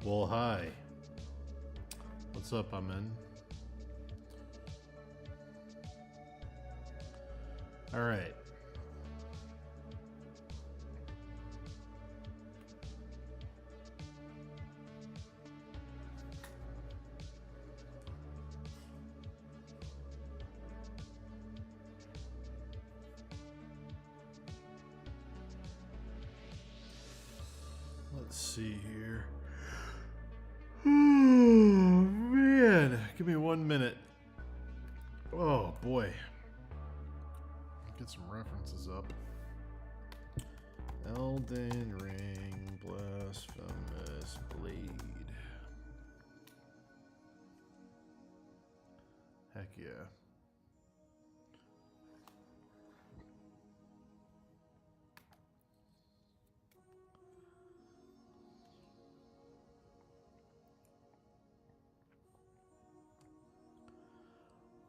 Well, hi. What's up, Amen? All right. Let's see here. Oh, man. Give me 1 minute. Oh, boy. Get some references up. Elden Ring, Blasphemous Blade. Heck yeah.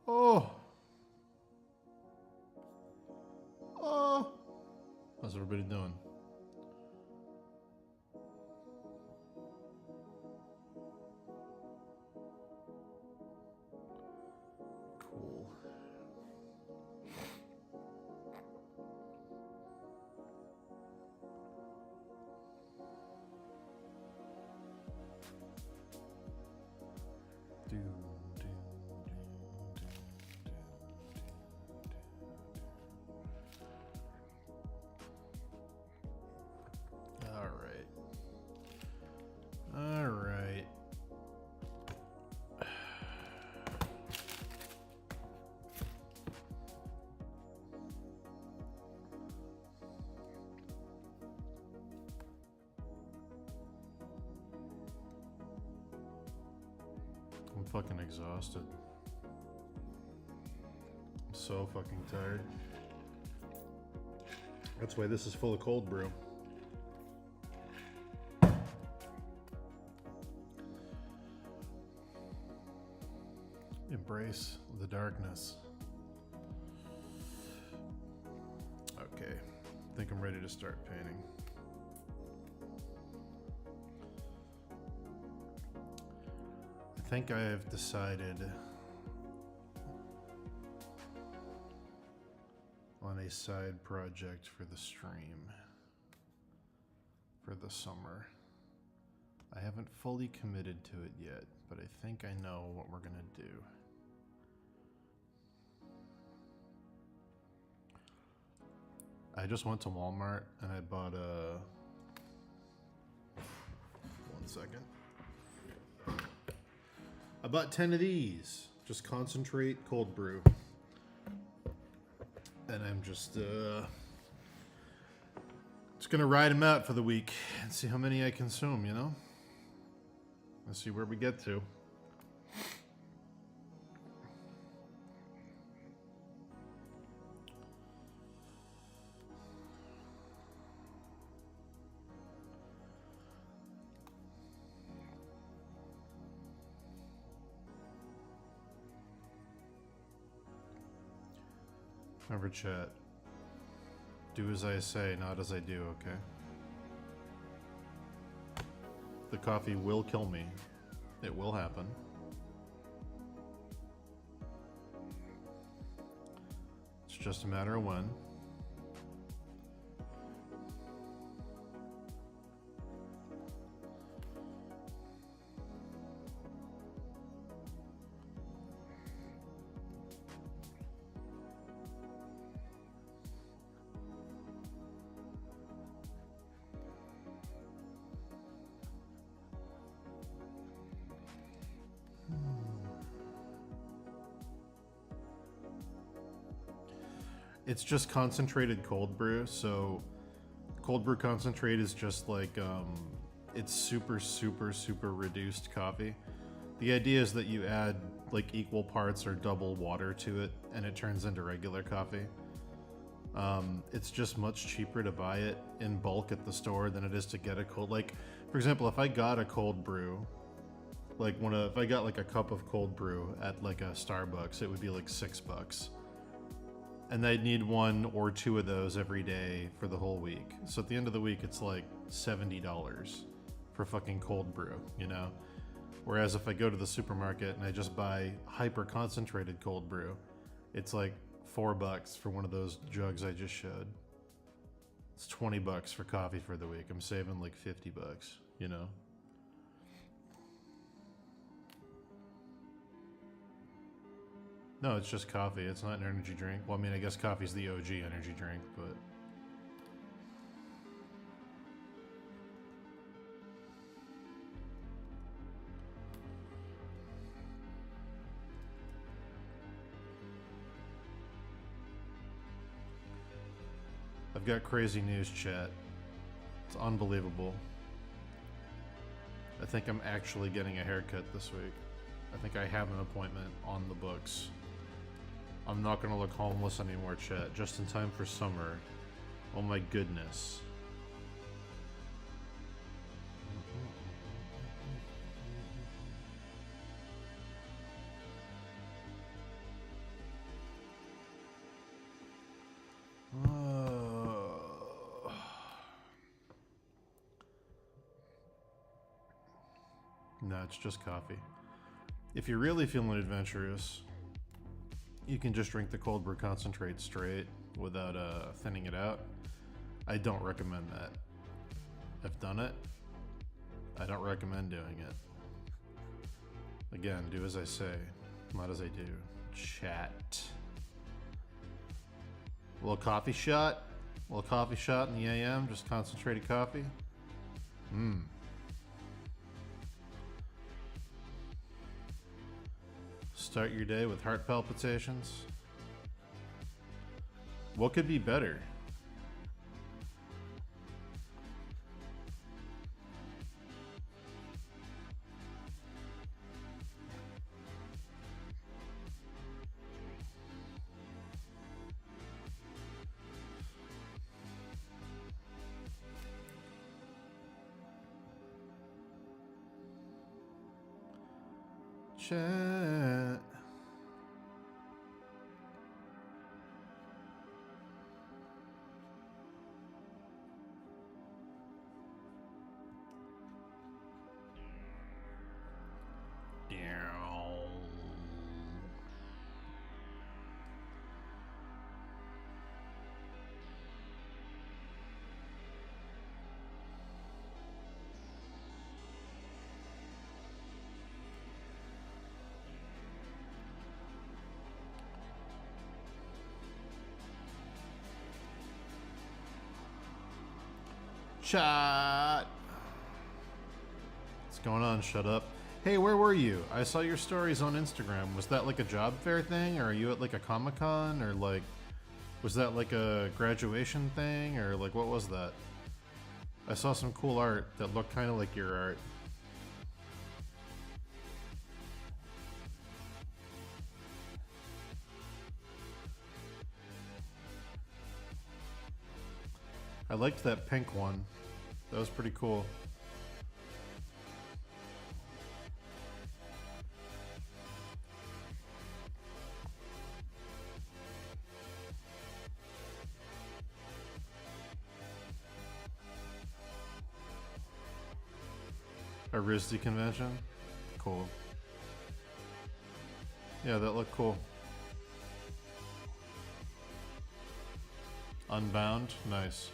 Oh! Oh! How's everybody doing? Cool. All right. I'm fucking exhausted. I'm so fucking tired. That's why this is full of cold brew. Embrace the darkness. Okay, I think I'm ready to start painting. I think I have decided on a side project for the stream for the summer. I haven't fully committed to it yet, but I think I know what we're gonna do. I just went to Walmart and I bought a... 1 second. I bought 10 of these. Just concentrate cold brew. And I'm just gonna ride them out for the week and see how many I consume, you know? Let's see where we get to. Remember, chat. Do as I say, not as I do, okay? The coffee will kill me. It will happen. It's just a matter of when. It's just concentrated cold brew, so cold brew concentrate is just like, it's super, super, super reduced coffee. The idea is that you add like equal parts or double water to it, and it turns into regular coffee. It's just much cheaper to buy it in bulk at the store than it is to get a cold, like, for example, if I got a cold brew, like if I got like a cup of cold brew at like a Starbucks, it would be like $6. And I'd need 1 or 2 of those every day for the whole week. So at the end of the week, it's like $70 for fucking cold brew, you know? Whereas if I go to the supermarket and I just buy hyper concentrated cold brew, it's like $4 for one of those jugs I just showed. It's $20 for coffee for the week. I'm saving like $50, you know? No, it's just coffee. It's not an energy drink. Well, I mean, I guess coffee's the OG energy drink, but... I've got crazy news, chat. It's unbelievable. I think I'm actually getting a haircut this week. I think I have an appointment on the books. I'm not gonna look homeless anymore, chat. Just in time for summer. Oh my goodness. No, it's just coffee. If you're really feeling adventurous, you can just drink the cold brew concentrate straight without thinning it out. I don't recommend that. I've done it. I don't recommend doing it. Again, do as I say, not as I do. Chat. A little coffee shot? A little coffee shot in the AM, just concentrated coffee? Mmm. Start your day with heart palpitations. What could be better? Chat. Chat. What's going on? Shut up. Hey, where were you? I saw your stories on Instagram. Was that like a job fair thing? Or are you at like a Comic-Con? Or like, was that like a graduation thing? Or like, what was that? I saw some cool art that looked kind of like your art. I liked that pink one. That was pretty cool. A RISD convention? Cool. Yeah, that looked cool. Unbound? Nice.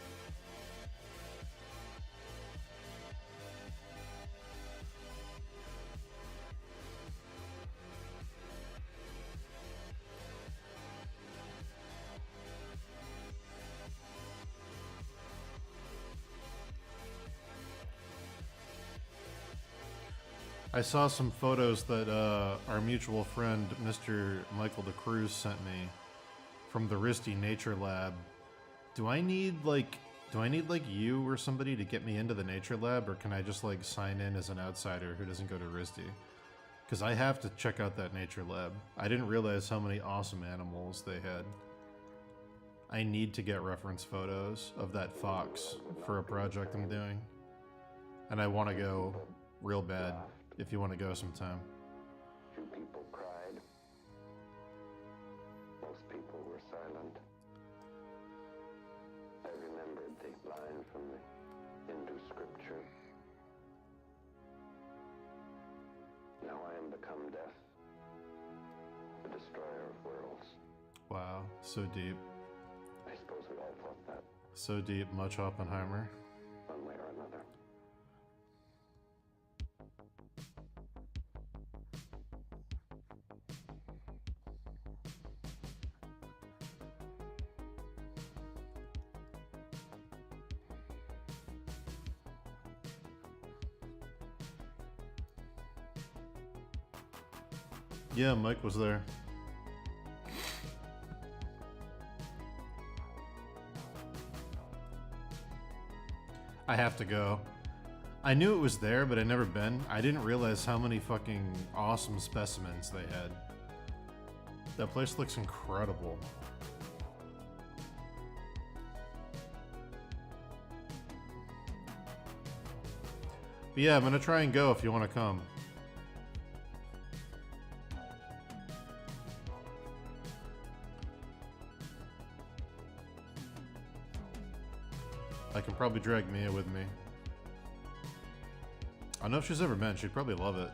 I saw some photos that our mutual friend, Mr. Michael DeCruz, sent me from the RISD Nature Lab. Do I need like you or somebody to get me into the Nature Lab, or can I just like sign in as an outsider who doesn't go to RISD? Because I have to check out that Nature Lab. I didn't realize how many awesome animals they had. I need to get reference photos of that fox for a project I'm doing. And I want to go real bad. If you want to go sometime. Few people cried. Most people were silent. I remembered the line from the Hindu scripture. So deep. I suppose we all thought that So deep, much Oppenheimer. one way or another. Yeah, Mike was there. I have to go. I knew it was there, but I'd never been. I didn't realize how many fucking awesome specimens they had. That place looks incredible. But yeah, I'm gonna try and go if you want to come. I can probably drag Mia with me. I don't know if she's ever been. She'd probably love it.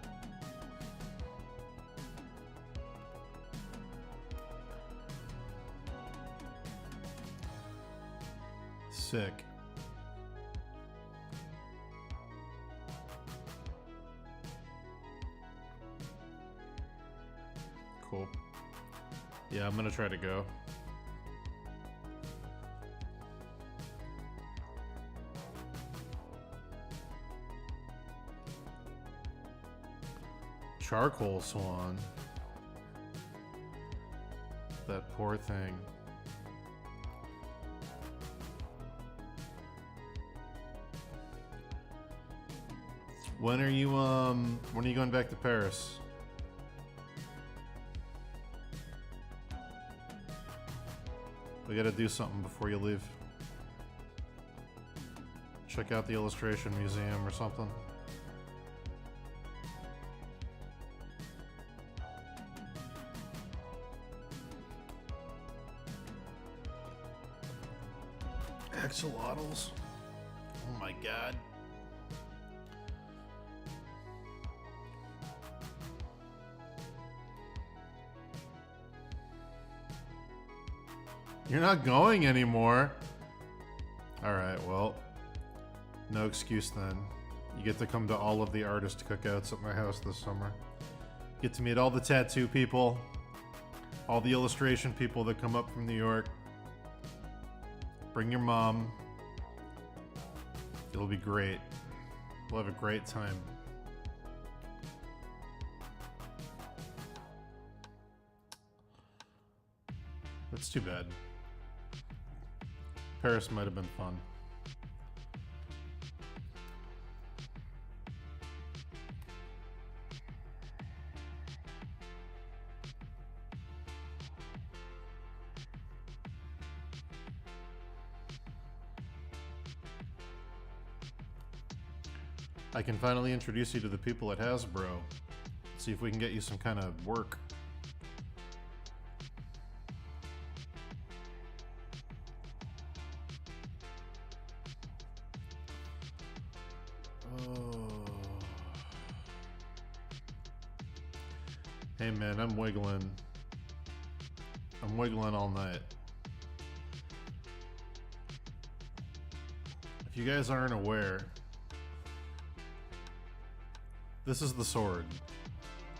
Sick. Cool. Yeah, I'm gonna try to go. Charcoal swan. That poor thing. When are you going back to Paris? We gotta do something before you leave. Check out the illustration museum or something. Axolotls. Oh my god. You're not going anymore. Alright, well, no excuse then. You get to come to all of the artist cookouts at my house this summer. Get to meet all the tattoo people, all the illustration people that come up from New York. Bring your mom. It'll be great. We'll have a great time. That's too bad. Paris might have been fun. I can finally introduce you to the people at Hasbro. See if we can get you some kind of work. Hey man, I'm wiggling. I'm wiggling all night. If you guys aren't aware, this is the sword.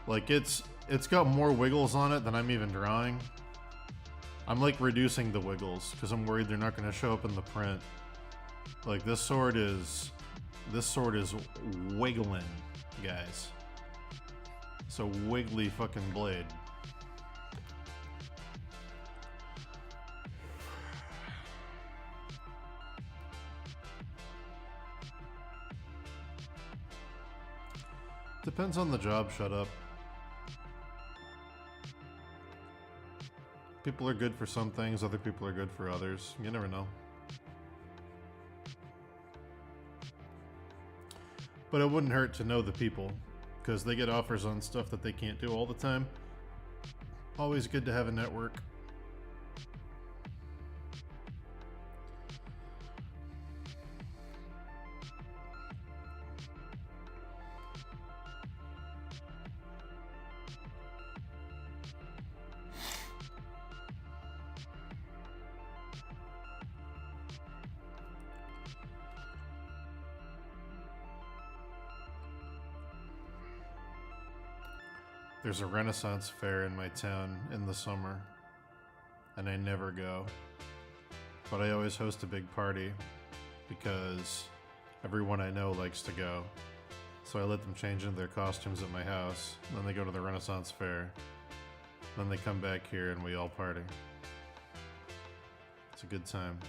Like it's got more wiggles on it than I'm even drawing. I'm like reducing the wiggles because I'm worried they're not going to show up in the print. Like this sword is wiggling, guys. It's a wiggly fucking blade. Depends on the job, shut up. People are good for some things, other people are good for others. You never know. But it wouldn't hurt to know the people, because they get offers on stuff that they can't do all the time. Always good to have a network. There's a Renaissance fair in my town in the summer, and I never go. But I always host a big party because everyone I know likes to go. So I let them change into their costumes at my house, then they go to the Renaissance fair, then they come back here and we all party. It's a good time.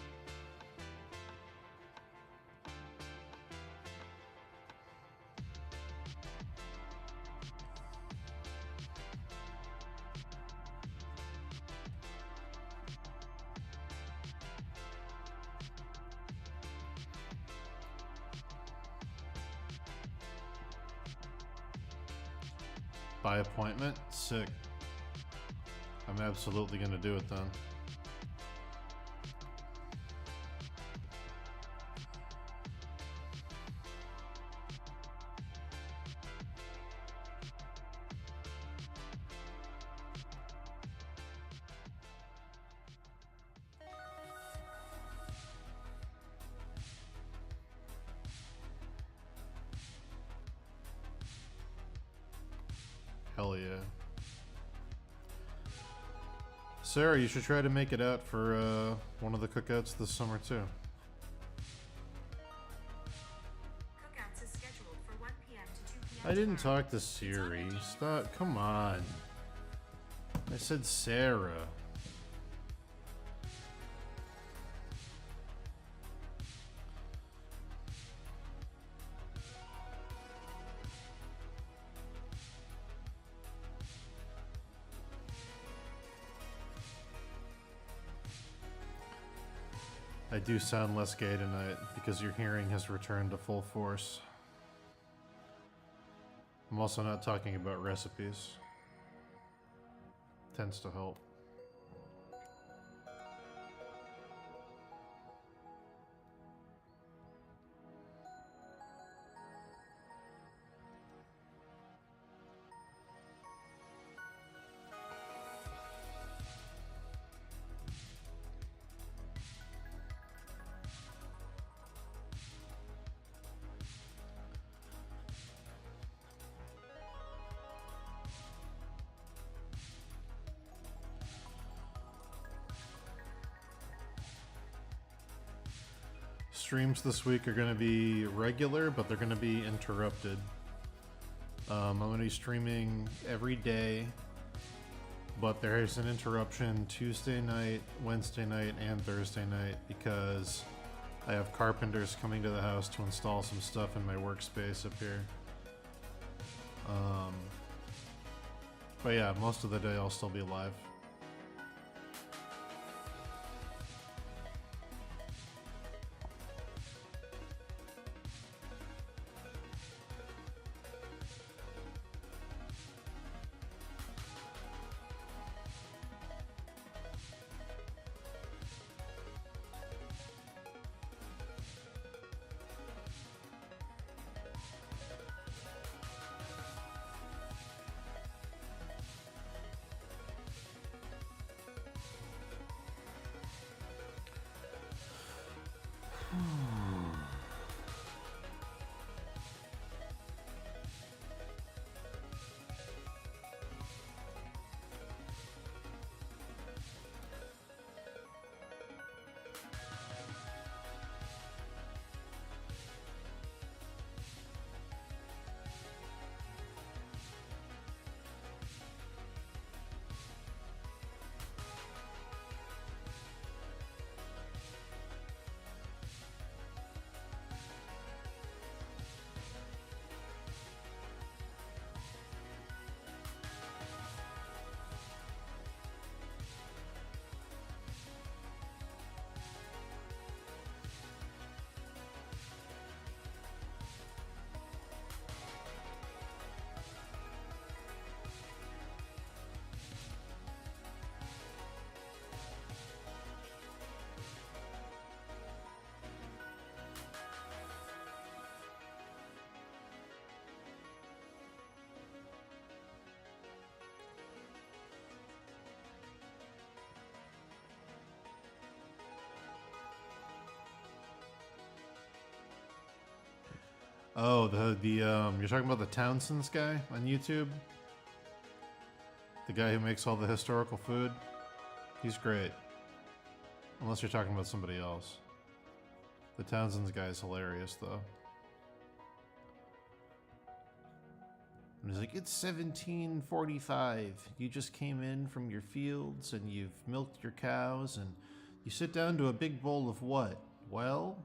By appointment? Sick. I'm absolutely gonna do it then. Hell yeah. Sarah, you should try to make it out for one of the cookouts this summer too. Cookouts is scheduled for 1 p.m. to 2 p.m. I didn't tomorrow. talk to Siri. Stop. Come on. I said Sarah. I do sound less gay tonight because your hearing has returned to full force. I'm also not talking about recipes. Tends to help. Streams this week are going to be regular, but they're going to be interrupted. I'm going to be streaming every day, but there is an interruption Tuesday night, Wednesday night, and Thursday night because I have carpenters coming to the house to install some stuff in my workspace up here. But yeah, most of the day I'll still be live. Oh, you're talking about the Townsend's guy on YouTube? The guy who makes all the historical food, he's great. Unless you're talking about somebody else. The Townsend's guy is hilarious, though. And he's like, it's 1745. You just came in from your fields and you've milked your cows and you sit down to a big bowl of what? Well,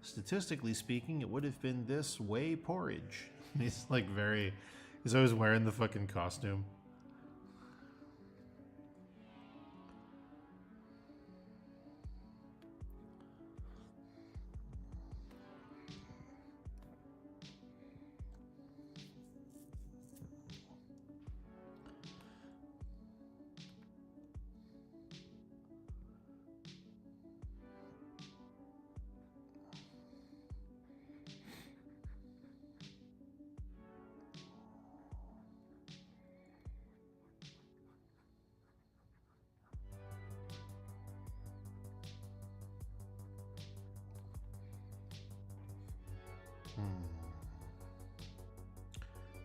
statistically speaking, it would have been this whey porridge. He's like he's always wearing the fucking costume.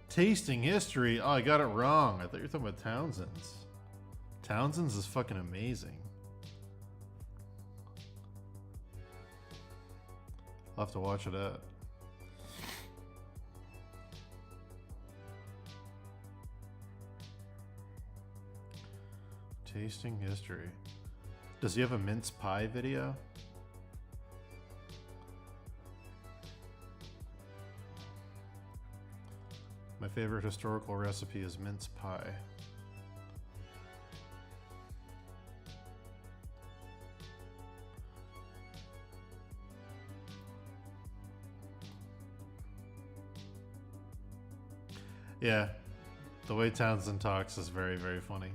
Tasting history. Oh, I got it wrong. I thought you were talking about Townsend's. Townsend's is fucking amazing. I'll have to watch it out. Tasting history. Does he have a mince pie video? My favorite historical recipe is mince pie. Yeah, the way Townsend talks is very, very funny.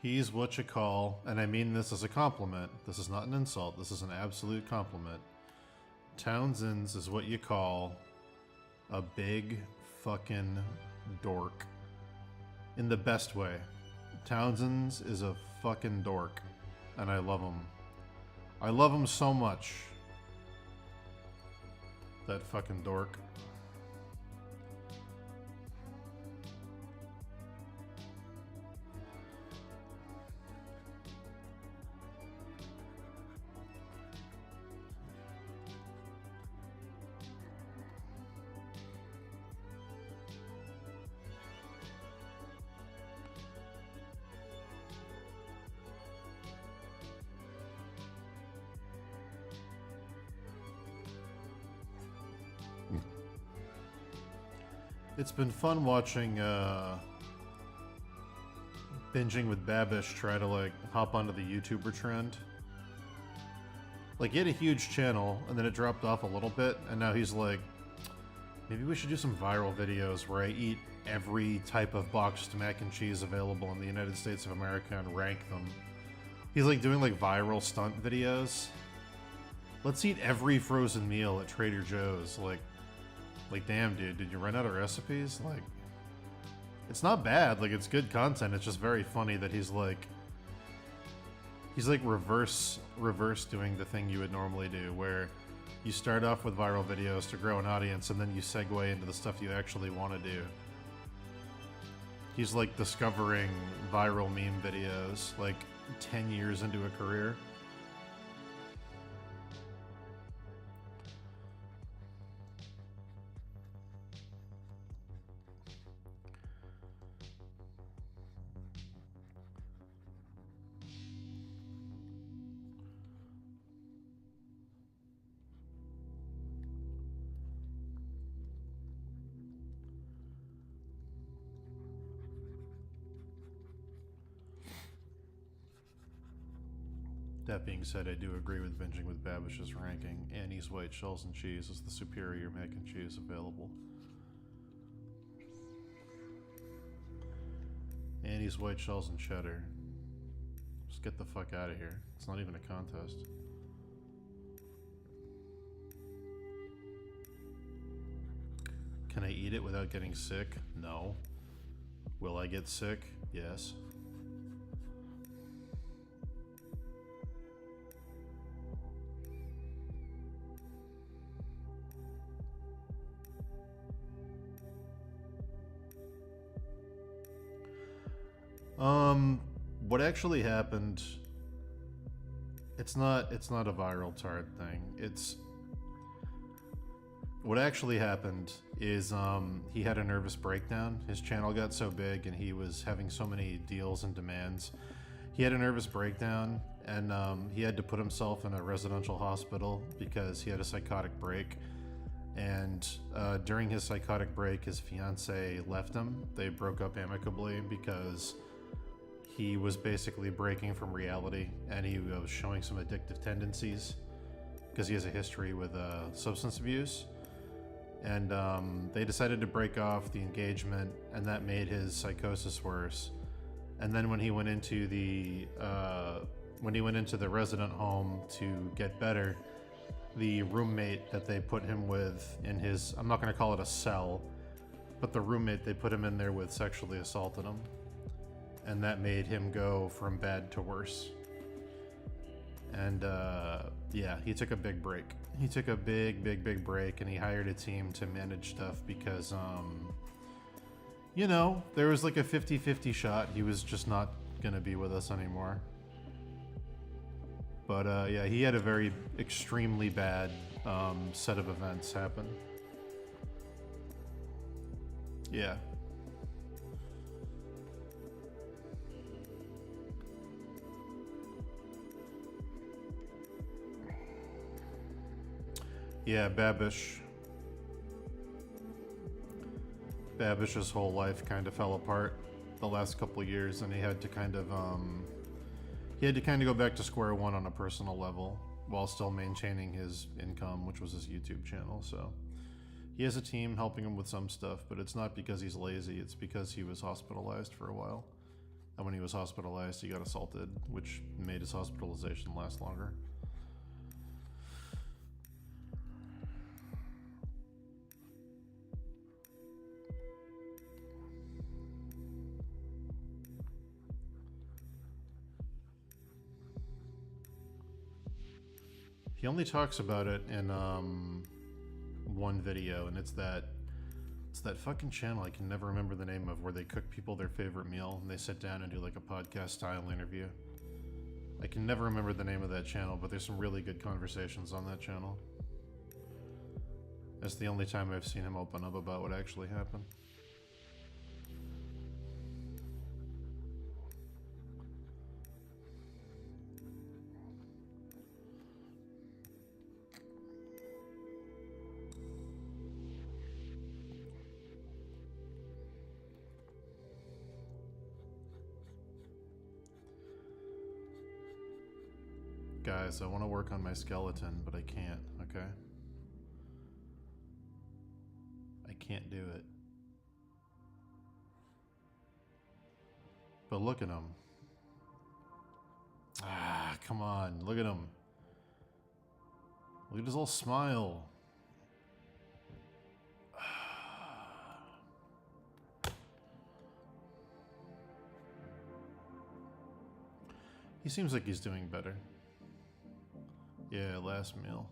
He's what you call, and I mean this as a compliment, this is not an insult, this is an absolute compliment. Townsend's is what you call a big fucking dork. In the best way. Townsend's is a fucking dork. And I love him. I love him so much. That fucking dork. It's been fun watching Binging with Babish try to like hop onto the YouTuber trend. Like he had a huge channel and then it dropped off a little bit and now he's like, maybe we should do some viral videos where I eat every type of boxed mac and cheese available in the United States of America and rank them. He's like doing like viral stunt videos. Let's eat every frozen meal at Trader Joe's. Like, damn, dude, did you run out of recipes? Like, it's not bad. Like, it's good content. It's just very funny that he's like reverse doing the thing you would normally do, where you start off with viral videos to grow an audience, and then you segue into the stuff you actually want to do. He's like discovering viral meme videos, like 10 years into a career. That being said, I do agree with Binging with Babish's ranking. Annie's White Shells and Cheese is the superior mac and cheese available. Annie's White Shells and Cheddar. Just get the fuck out of here. It's not even a contest. Can I eat it without getting sick? No. Will I get sick? Yes. What actually happened, it's not a viral tard thing. What actually happened is he had a nervous breakdown. His channel got so big and he was having so many deals and demands. He had a nervous breakdown and he had to put himself in a residential hospital because he had a psychotic break. And during his psychotic break, his fiance left him. They broke up amicably because he was basically breaking from reality and he was showing some addictive tendencies because he has a history with substance abuse. And they decided to break off the engagement, and that made his psychosis worse. And then when he went into the resident home to get better, the roommate that they put him with in his, I'm not going to call it a cell, but the roommate they put him in there with sexually assaulted him. And that made him go from bad to worse. And yeah, he took a big break. He took a big break, and he hired a team to manage stuff because, you know, there was like a 50-50 shot he was just not gonna be with us anymore. But yeah, he had a very extremely bad set of events happen. Yeah. Yeah, Babish's whole life kind of fell apart the last couple of years, and he had to kind of go back to square one on a personal level while still maintaining his income, which was his YouTube channel. So he has a team helping him with some stuff, but it's not because he's lazy, it's because he was hospitalized for a while. And when he was hospitalized, he got assaulted, which made his hospitalization last longer. He only talks about it in one video, and it's that fucking channel I can never remember the name of, where they cook people their favorite meal and they sit down and do like a podcast style interview. I can never remember the name of that channel, but there's some really good conversations on that channel. That's the only time I've seen him open up about what actually happened. Guys, I want to work on my skeleton, but I can't, okay? I can't do it. But look at him. Ah, come on, look at him. Look at his little smile. He seems like he's doing better. Yeah, last meal.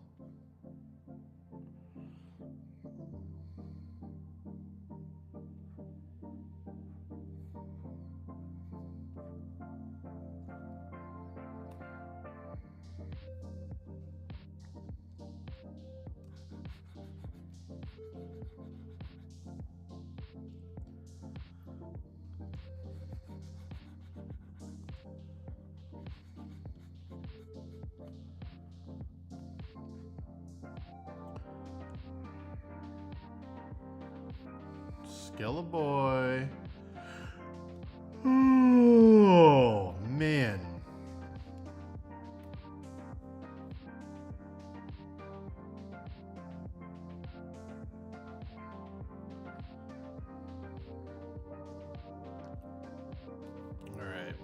Skella boy. Oh, man. All right.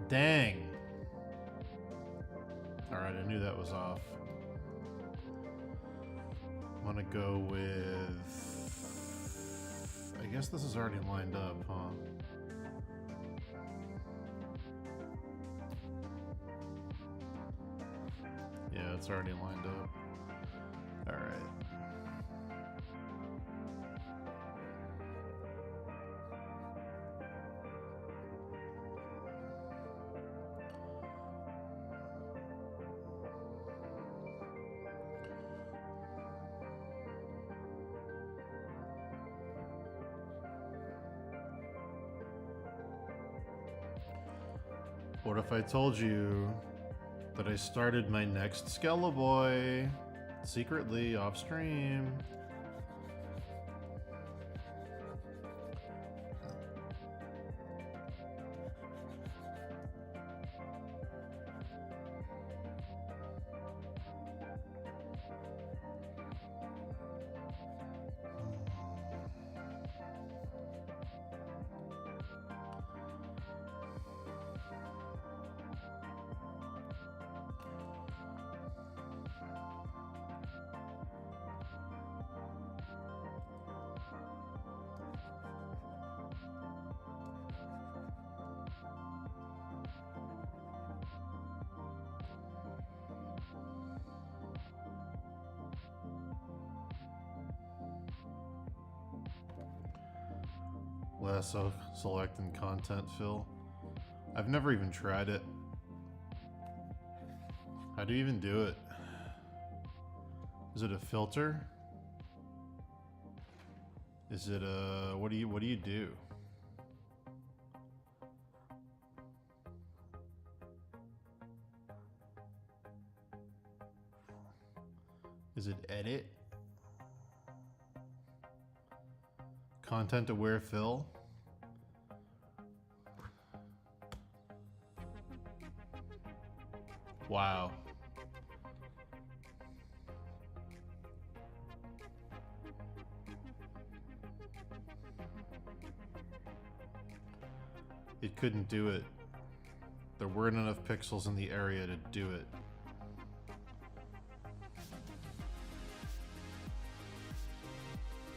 Dang. Alright, I knew that was off. I'm gonna go with... I guess this is already lined up, huh? Yeah, it's already lined up. Alright. What if I told you that I started my next Skeleboy secretly off stream? Lasso select and content fill. I've never even tried it. How do you even do it? Is it a filter? Is it a what do you do? Is it edit? Content aware fill? Wow. It couldn't do it. There weren't enough pixels in the area to do it.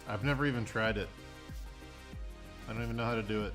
I've never even tried it. I don't even know how to do it.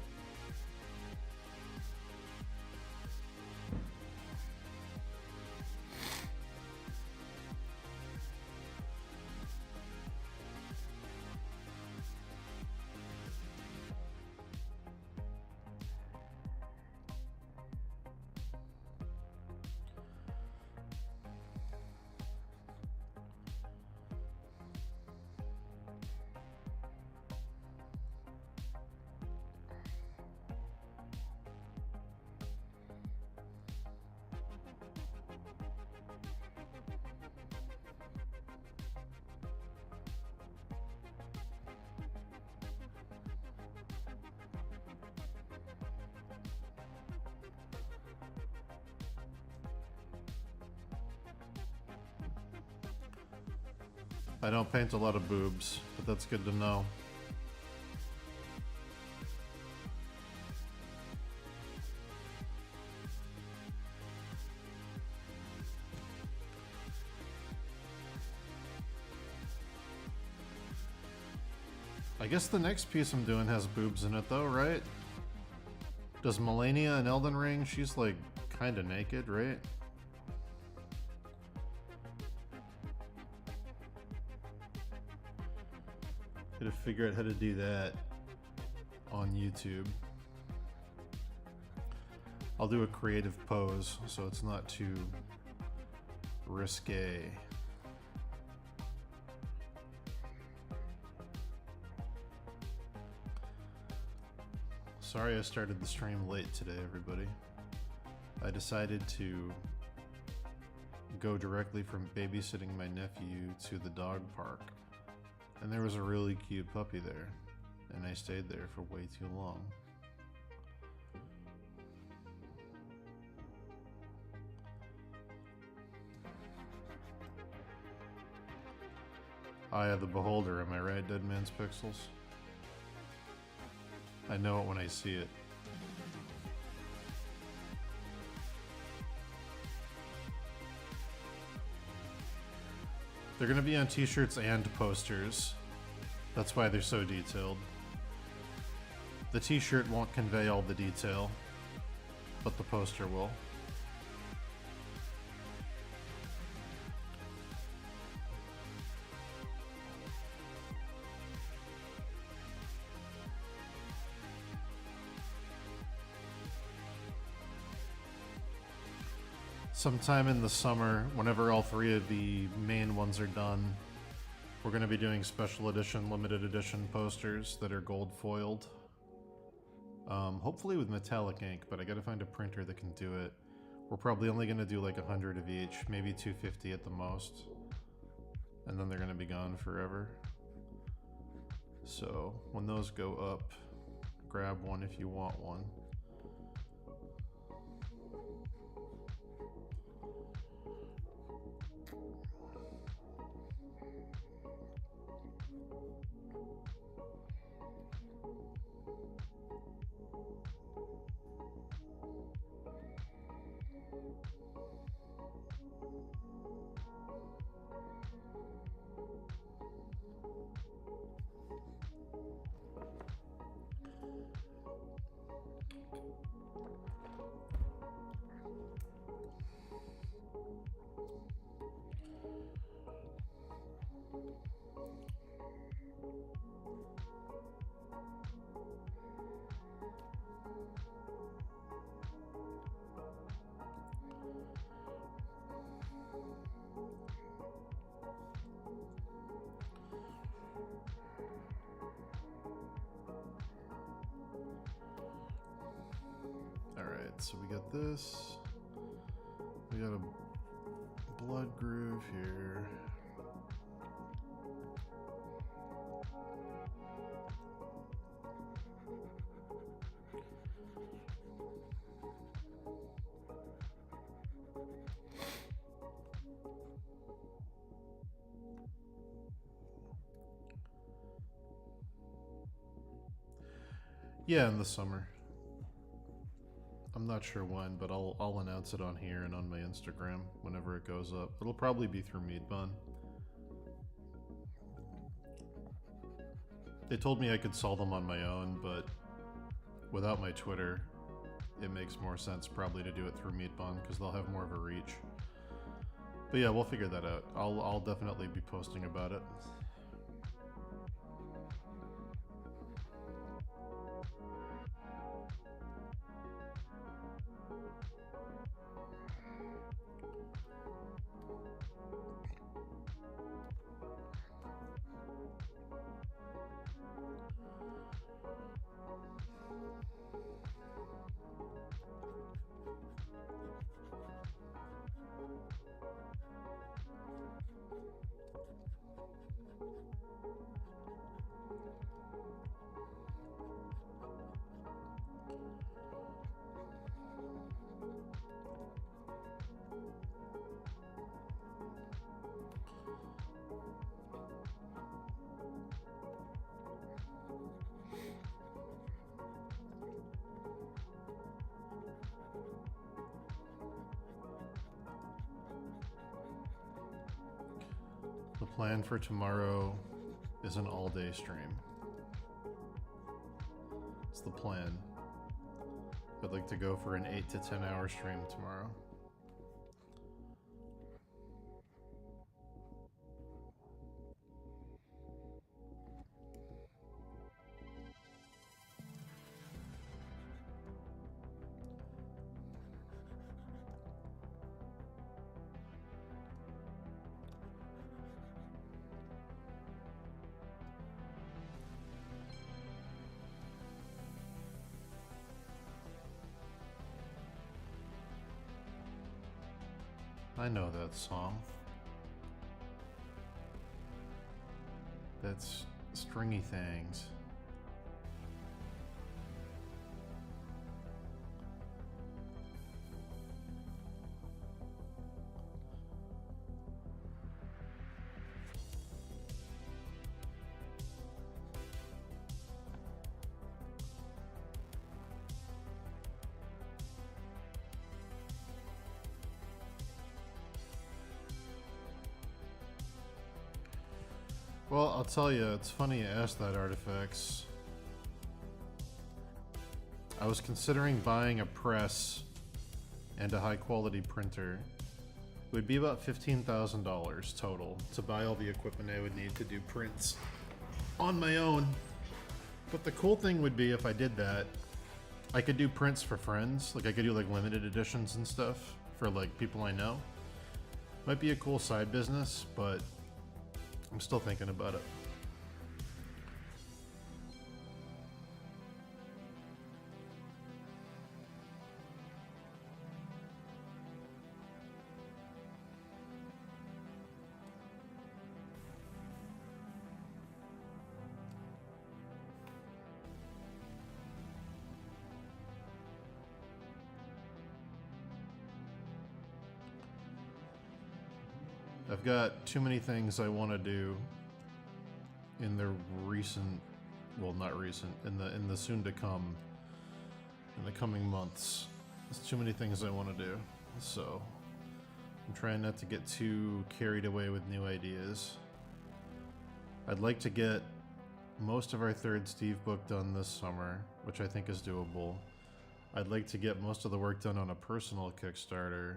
I don't paint a lot of boobs, but that's good to know. I guess the next piece I'm doing has boobs in it though, right? Does Melania in Elden Ring, she's like kinda naked, right? Gotta figure out how to do that on YouTube. I'll do a creative pose so it's not too risque. Sorry I started the stream late today, everybody. I decided to go directly from babysitting my nephew to the dog park. And there was a really cute puppy there. And I stayed there for way too long. Eye of the beholder, am I right, Dead Man's Pixels? I know it when I see it. They're going to be on t-shirts and posters. That's why they're so detailed. The t-shirt won't convey all the detail, but the poster will. Sometime in the summer, whenever all three of the main ones are done, we're going to be doing special edition, limited edition posters that are gold foiled. Hopefully with metallic ink, but I gotta find a printer that can do it. We're probably only going to do like 100 of each, maybe 250 at the most. And then they're going to be gone forever. So when those go up, grab one if you want one. So we got this. We got a blood groove here. Yeah, in the summer. I'm not sure when, but I'll announce it on here and on my Instagram whenever it goes up. It'll probably be through Meadbun. They told me I could sell them on my own, but without my Twitter, it makes more sense probably to do it through Meadbun because they'll have more of a reach. But yeah, we'll figure that out. I'll definitely be posting about it. The plan for tomorrow is an all-day stream. It's the plan. I'd like to go for an 8 to 10 hour stream tomorrow. I know that song. That's Stringy Things. Well, I'll tell you, it's funny you asked that, Artifacts. I was considering buying a press and a high quality printer. It would be about $15,000 total to buy all the equipment I would need to do prints on my own. But the cool thing would be if I did that, I could do prints for friends. Like I could do like limited editions and stuff for like people I know. Might be a cool side business, but I'm still thinking about it. I've got too many things I want to do in the recent, well, not recent, in the soon to come, in the coming months. There's too many things I want to do, so I'm trying not to get too carried away with new ideas. I'd like to get most of our third Steve book done this summer, which I think is doable. I'd like to get most of the work done on a personal Kickstarter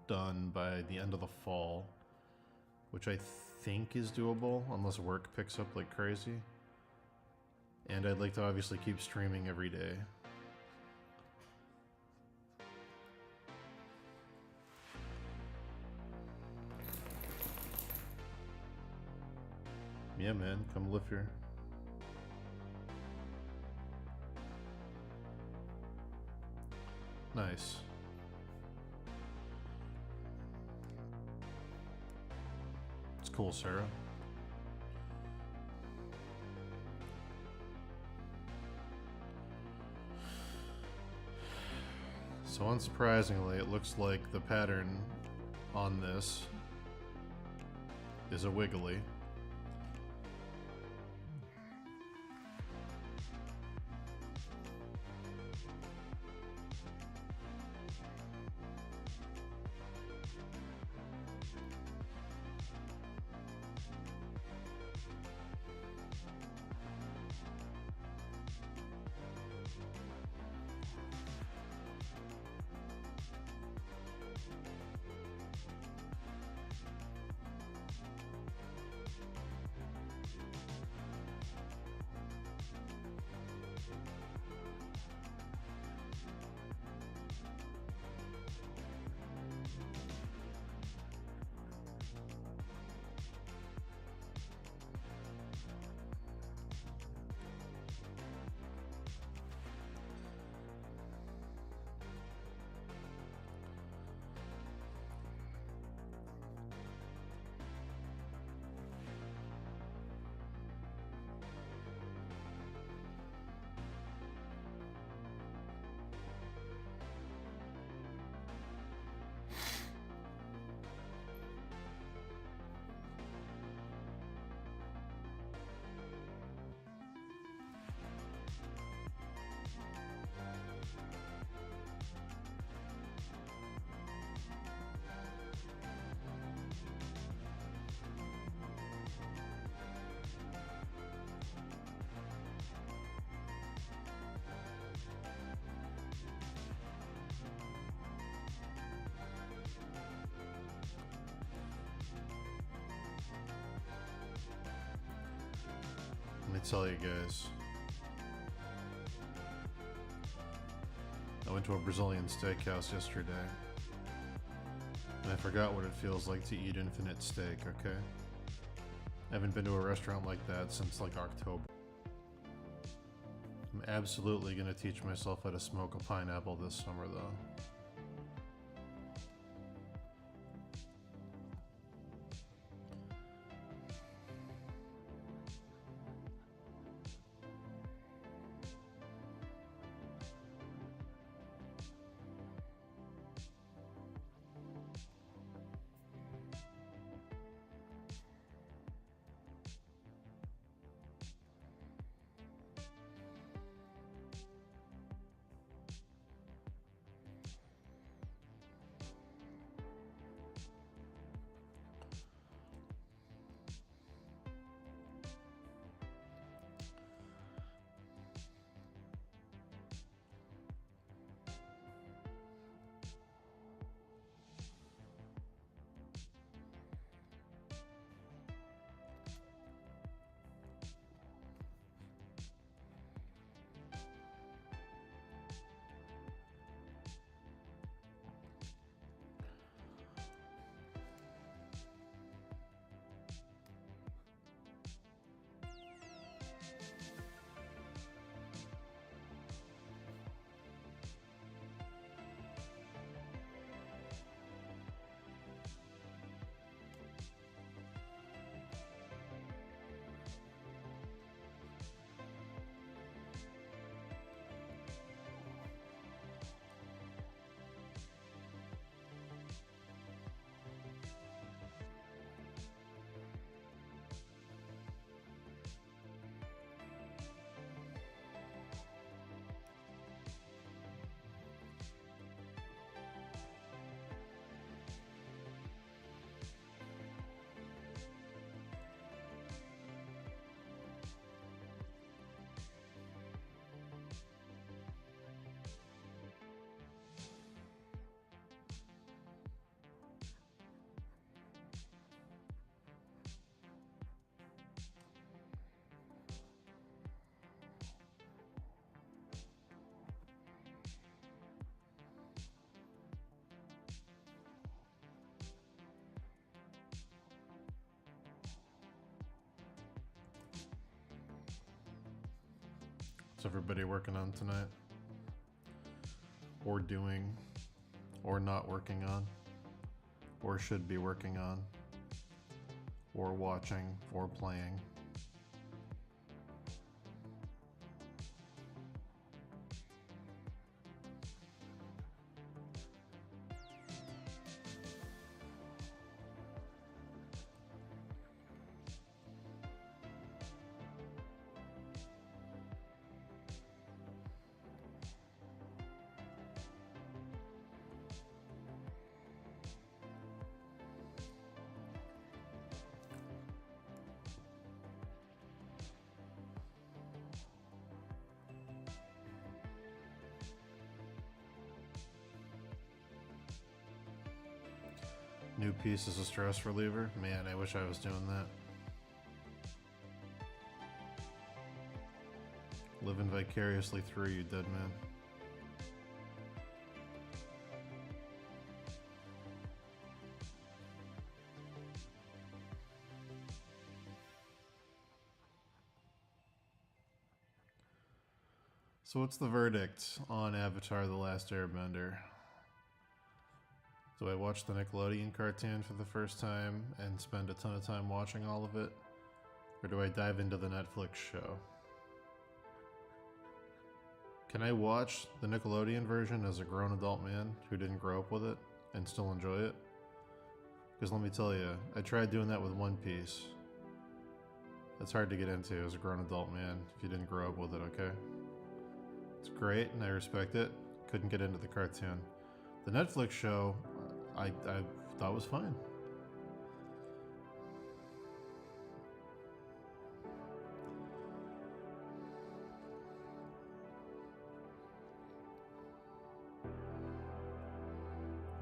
done by the end of the fall, which I think is doable unless work picks up like crazy. And I'd like to obviously keep streaming every day. Yeah, man, come live here. Nice. It's cool, Sarah. So unsurprisingly, it looks like the pattern on this is a wiggly. Let me tell you guys. I went to a Brazilian steakhouse yesterday, and I forgot what it feels like to eat infinite steak, okay? I haven't been to a restaurant like that since like October. I'm absolutely gonna teach myself how to smoke a pineapple this summer though. What's everybody working on tonight? Or doing? Or not working on? Or should be working on? Or watching? Or playing? New piece is a stress reliever? Man, I wish I was doing that. Living vicariously through you, dead man. So what's the verdict on Avatar: The Last Airbender? Do I watch the Nickelodeon cartoon for the first time and spend a ton of time watching all of it? Or do I dive into the Netflix show? Can I watch the Nickelodeon version as a grown adult man who didn't grow up with it and still enjoy it? Because let me tell you, I tried doing that with One Piece. It's hard to get into as a grown adult man if you didn't grow up with it, okay? It's great and I respect it. Couldn't get into the cartoon. The Netflix show, I thought was fine.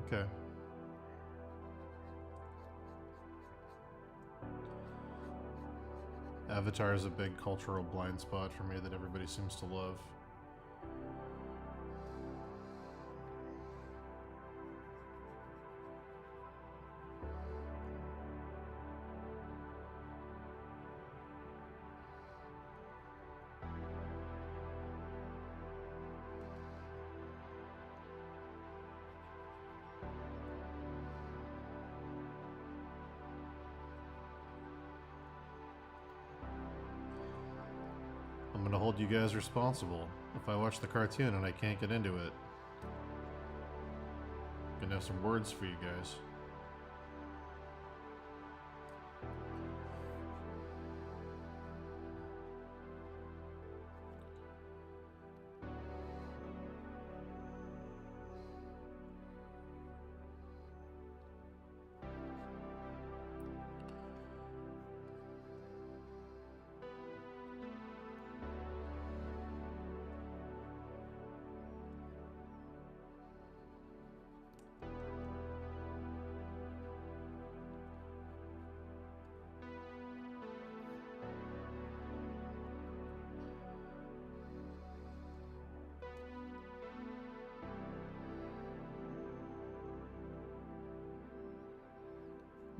Okay. Avatar is a big cultural blind spot for me that everybody seems to love. I'm gonna hold you guys responsible if I watch the cartoon and I can't get into it. I'm gonna have some words for you guys.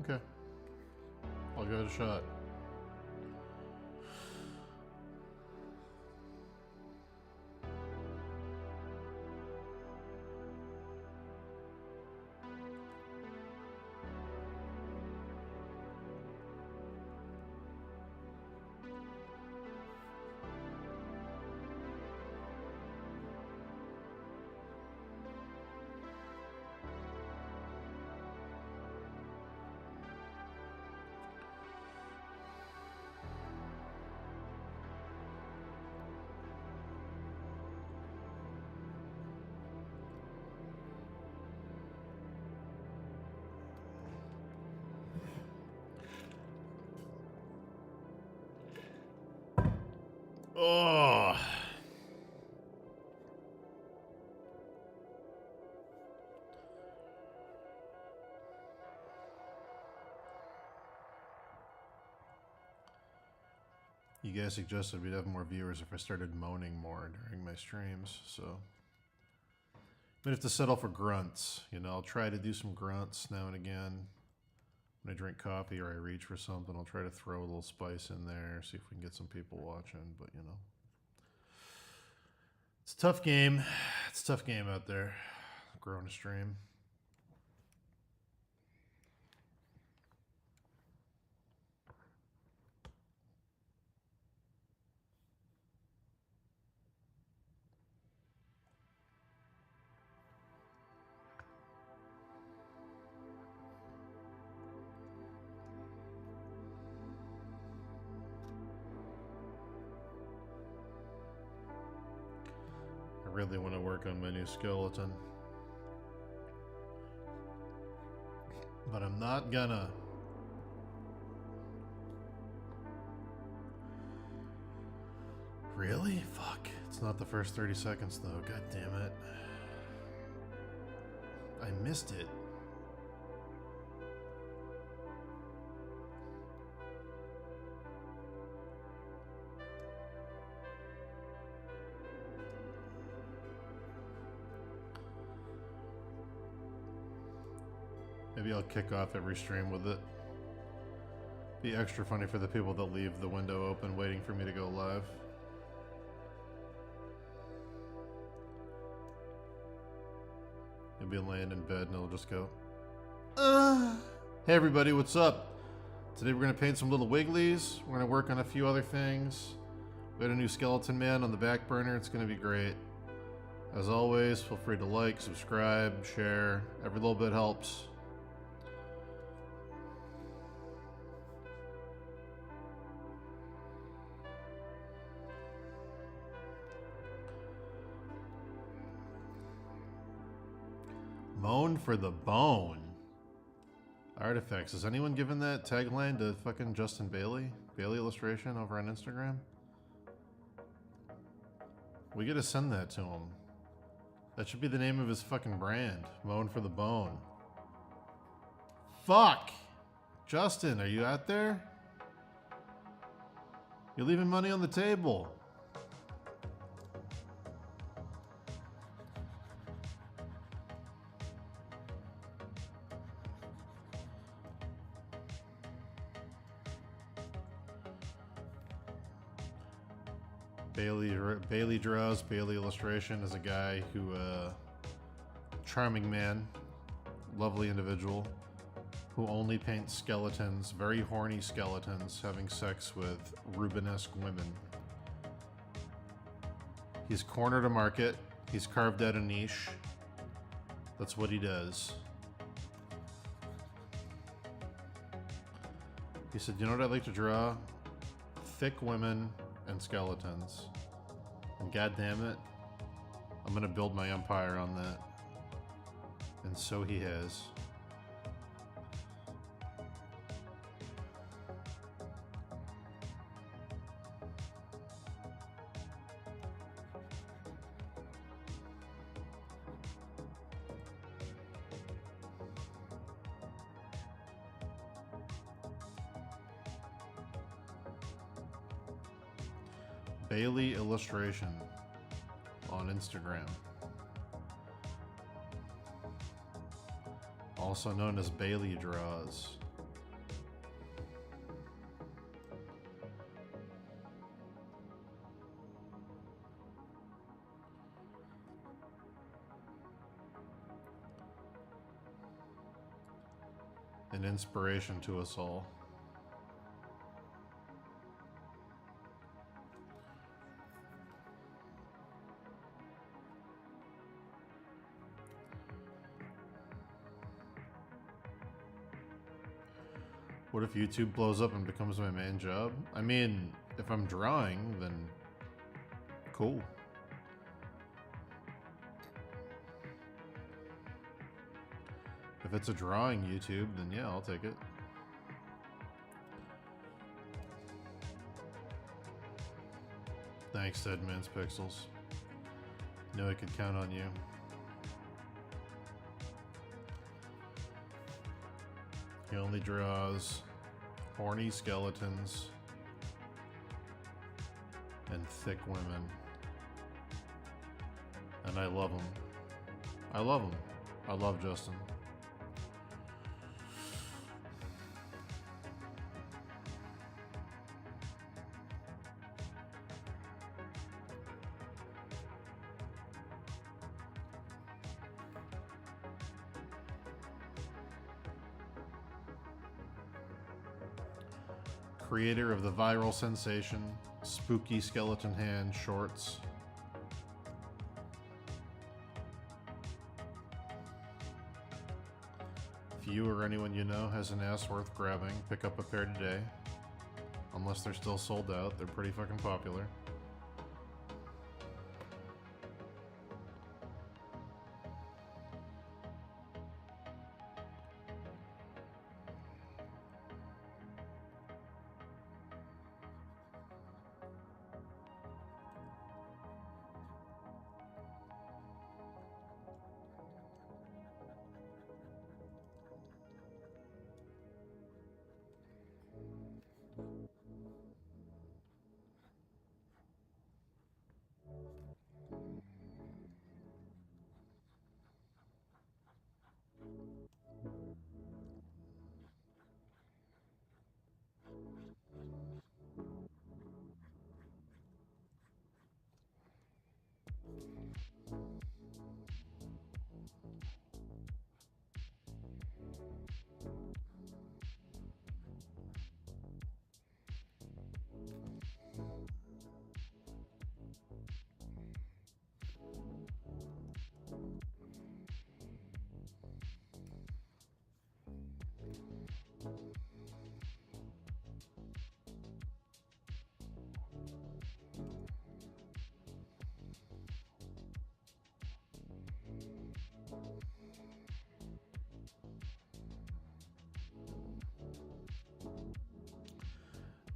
Okay. I'll give it a shot. Oh. You guys suggested we'd have more viewers if I started moaning more during my streams, so I'm gonna have to settle for grunts. You know, I'll try to do some grunts now and again. When I drink coffee or I reach for something, I'll try to throw a little spice in there, see if we can get some people watching, but you know. It's a tough game. It's a tough game out there. Growing a stream. I really want to work on my new skeleton. But I'm not gonna. Really? Fuck. It's not the first 30 seconds though. God damn it. I missed it. Maybe I'll kick off every stream with it. Be extra funny for the people that leave the window open waiting for me to go live. Maybe I'll land in bed and it'll just go, Hey everybody, what's up? Today we're going to paint some little Wigglies. We're going to work on a few other things. We got a new skeleton man on the back burner. It's going to be great. As always, feel free to like, subscribe, share. Every little bit helps. Moan for the bone. Artifacts. Has anyone given that tagline to fucking Justin Bailey? Bailey Illustration over on Instagram? We gotta send that to him. That should be the name of his fucking brand. Moan for the bone. Fuck! Justin, are you out there? You're leaving money on the table. Bailey draws. Bailey Illustration is a guy who, charming man, lovely individual, who only paints skeletons, very horny skeletons, having sex with Rubenesque women. He's cornered a market. He's carved out a niche. That's what he does. He said, you know what I'd like to draw? Thick women and skeletons. And god damn it, I'm gonna build my empire on that. And so he has. Bailey Illustration on Instagram. Also known as Bailey Draws. An inspiration to us all. What if YouTube blows up and becomes my main job? I mean, if I'm drawing, then cool. If it's a drawing YouTube, then yeah, I'll take it. Thanks, Deadman's Pixels. Knew I could count on you. He only draws horny skeletons and thick women. And I love him. I love him. I love Justin. creator of the viral sensation, Spooky Skeleton Hand shorts. If you or anyone you know has an ass worth grabbing, pick up a pair today. Unless they're still sold out, they're pretty fucking popular.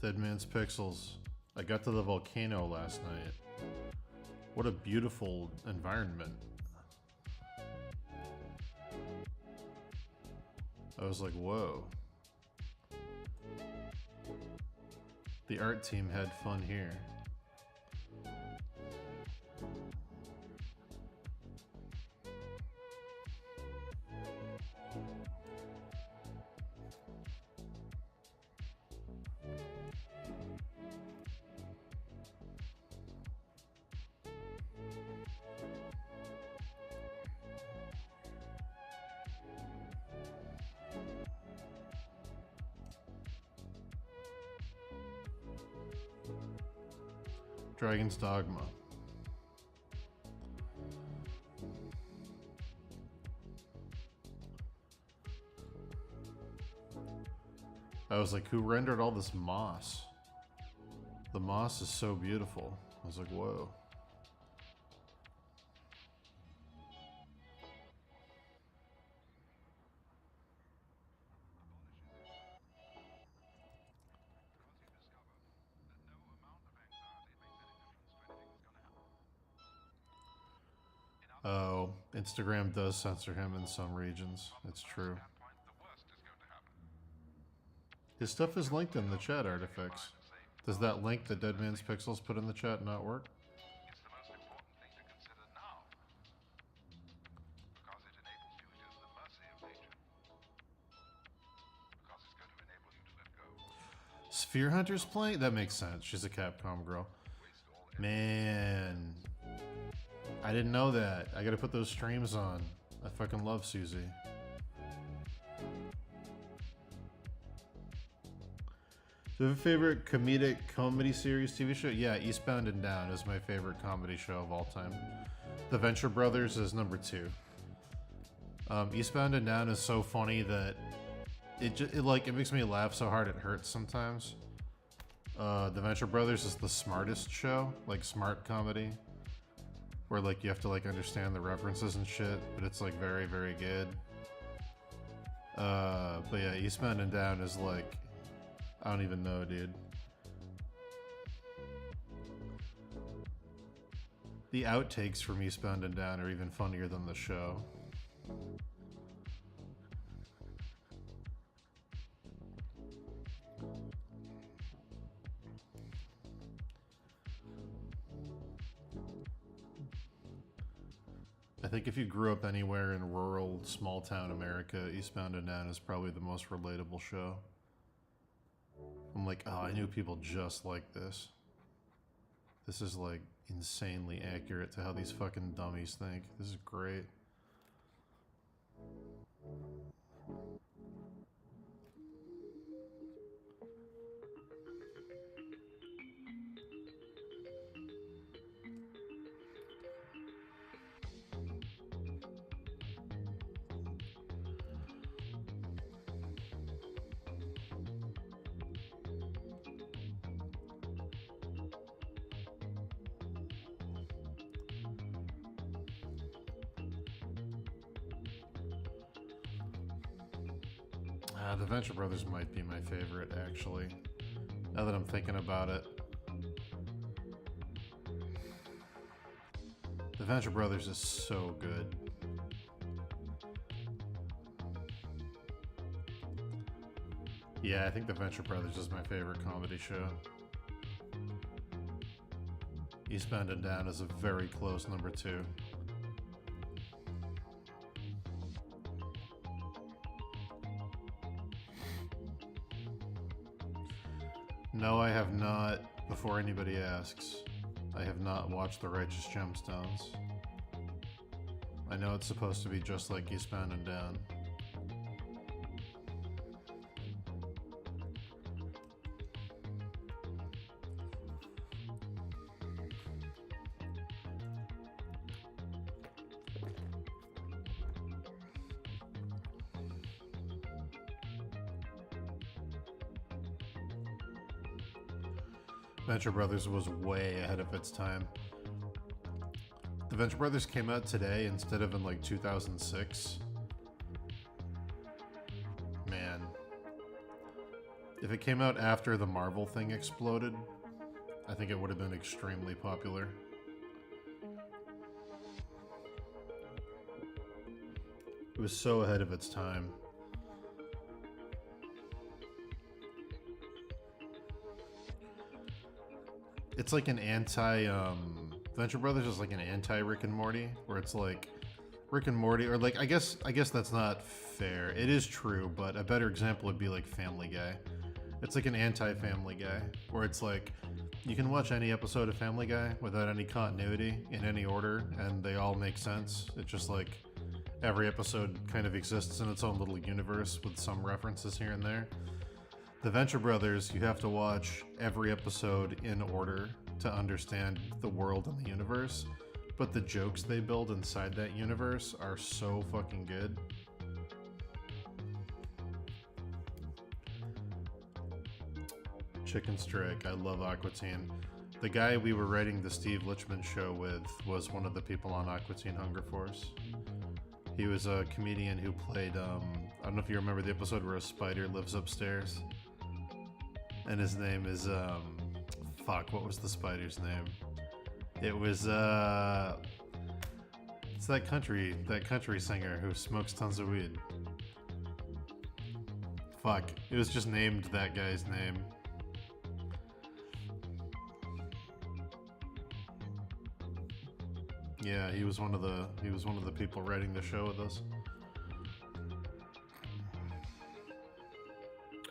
Dead Man's Pixels. I got to the volcano last night. What a beautiful environment. I was like, whoa. The art team had fun here. Dragon's Dogma. I was like, who rendered all this moss? The moss is so beautiful. I was like, whoa. Oh, Instagram does censor him in some regions. It's true. His stuff is linked in the chat, Artifacts. Does that link that Dead Man's Pixels put in the chat not work? Sphere Hunter's playing? That makes sense. She's a Capcom girl. Man. I didn't know that. I gotta put those streams on. I fucking love Susie. Do you have a favorite comedic comedy series TV show? Yeah, Eastbound and Down is my favorite comedy show of all time. The Venture Brothers is number 2. Eastbound and Down is so funny that it makes me laugh so hard it hurts sometimes. The Venture Brothers is the smartest show, like smart comedy, where like you have to like understand the references and shit, but it's like very, very good. But yeah, Eastbound and Down is like, I don't even know, dude. The outtakes from Eastbound and Down are even funnier than the show. I think if you grew up anywhere in rural, small-town America, Eastbound and Down is probably the most relatable show. I'm like, oh, I knew people just like this. This is like insanely accurate to how these fucking dummies think. This is great. The Venture Brothers might be my favorite, actually. Now that I'm thinking about it. The Venture Brothers is so good. Yeah, I think The Venture Brothers is my favorite comedy show. Eastbound and Down is a very close number 2. No, I have not, before anybody asks, I have not watched The Righteous Gemstones. I know it's supposed to be just like Eastbound and Down. Venture Brothers was way ahead of its time. The Venture Brothers came out today instead of in like 2006. Man. If it came out after the Marvel thing exploded, I think it would have been extremely popular. It was so ahead of its time. It's like an Venture Brothers is like an anti-Rick and Morty, where it's like Rick and Morty, or like I guess that's not fair. It is true, but a better example would be like Family Guy. It's like an anti-Family Guy, where it's like you can watch any episode of Family Guy without any continuity in any order, and they all make sense. It's just like every episode kind of exists in its own little universe with some references here and there. The Venture Brothers, you have to watch every episode in order to understand the world and the universe, but the jokes they build inside that universe are so fucking good. Chicken Strike, I love Aqua Teen. The guy we were writing the Steve Lichman show with was one of the people on Aqua Teen Hunger Force. He was a comedian who played, I don't know if you remember the episode where a spider lives upstairs. And his name is, fuck, what was the spider's name? It was, it's that country singer who smokes tons of weed. Fuck, it was just named that guy's name. Yeah, he was one of the people writing the show with us.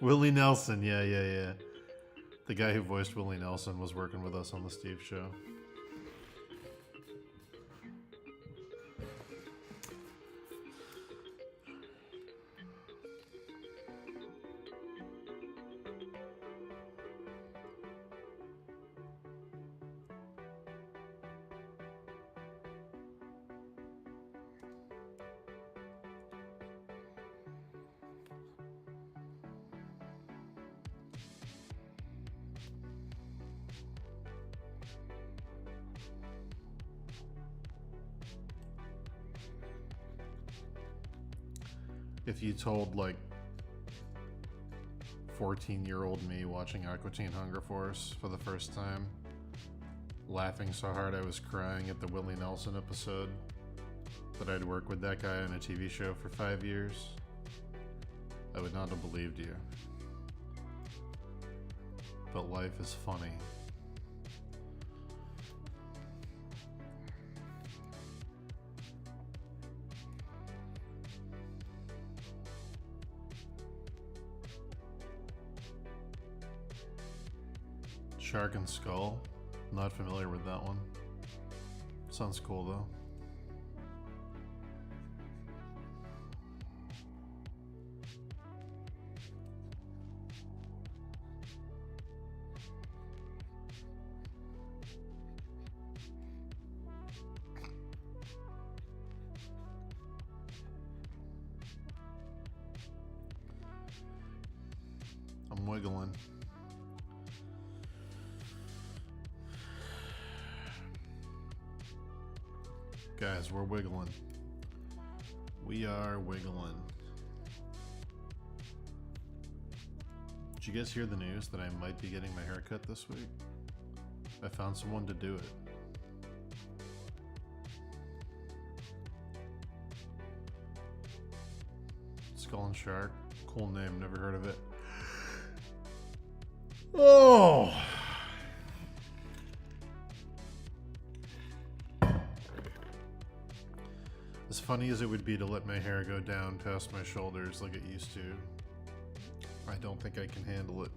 Willie Nelson, yeah. The guy who voiced Willie Nelson was working with us on the Steve show. If you told like 14-year-old me watching Aqua Teen Hunger Force for the first time, laughing so hard I was crying at the Willie Nelson episode, that I'd work with that guy on a TV show for 5 years, I would not have believed you. But life is funny. Shark and Skull. Not familiar with that one. Sounds cool though. I'm wiggling. Guys, we're wiggling. We are wiggling. Did you guys hear the news that I might be getting my hair cut this week? I found someone to do it. Skull and Shark. Cool name, never heard of it. Oh! As funny as it would be to let my hair go down past my shoulders like it used to, I don't think I can handle it.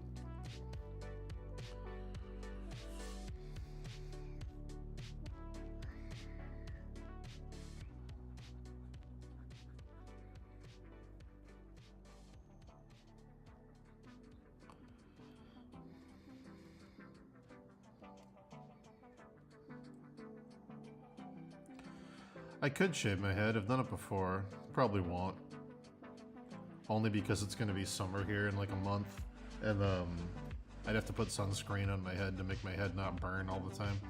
I could shave my head. I've done it before. Probably won't. Only because it's going to be summer here in like a month. And I'd have to put sunscreen on my head to make my head not burn all the time.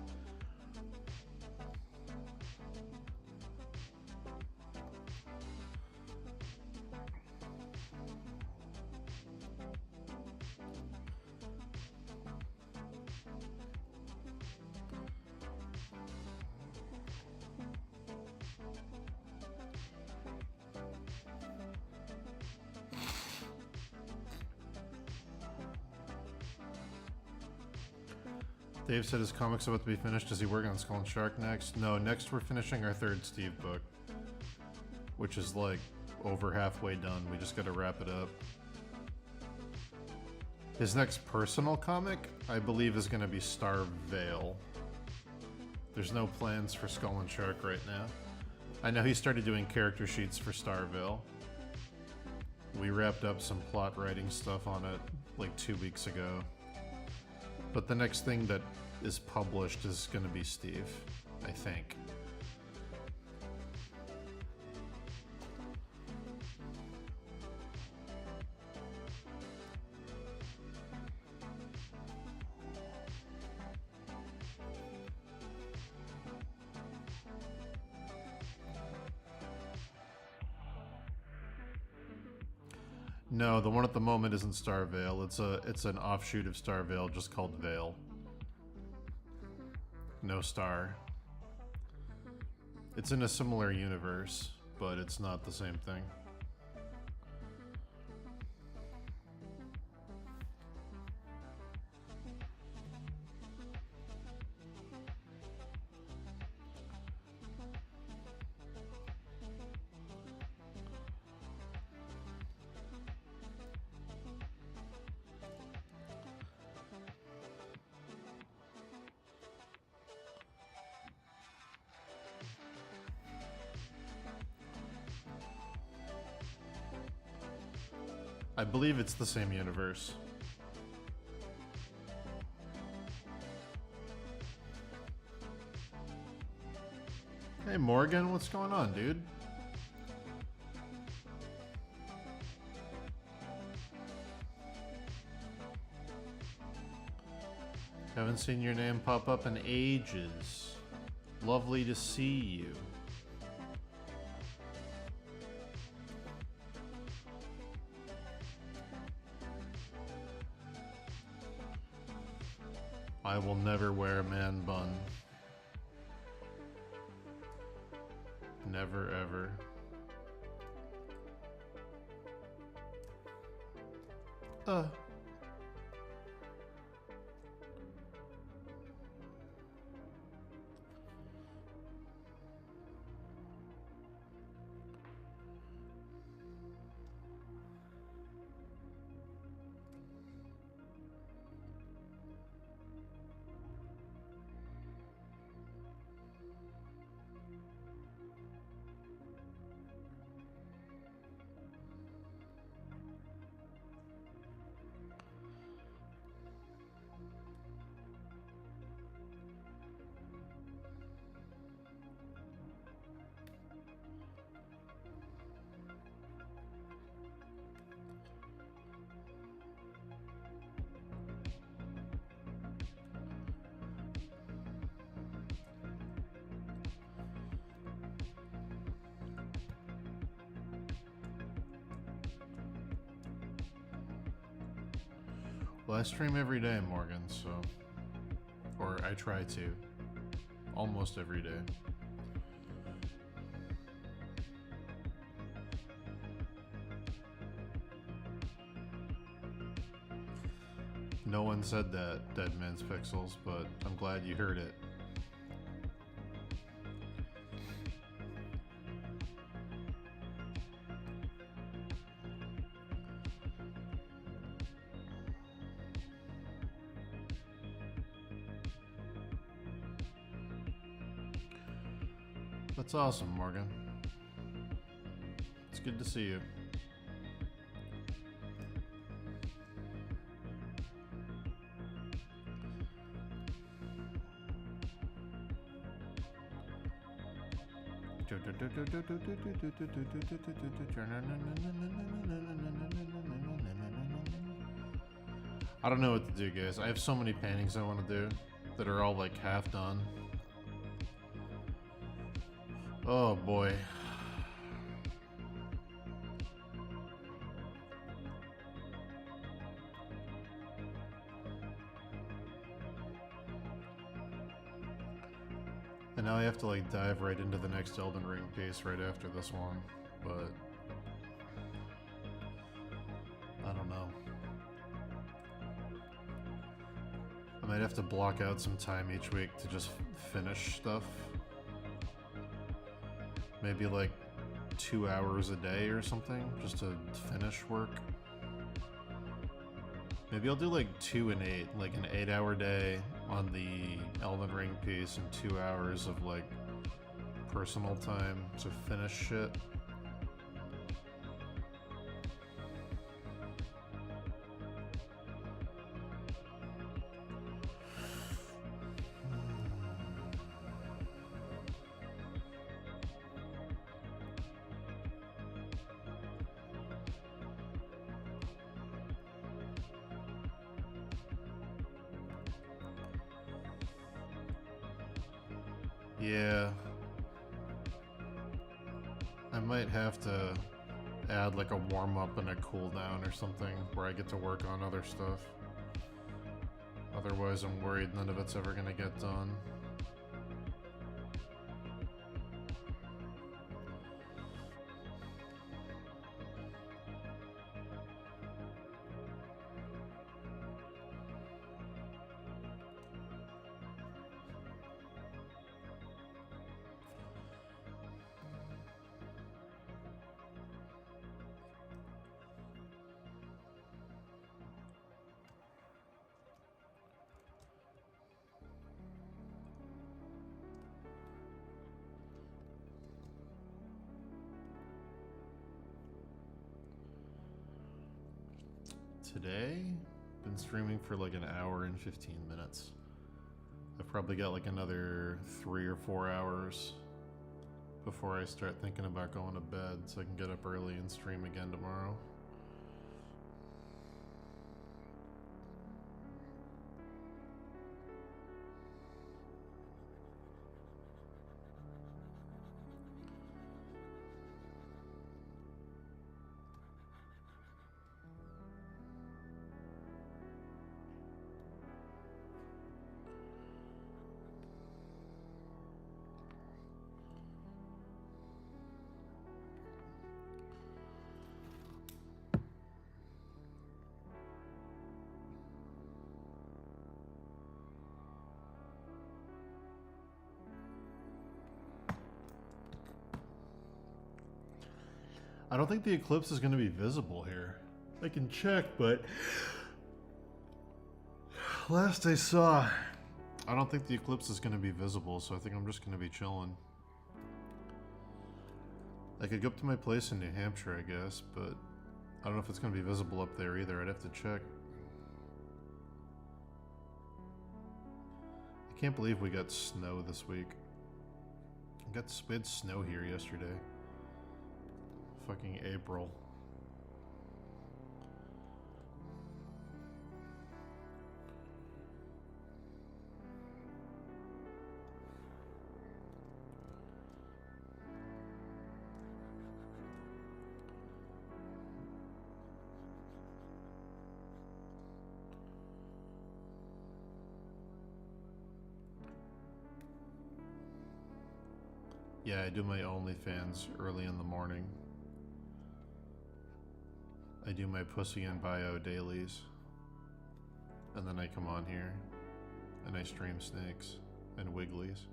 Dave said his comic's about to be finished. Is he working on Skull and Shark next? No, next we're finishing our third Steve book, which is like over halfway done. We just gotta wrap it up. His next personal comic, I believe, is gonna be Star Vale. There's no plans for Skull and Shark right now. I know he started doing character sheets for Star Vale. We wrapped up some plot writing stuff on it like 2 weeks ago. But the next thing that is published is going to be Steve, I think. No, the one at the moment isn't Star Vale. It's an offshoot of Star Vale, just called Vale. No star. It's in a similar universe, but it's not the same thing. I believe it's the same universe. Hey Morgan, what's going on, dude? Haven't seen your name pop up in ages. Lovely to see you. I will never wear a man bun. Never ever. Well, I stream every day, Morgan, so... Or I try to. Almost every day. No one said that, Dead Man's Pixels, but I'm glad you heard it. That's awesome, Morgan. It's good to see you. I don't know what to do, guys. I have so many paintings I want to do that are all like half done. Oh boy. And now I have to like dive right into the next Elden Ring piece right after this one, but I don't know. I might have to block out some time each week to just finish stuff. Maybe like 2 hours a day or something, just to finish work. Maybe I'll do like 2 and 8, like an 8-hour day on the Elden Ring piece and 2 hours of like personal time to finish shit. Yeah. I might have to add like a warm-up and a cooldown or something where I get to work on other stuff. Otherwise I'm worried none of it's ever gonna get done. Today, been streaming for like an hour and 15 minutes. I've probably got like another 3 or 4 hours before I start thinking about going to bed so I can get up early and stream again tomorrow. I don't think the eclipse is going to be visible here. I can check, but last I saw, I don't think the eclipse is going to be visible, so I think I'm just going to be chilling. I could go up to my place in New Hampshire, I guess, but I don't know if it's going to be visible up there either. I'd have to check. I can't believe we got snow this week. We had snow here yesterday. Fucking April. Yeah, I do my OnlyFans early in the morning. I do my pussy and bio dailies. And then I come on here and I stream snakes and wigglies.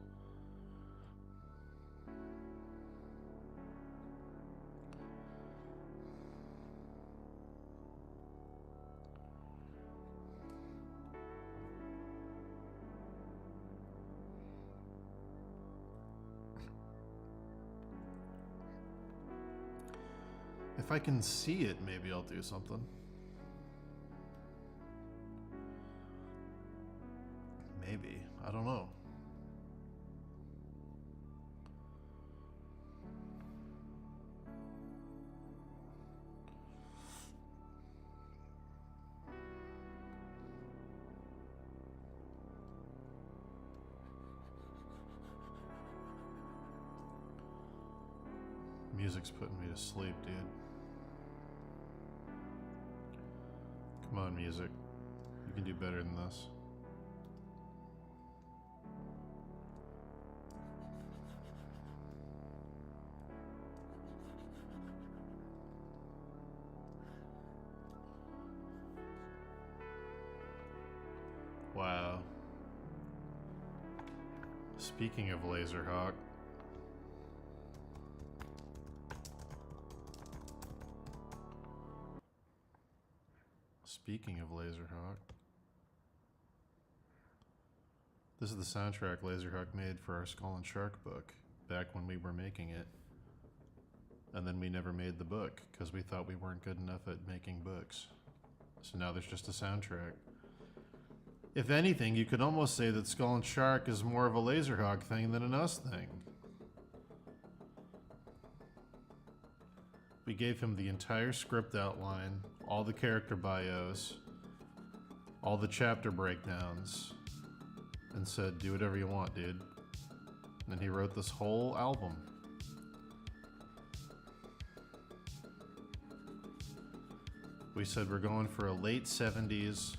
If I can see it, maybe I'll do something. Maybe. I don't know. Music's putting me to sleep, dude. Come on, music. You can do better than this. Wow. Speaking of Laserhawk. Speaking of Laserhawk. This is the soundtrack Laserhawk made for our Skull and Shark book, back when we were making it. And then we never made the book, because we thought we weren't good enough at making books. So now there's just a soundtrack. If anything, you could almost say that Skull and Shark is more of a Laserhawk thing than an Us thing. We gave him the entire script outline, all the character bios, all the chapter breakdowns, and said, do whatever you want, dude. And he wrote this whole album. We said we're going for a late 70s,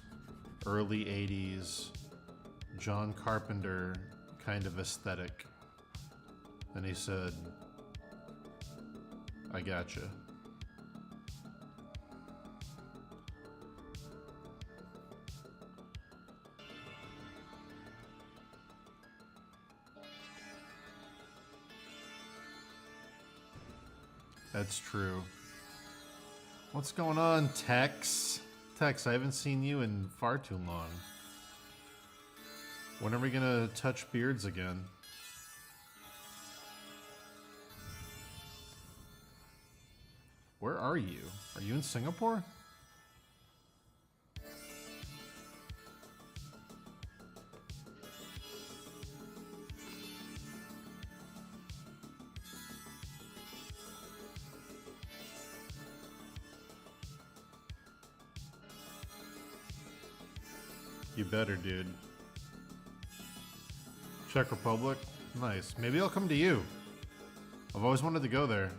early 80s, John Carpenter kind of aesthetic. And he said, I gotcha. That's true. What's going on, Tex? Tex, I haven't seen you in far too long. When are we gonna touch beards again? Where are you? Are you in Singapore? You better, dude. Czech Republic? Nice. Maybe I'll come to you. I've always wanted to go there.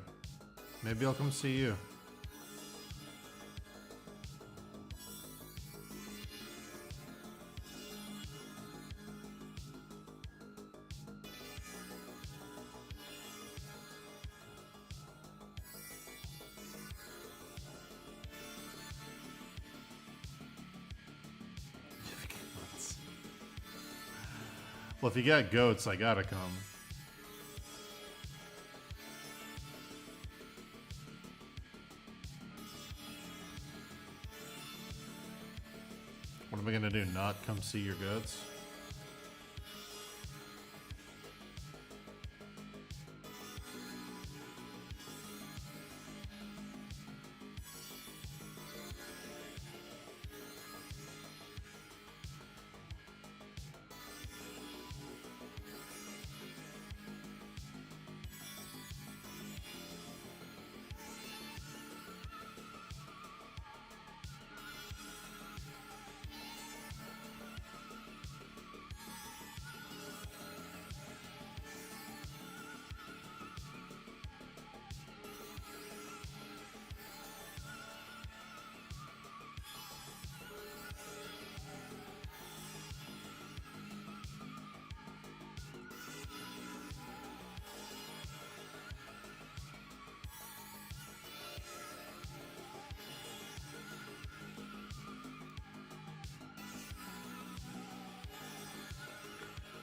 Maybe I'll come see you. Well, if you got goats, I gotta come. What am I gonna do? Not come see your goats?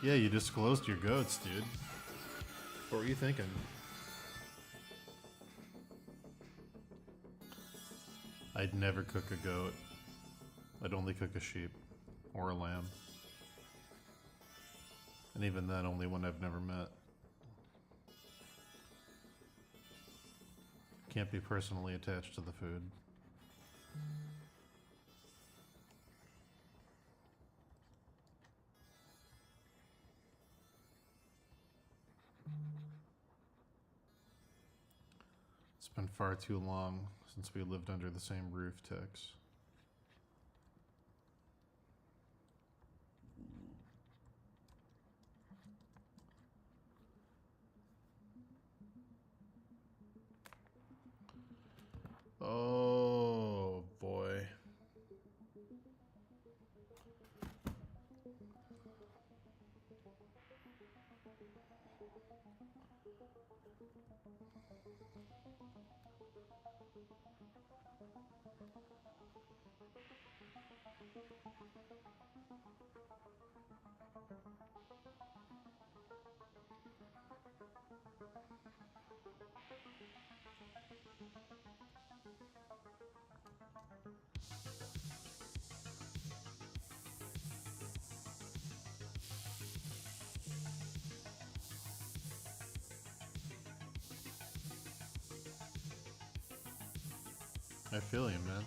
Yeah, you disclosed your goats, dude. What were you thinking? I'd never cook a goat. I'd only cook a sheep. Or a lamb. And even then, only one I've never met. Can't be personally attached to the food. It's been far too long since we lived under the same roof, Tex. Oh boy. I feel you, man.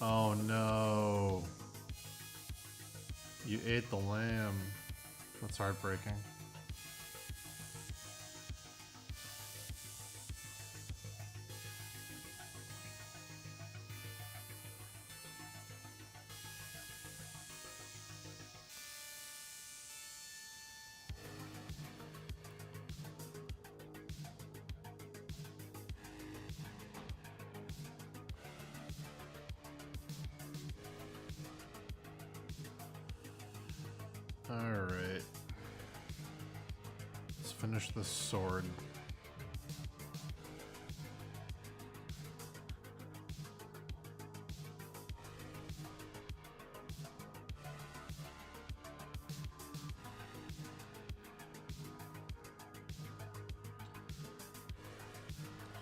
Oh no. You ate the lamb. That's heartbreaking. Alright. Let's finish this sword.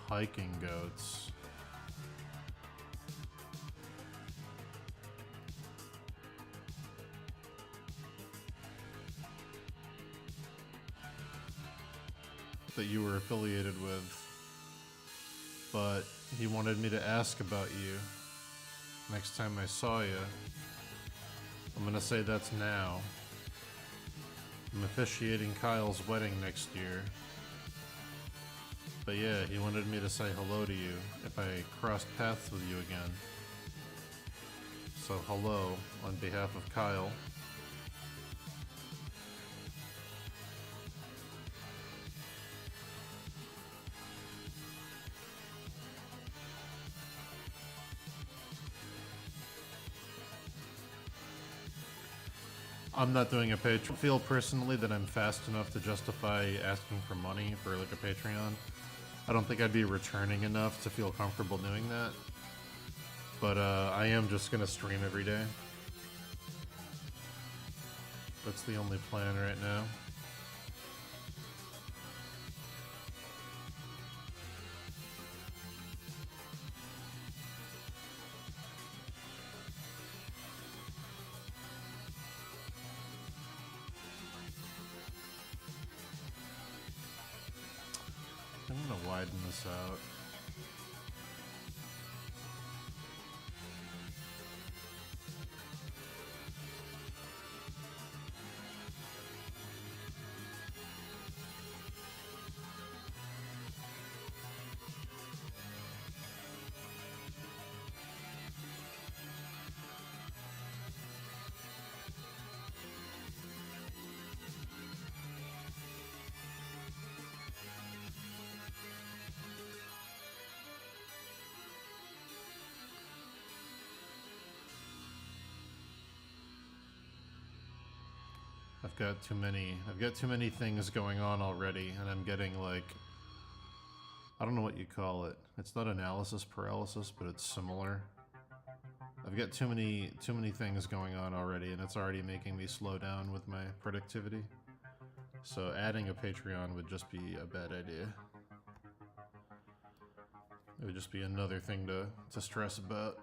Hiking goats. That you were affiliated with, but he wanted me to ask about you next time I saw you. I'm gonna say that's now. I'm officiating Kyle's wedding next year. But yeah, he wanted me to say hello to you if I crossed paths with you again. So hello on behalf of Kyle. I'm not doing a Patreon. I feel personally that I'm fast enough to justify asking for money for like a Patreon. I don't think I'd be returning enough to feel comfortable doing that. But I am just gonna stream every day. That's the only plan right now. I'm gonna widen this out. I've got too many things going on already, and I'm getting like, I don't know what you call it. It's not analysis paralysis, but it's similar. I've got too many things going on already, and it's already making me slow down with my productivity. So adding a Patreon would just be a bad idea. It would just be another thing to stress about.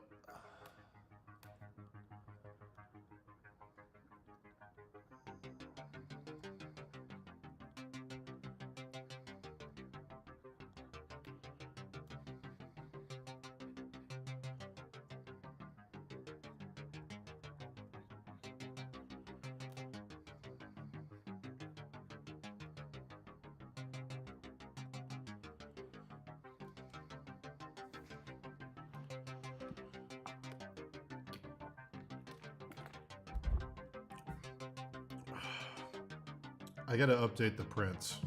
I gotta update the prints.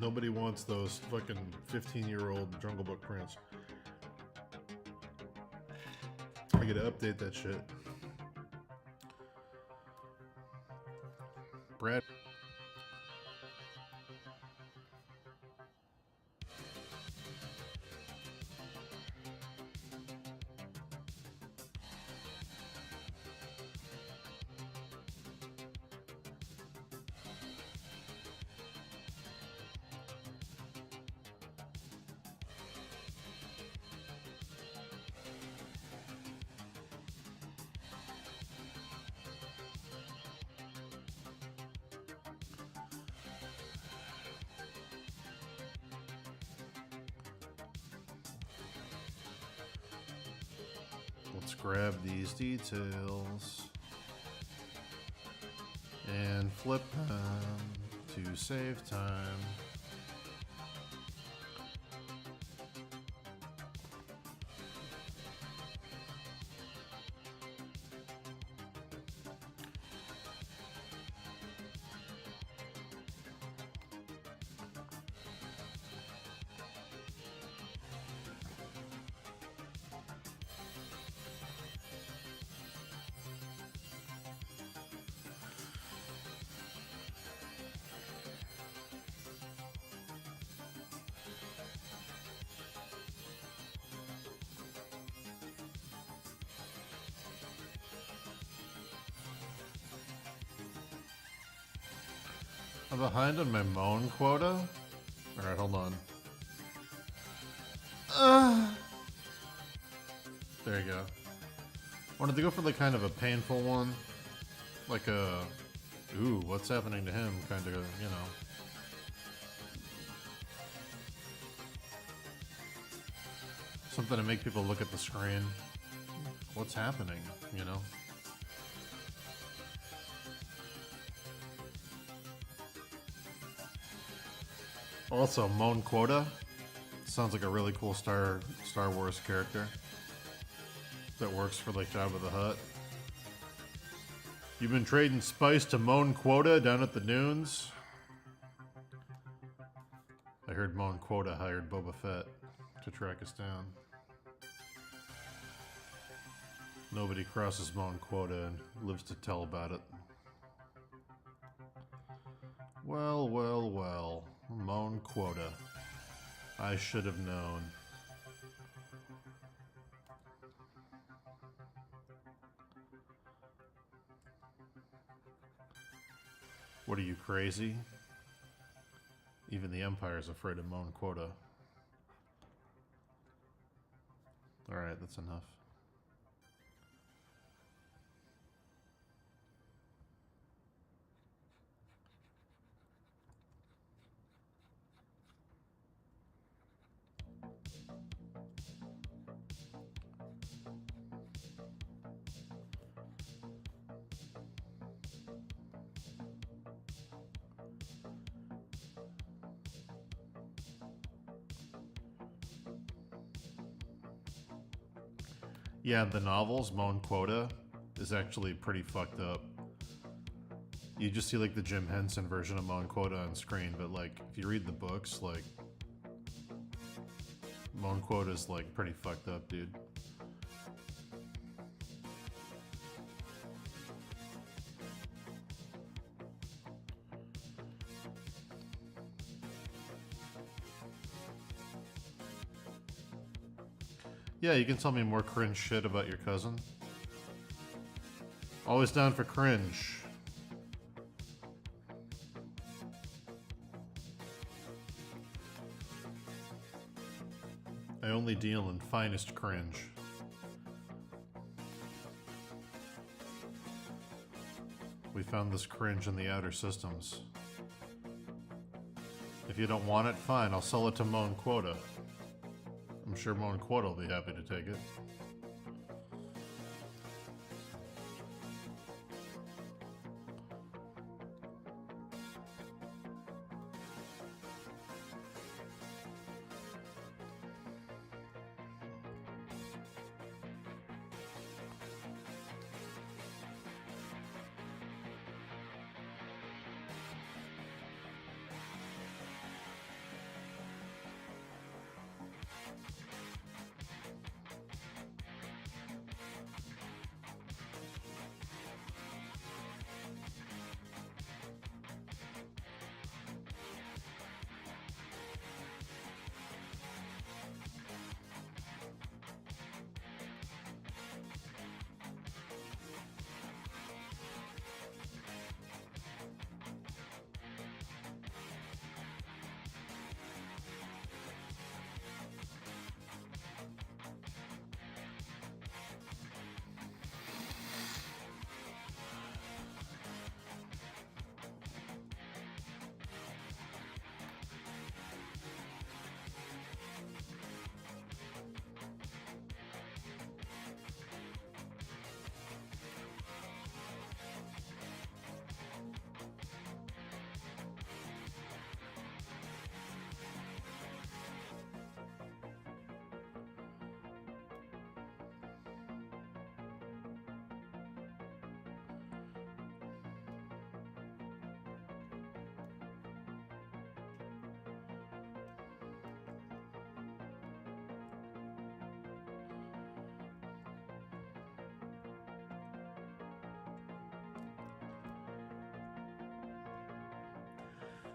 Nobody wants those fucking 15-year-old Jungle Book prints. I gotta update that shit. Brad. Let's grab these details and flip them to save time. I'm behind on my moan quota. Alright, hold on. There you go. Wanted to go for the kind of a painful one. Like a, ooh, what's happening to him kind of, you know. Something to make people look at the screen. What's happening, you know? Also, Mon Quota sounds like a really cool Star Wars character that works for like Jabba the Hutt. You've been trading spice to Mon Quota down at the dunes? I heard Mon Quota hired Boba Fett to track us down. Nobody crosses Mon Quota and lives to tell about it. Well, well, well. Mon Quota. I should have known. What are you, crazy? Even the Empire's afraid of Mon Quota. Alright, that's enough. Yeah, the novels, Mon Quota, is actually pretty fucked up. You just see like the Jim Henson version of Mon Quota on screen, but like if you read the books, like Mon Quota's like pretty fucked up, dude. Yeah, you can tell me more cringe shit about your cousin. Always down for cringe. I only deal in finest cringe. We found this cringe in the outer systems. If you don't want it, fine, I'll sell it to Moan Quota. I'm sure Moan Quota will be happy to take it.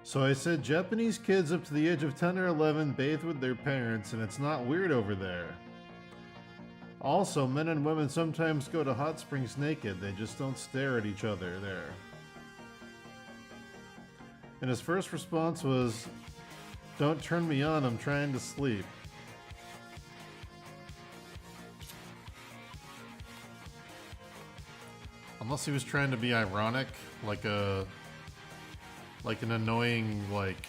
So I said Japanese kids up to the age of 10 or 11 bathe with their parents, and it's not weird over there. Also, men and women sometimes go to hot springs naked, they just don't stare at each other there. And his first response was, "Don't turn me on, I'm trying to sleep." Unless he was trying to be ironic, like an annoying, like,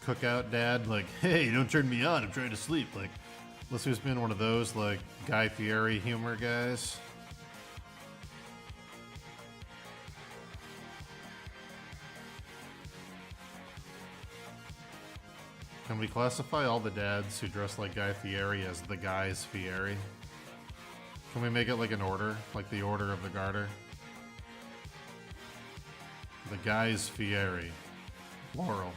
cookout dad, like, "Hey, don't turn me on, I'm trying to sleep." Like, unless he was being one of those, like, Guy Fieri humor guys. Can we classify all the dads who dress like Guy Fieri as the Guys Fieri? Can we make it like an order? Like the Order of the Garter? The Guys Fieri. Laurel.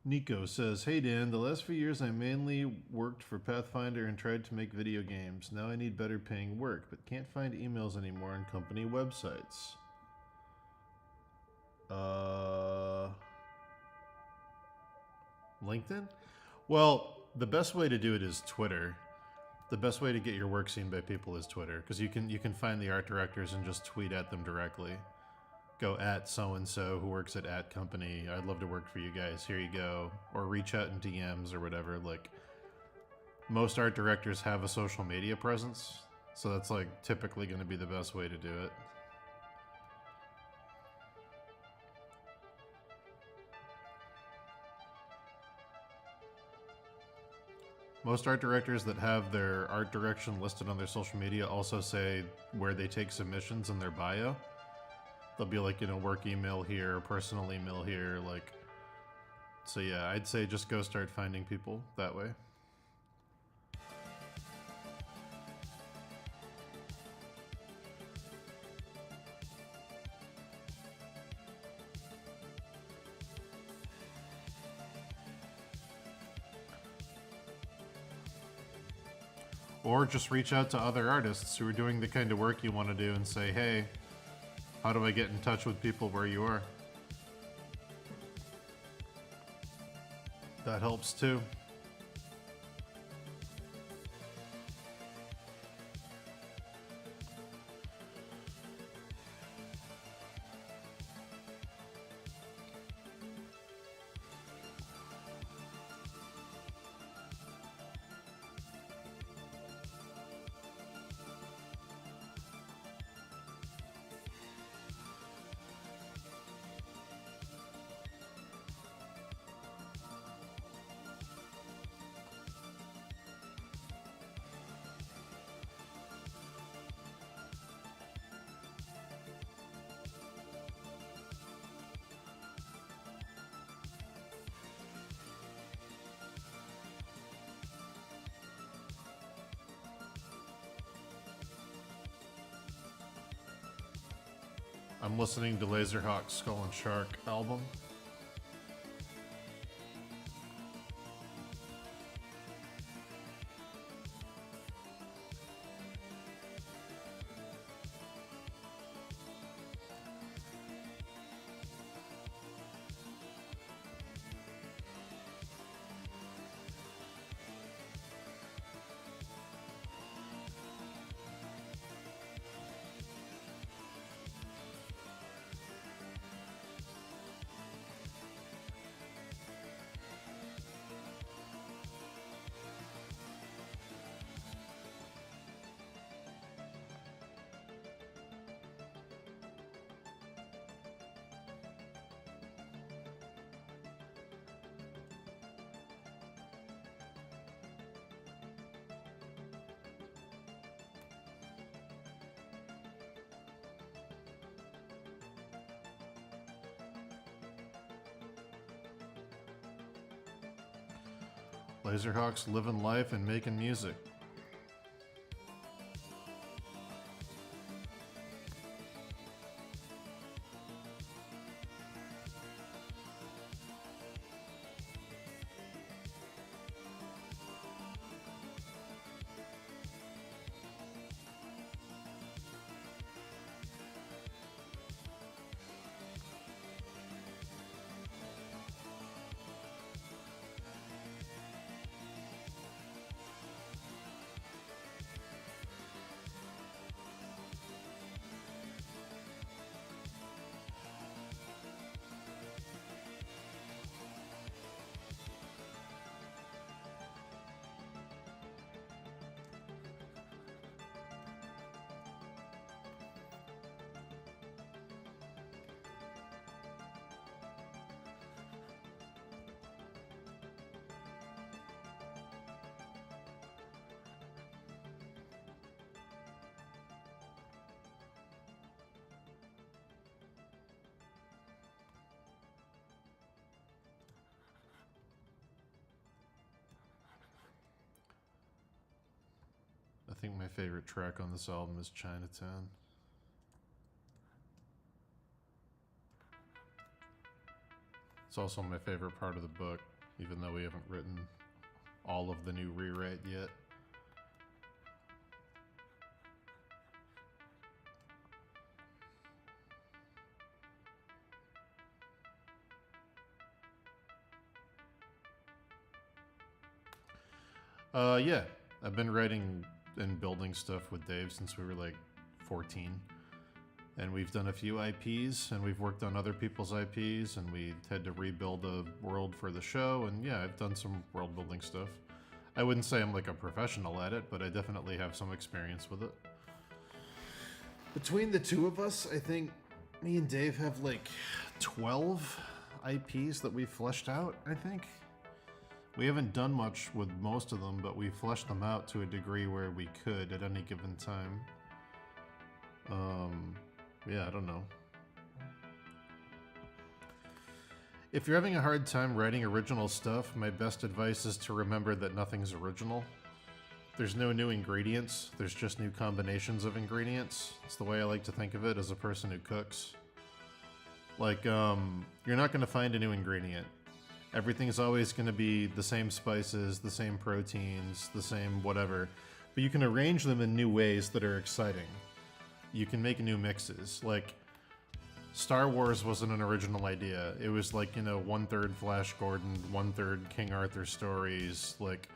Nico says, "Hey Dan, the last few years I mainly worked for Pathfinder and tried to make video games. Now I need better paying work, but can't find emails anymore on company websites." LinkedIn? Well, the best way to do it is Twitter. The best way to get your work seen by people is Twitter, because you can find the art directors and just tweet at them directly. Go at so-and-so who works at company. I'd love to work for you guys. Here you go. Or reach out in DMs or whatever. Like, most art directors have a social media presence, so that's like typically going to be the best way to do it. Most art directors that have their art direction listed on their social media also say where they take submissions in their bio. There'll be like, you know, work email here, personal email here, like. So yeah, I'd say just go start finding people that way. Or just reach out to other artists who are doing the kind of work you want to do and say, hey, how do I get in touch with people where you are? That helps too. I'm listening to Laserhawk's Skull and Shark album. Laserhawk's living life and making music. I think my favorite track on this album is Chinatown. It's also my favorite part of the book, even though we haven't written all of the new rewrite yet. Yeah, I've been writing and building stuff with Dave since we were like 14. And we've done a few IPs, and we've worked on other people's IPs, and we had to rebuild a world for the show, and yeah, I've done some world building stuff. I wouldn't say I'm like a professional at it, but I definitely have some experience with it. Between the two of us, I think me and Dave have like 12 IPs that we've fleshed out, I think. We haven't done much with most of them, but we fleshed them out to a degree where we could at any given time. Yeah, I don't know. If you're having a hard time writing original stuff, my best advice is to remember that nothing's original. There's no new ingredients, there's just new combinations of ingredients. It's the way I like to think of it as a person who cooks. Like, you're not gonna find a new ingredient. Everything's always gonna be the same spices, the same proteins, the same whatever. But you can arrange them in new ways that are exciting. You can make new mixes. Like, Star Wars wasn't an original idea. It was like, you know, 1/3 Flash Gordon, 1/3 King Arthur stories, like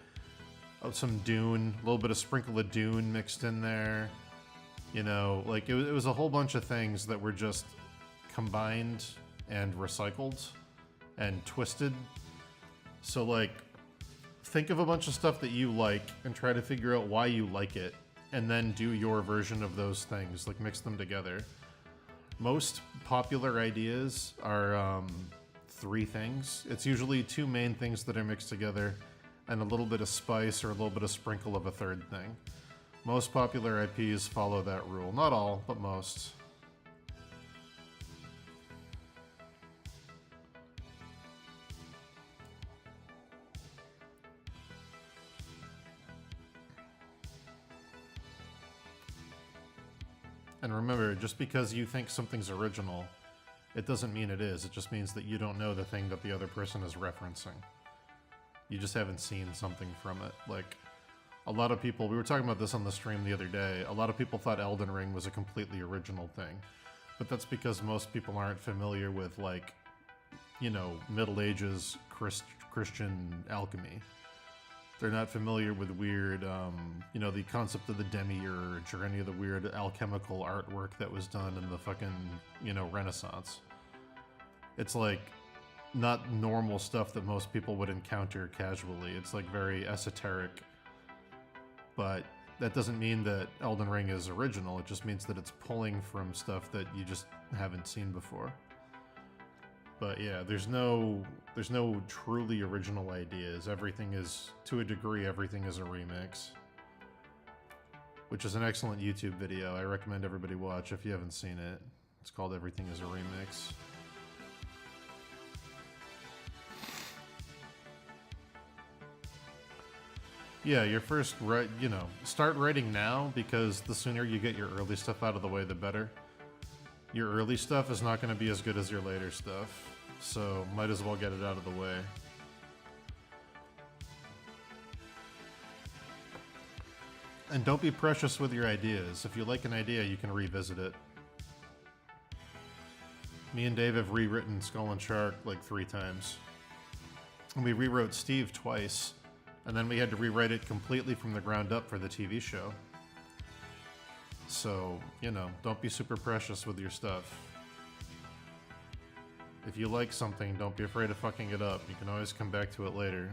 some Dune, a little bit of sprinkle of Dune mixed in there. You know, like it was a whole bunch of things that were just combined and recycled and twisted. So like, think of a bunch of stuff that you like and try to figure out why you like it, and then do your version of those things, like mix them together. Most popular ideas are 3 things. It's usually 2 main things that are mixed together and a little bit of spice or a little bit of sprinkle of a 3rd thing. Most popular IPs follow that rule. Not all, but most. And remember, just because you think something's original, it doesn't mean it is. It just means that you don't know the thing that the other person is referencing. You just haven't seen something from it. Like, a lot of people, we were talking about this on the stream the other day, a lot of people thought Elden Ring was a completely original thing. But that's because most people aren't familiar with, like, you know, Middle Ages Christian alchemy. They're not familiar with weird, you know, the concept of the demiurge or any of the weird alchemical artwork that was done in the fucking, you know, Renaissance. It's like not normal stuff that most people would encounter casually. It's like very esoteric. But that doesn't mean that Elden Ring is original. It just means that it's pulling from stuff that you just haven't seen before. But yeah, there's no truly original ideas. Everything is, to a degree, everything is a remix. Which is an excellent YouTube video. I recommend everybody watch if you haven't seen it. It's called Everything is a Remix. Yeah, your first, you know, start writing now, because the sooner you get your early stuff out of the way, the better. Your early stuff is not going to be as good as your later stuff, so might as well get it out of the way. And don't be precious with your ideas. If you like an idea, you can revisit it. Me and Dave have rewritten Skull and Shark like 3 times. And we rewrote Steve twice, and then we had to rewrite it completely from the ground up for the TV show. So, you know, don't be super precious with your stuff. If you like something, don't be afraid of fucking it up. You can always come back to it later.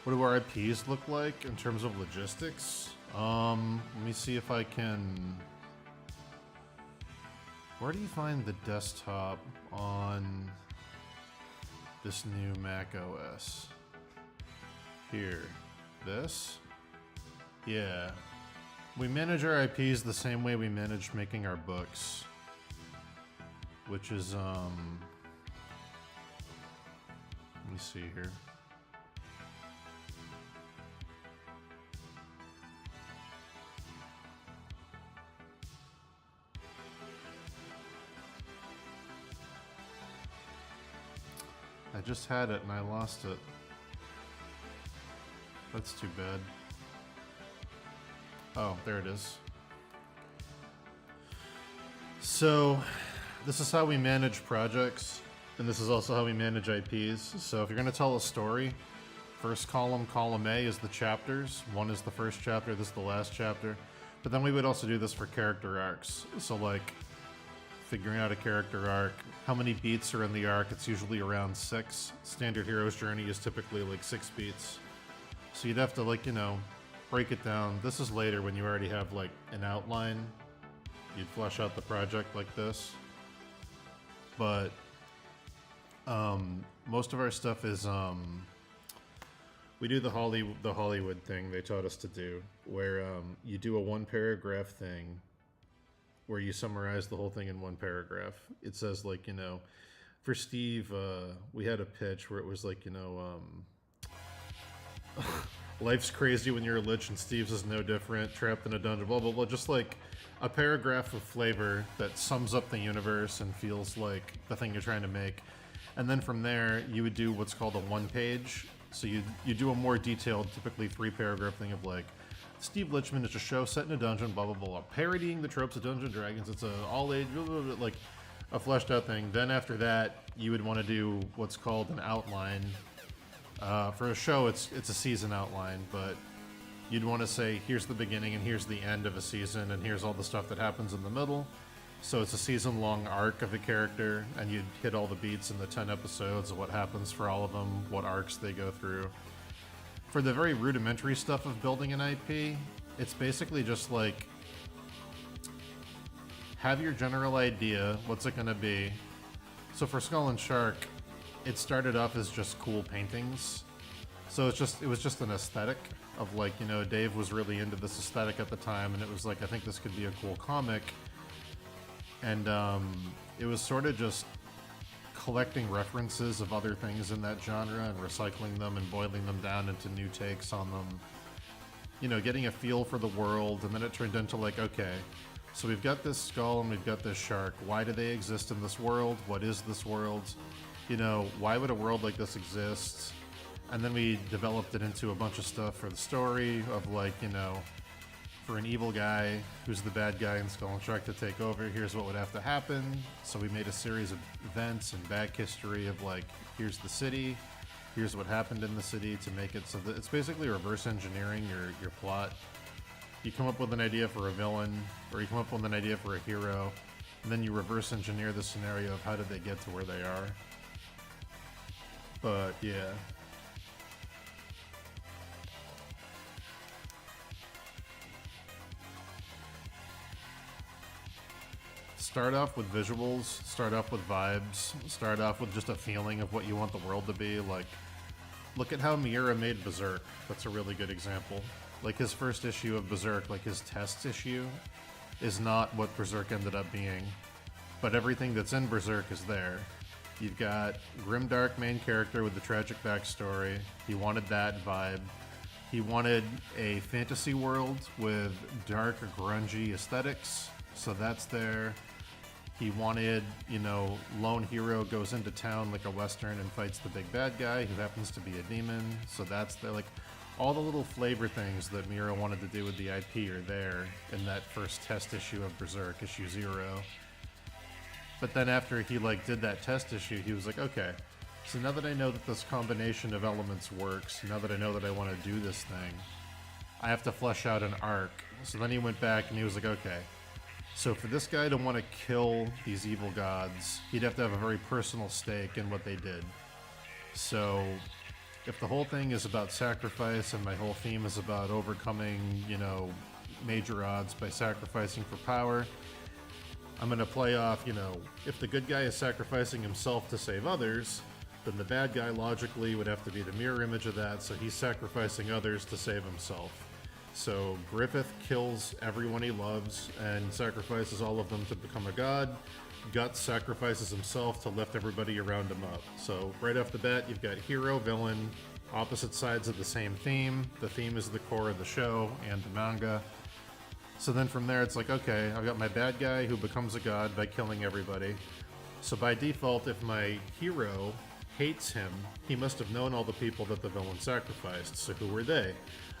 What do our IPs look like in terms of logistics? Let me see if I can... Where do you find the desktop on... this new Mac OS. Here. This? Yeah. We manage our IPs the same way we managed making our books. Which is, let me see here. I just had it and I lost it. That's too bad. Oh, there it is. So, this is how we manage projects, and this is also how we manage IPs. So if you're going to tell a story, first column, column A is the chapters. One is the first chapter, this is the last chapter. But then we would also do this for character arcs. So like, figuring out a character arc, how many beats are in the arc, it's usually around 6. Standard Hero's Journey is typically like 6 beats. So you'd have to like, you know, break it down. This is later when you already have like an outline. You'd flesh out the project like this. But most of our stuff is we do the Hollywood thing they taught us to do, where you do a 1-paragraph thing where you summarize the whole thing in 1 paragraph. It says like, you know, for Steve, we had a pitch where it was like, you know, life's crazy when you're a lich and Steve's is no different, trapped in a dungeon, blah, blah, blah. Just like a paragraph of flavor that sums up the universe and feels like the thing you're trying to make. And then from there, you would do what's called a 1-page. So you do a more detailed, typically 3-paragraph thing of like, Steve Lichman is a show set in a dungeon, blah, blah, blah, parodying the tropes of Dungeons & Dragons. It's a all-age, like a fleshed out thing. Then after that, you would want to do what's called an outline. For a show, it's a season outline, but you'd want to say, here's the beginning and here's the end of a season and here's all the stuff that happens in the middle. So it's a season-long arc of a character, and you'd hit all the beats in the 10 episodes of what happens for all of them, what arcs they go through. For the very rudimentary stuff of building an IP, it's basically just like, have your general idea, what's it gonna be? So for Skull and Shark, it started off as just cool paintings. So it was just an aesthetic of like, you know, Dave was really into this aesthetic at the time, and it was like, I think this could be a cool comic. And it was sort of just collecting references of other things in that genre and recycling them and boiling them down into new takes on them. You know, getting a feel for the world, and then it turned into like, okay, so we've got this skull and we've got this shark. Why do they exist in this world? What is this world? You know, why would a world like this exist? And then we developed it into a bunch of stuff for the story of like, you know, for an evil guy who's the bad guy in Skull and Shark to take over, here's what would have to happen. So we made a series of events and back history of like, here's the city, here's what happened in the city to make it so that it's basically reverse engineering your plot. You come up with an idea for a villain, or you come up with an idea for a hero, and then you reverse engineer the scenario of how did they get to where they are. But yeah. Start off with visuals, start off with vibes, start off with just a feeling of what you want the world to be. Like, look at how Miura made Berserk. That's a really good example. Like, his first issue of Berserk, like his test issue, is not what Berserk ended up being. But everything that's in Berserk is there. You've got grimdark main character with the tragic backstory. He wanted that vibe. He wanted a fantasy world with dark, grungy aesthetics, so that's there. He wanted, you know, lone hero goes into town like a western and fights the big bad guy who happens to be a demon, so that's there. Like, all the little flavor things that Miura wanted to do with the IP are there in that first test issue of Berserk, issue 0. But then after he like did that test issue, he was like, okay, so now that I know that this combination of elements works, now that I know that I want to do this thing, I have to flesh out an arc. So then he went back and he was like, okay, so for this guy to want to kill these evil gods, he'd have to have a very personal stake in what they did. So if the whole thing is about sacrifice and my whole theme is about overcoming, you know, major odds by sacrificing for power, I'm going to play off, you know, if the good guy is sacrificing himself to save others, then the bad guy logically would have to be the mirror image of that, so he's sacrificing others to save himself. So Griffith kills everyone he loves and sacrifices all of them to become a god. Guts sacrifices himself to lift everybody around him up. So right off the bat, you've got hero, villain, opposite sides of the same theme. The theme is the core of the show and the manga. So then from there, it's like, okay, I've got my bad guy who becomes a god by killing everybody. So by default, if my hero hates him, he must have known all the people that the villain sacrificed. So who were they?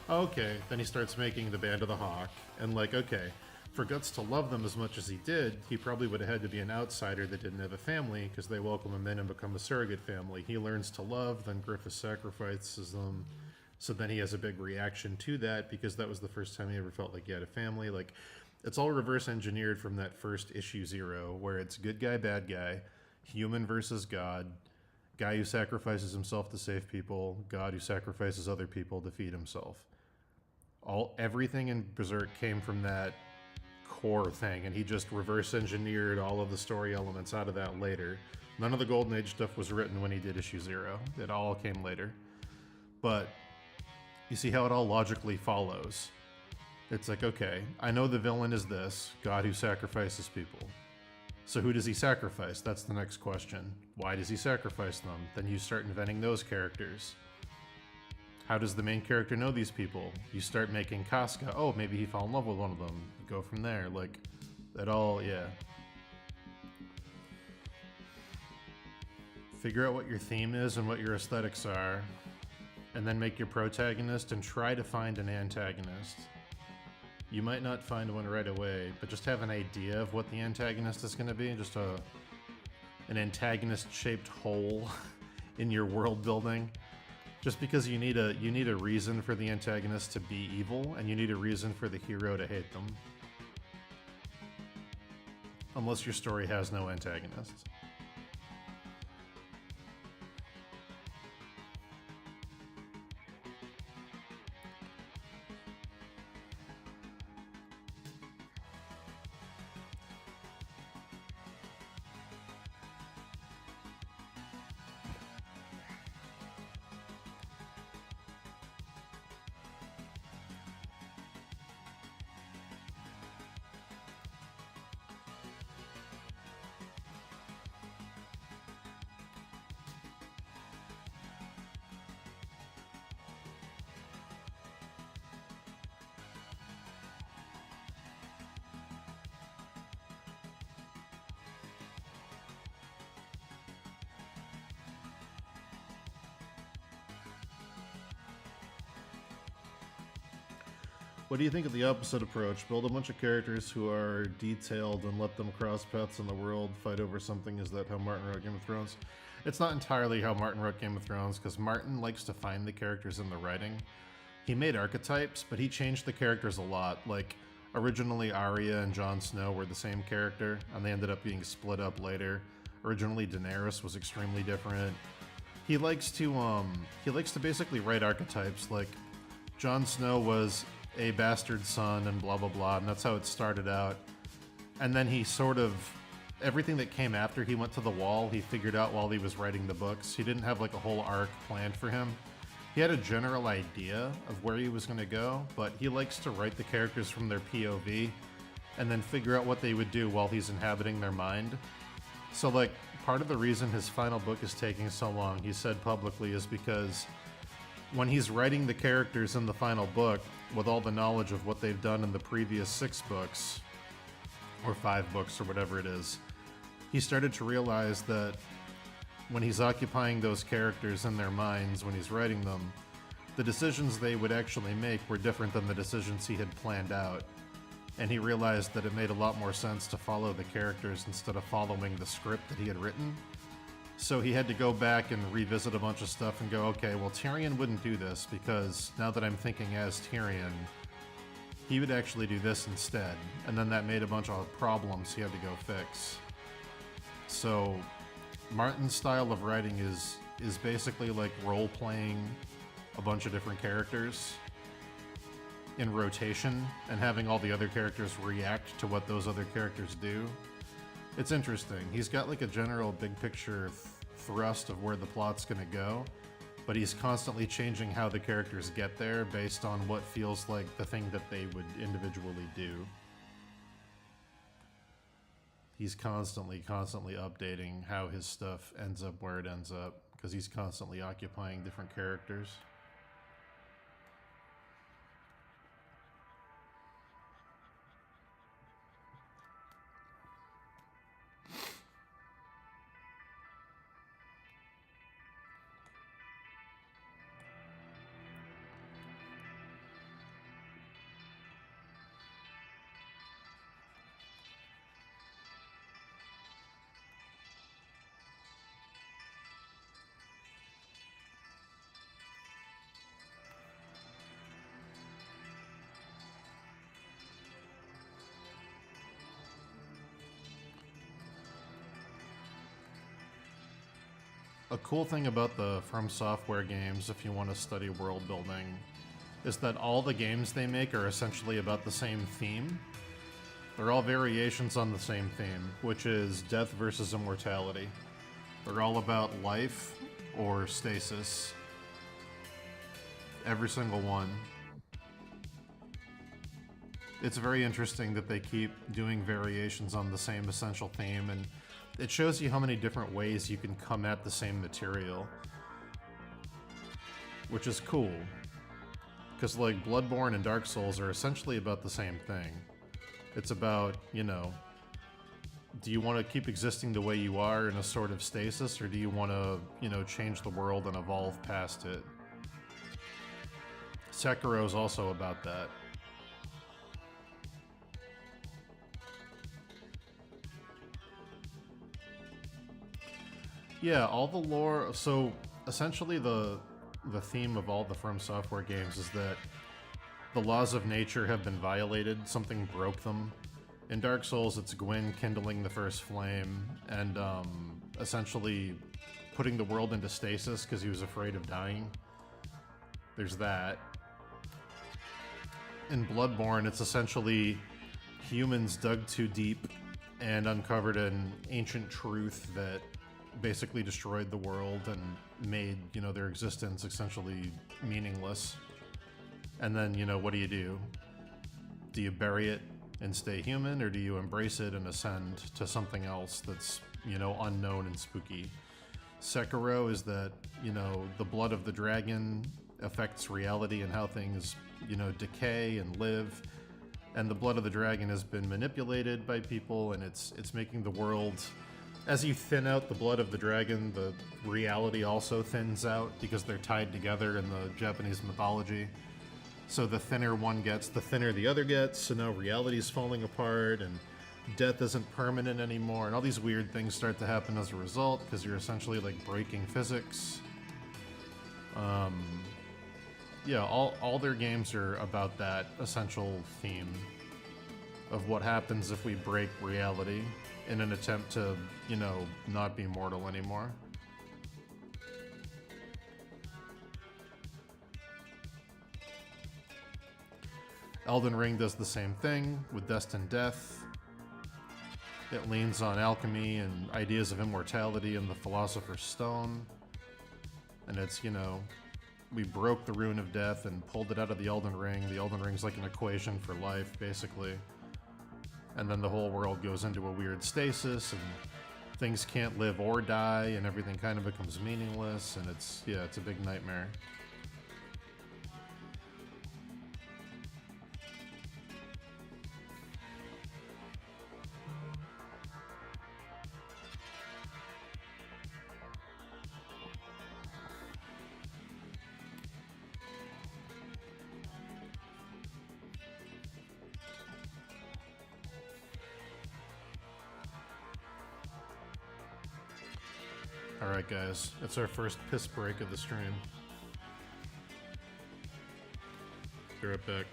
Okay, then he starts making the Band of the Hawk. And like, okay, for Guts to love them as much as he did, he probably would have had to be an outsider that didn't have a family, because they welcome him in and become a surrogate family. He learns to love, then Griffith sacrifices them. So then he has a big reaction to that, because that was the first time he ever felt like he had a family. Like, it's all reverse engineered from that first issue 0, where it's good guy, bad guy, human versus god, guy who sacrifices himself to save people, god who sacrifices other people to feed himself. Everything in Berserk came from that core thing, and he just reverse engineered all of the story elements out of that later. None of the Golden Age stuff was written when he did issue 0. It all came later. But you see how it all logically follows. It's like, okay, I know the villain is this, God who sacrifices people. So who does he sacrifice? That's the next question. Why does he sacrifice them? Then you start inventing those characters. How does the main character know these people? You start making Casca. Oh, maybe he fell in love with one of them. You go from there. Like, that all, yeah. Figure out what your theme is and what your aesthetics are, and then make your protagonist and try to find an antagonist. You might not find one right away, but just have an idea of what the antagonist is going to be. Just an antagonist-shaped hole in your world building. Just because you need a reason for the antagonist to be evil, and you need a reason for the hero to hate them. Unless your story has no antagonists. What do you think of the opposite approach? Build a bunch of characters who are detailed and let them cross paths in the world, fight over something. Is that how Martin wrote Game of Thrones? It's not entirely how Martin wrote Game of Thrones, because Martin likes to find the characters in the writing. He made archetypes, but he changed the characters a lot. Like, originally Arya and Jon Snow were the same character, and they ended up being split up later. Originally Daenerys was extremely different. He likes to basically write archetypes. Like, Jon Snow was a bastard son and blah blah blah, and that's how it started out. And then he everything that came after he went to the wall, he figured out while he was writing the books. He didn't have like a whole arc planned for him. He had a general idea of where he was going to go, but he likes to write the characters from their POV and then figure out what they would do while he's inhabiting their mind. So like, part of the reason his final book is taking so long, he said publicly, is because when he's writing the characters in the final book, with all the knowledge of what they've done in the previous 6 books, or 5 books, or whatever it is, he started to realize that when he's occupying those characters in their minds, when he's writing them, the decisions they would actually make were different than the decisions he had planned out. And he realized that it made a lot more sense to follow the characters instead of following the script that he had written. So he had to go back and revisit a bunch of stuff and go, okay, well, Tyrion wouldn't do this, because now that I'm thinking as Tyrion, he would actually do this instead. And then that made a bunch of problems he had to go fix. So Martin's style of writing is basically like role-playing a bunch of different characters in rotation and having all the other characters react to what those other characters do. It's interesting. He's got like a general big picture thrust of where the plot's going to go, but he's constantly changing how the characters get there based on what feels like the thing that they would individually do. He's constantly updating how his stuff ends up where it ends up, because he's constantly occupying different characters. A cool thing about the From Software games, if you want to study world building, is that all the games they make are essentially about the same theme. They're all variations on the same theme, which is death versus immortality. They're all about life or stasis. Every single one. It's very interesting that they keep doing variations on the same essential theme, and it shows you how many different ways you can come at the same material. Which is cool. Because, like, Bloodborne and Dark Souls are essentially about the same thing. It's about, you know, do you want to keep existing the way you are in a sort of stasis, or do you want to, you know, change the world and evolve past it? Sekiro is also about that. Yeah, all the lore. So essentially, the theme of all the From Software games is that the laws of nature have been violated. Something broke them. In Dark Souls, it's Gwyn kindling the first flame and essentially putting the world into stasis because he was afraid of dying. There's that. In Bloodborne, it's essentially humans dug too deep and uncovered an ancient truth that basically destroyed the world and made, you know, their existence essentially meaningless. And then, you know, what do? Do you bury it and stay human, or do you embrace it and ascend to something else that's, you know, unknown and spooky? Sekiro is that, you know, the blood of the dragon affects reality and how things, you know, decay and live. And the blood of the dragon has been manipulated by people, and it's making the world... As you thin out the blood of the dragon, the reality also thins out because they're tied together in the Japanese mythology. So the thinner one gets, the thinner the other gets, so now reality's falling apart, and death isn't permanent anymore, and all these weird things start to happen as a result, because you're essentially, like, breaking physics. Yeah, all their games are about that essential theme of what happens if we break reality in an attempt to, you know, not be mortal anymore. Elden Ring does the same thing with Destined Death. It leans on alchemy and ideas of immortality and the Philosopher's Stone. And it's, you know, we broke the Rune of Death and pulled it out of the Elden Ring. The Elden Ring's like an equation for life, basically. And then the whole world goes into a weird stasis, and things can't live or die, and everything kind of becomes meaningless, and it's, yeah, it's a big nightmare. Alright guys, it's our first piss break of the stream. Be right back.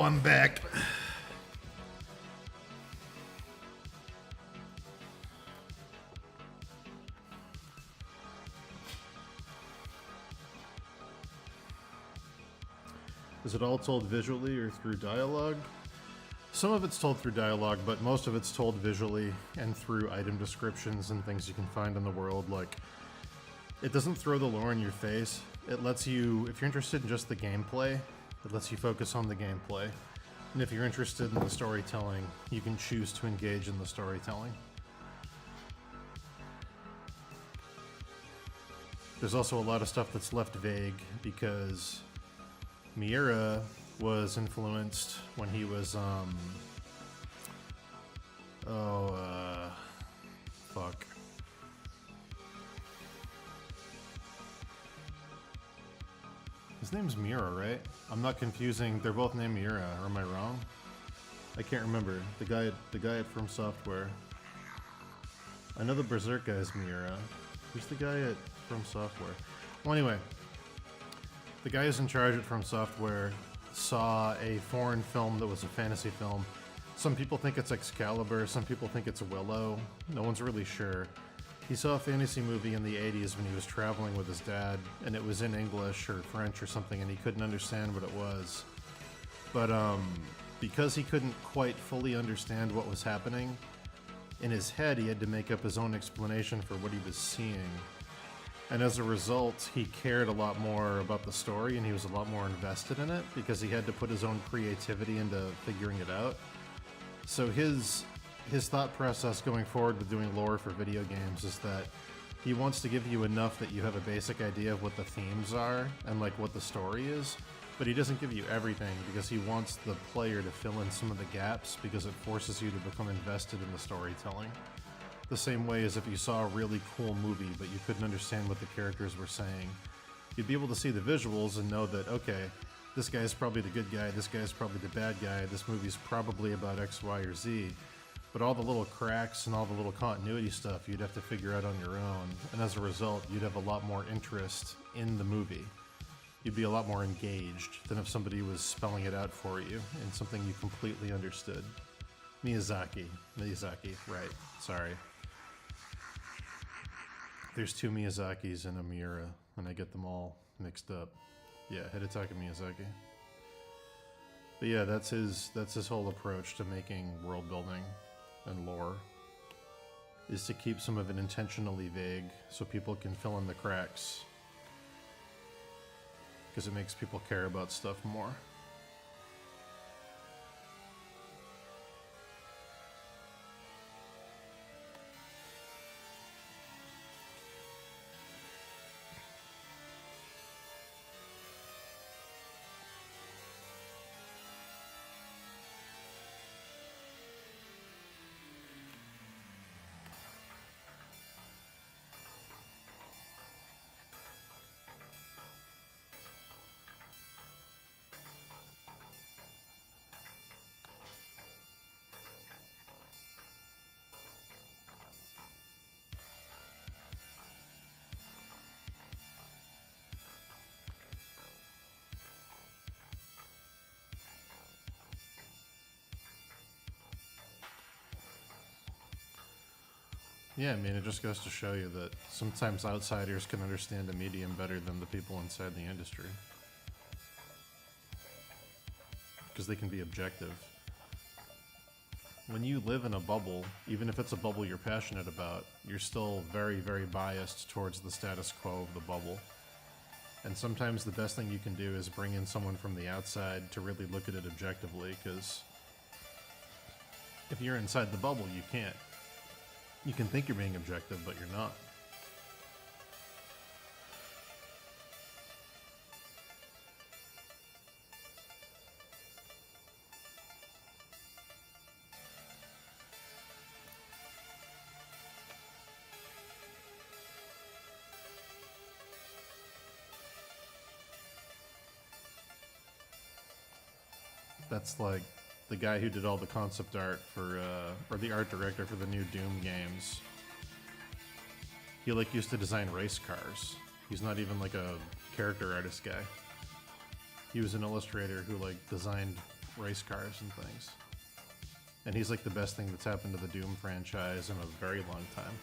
I'm back. Is it all told visually or through dialogue? Some of it's told through dialogue, but most of it's told visually and through item descriptions and things you can find in the world. Like, it doesn't throw the lore in your face. It lets you, if you're interested in just the gameplay, it lets you focus on the gameplay. And if you're interested in the storytelling, you can choose to engage in the storytelling. There's also a lot of stuff that's left vague because Miura was influenced when he was, fuck. His name's Miura, right? I'm not confusing. They're both named Miura, or am I wrong? I can't remember. The guy at From Software. I know the Berserk guy is Miura. Who's the guy at From Software? Well, anyway, the guy who's in charge at From Software saw a foreign film that was a fantasy film. Some people think it's Excalibur, some people think it's Willow. No one's really sure. He saw a fantasy movie in the 80s when he was traveling with his dad, and it was in English or French or something, and he couldn't understand what it was. But because he couldn't quite fully understand what was happening, in his head he had to make up his own explanation for what he was seeing. And as a result, he cared a lot more about the story and he was a lot more invested in it because he had to put his own creativity into figuring it out. So his thought process going forward with doing lore for video games is that he wants to give you enough that you have a basic idea of what the themes are and like what the story is, but he doesn't give you everything because he wants the player to fill in some of the gaps because it forces you to become invested in the storytelling. The same way as if you saw a really cool movie but you couldn't understand what the characters were saying. You'd be able to see the visuals and know that, okay, this guy's probably the good guy, this guy's probably the bad guy, this movie's probably about X, Y, or Z. But all the little cracks and all the little continuity stuff you'd have to figure out on your own. And as a result, you'd have a lot more interest in the movie. You'd be a lot more engaged than if somebody was spelling it out for you in something you completely understood. Miyazaki, right, sorry. There's two Miyazakis and a Miura, and I get them all mixed up. Yeah, Hidetaka Miyazaki. But yeah, that's his whole approach to making world building and lore, is to keep some of it intentionally vague so people can fill in the cracks. Because it makes people care about stuff more. Yeah, I mean, it just goes to show you that sometimes outsiders can understand a medium better than the people inside the industry. Because they can be objective. When you live in a bubble, even if it's a bubble you're passionate about, you're still very, very biased towards the status quo of the bubble. And sometimes the best thing you can do is bring in someone from the outside to really look at it objectively, because if you're inside the bubble, you can't. You can think you're being objective, but you're not. That's like the guy who did all the concept art for, or the art director for the new Doom games. He like used to design race cars. He's not even like a character artist guy. He was an illustrator who like designed race cars and things. And he's like the best thing that's happened to the Doom franchise in a very long time.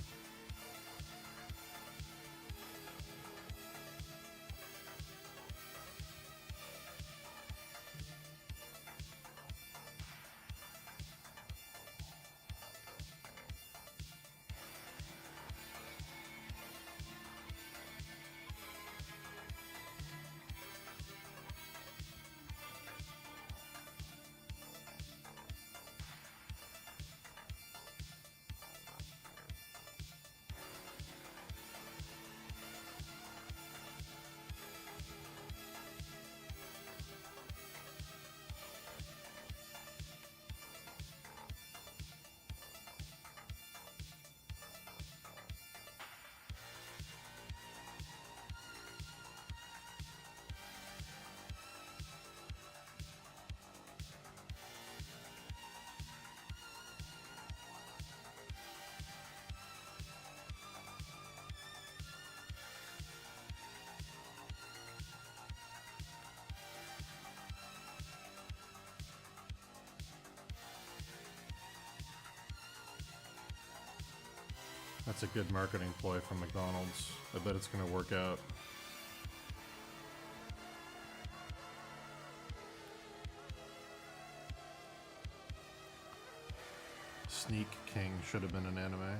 That's a good marketing ploy from McDonald's. I bet it's gonna work out. Sneak King should have been an anime.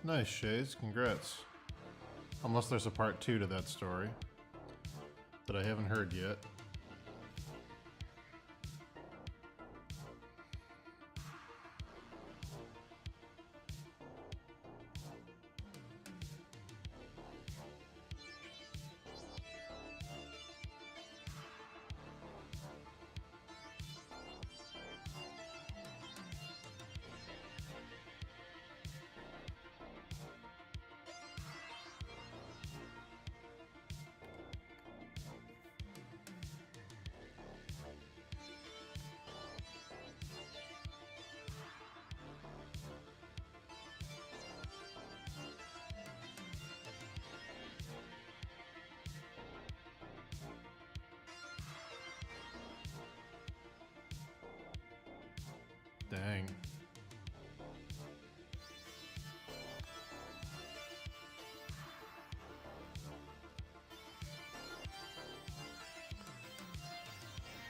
Nice, Shays. Congrats. Unless there's a part 2 to that story that I haven't heard yet. Dang.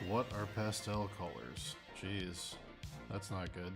What are pastel colors? Jeez, that's not good.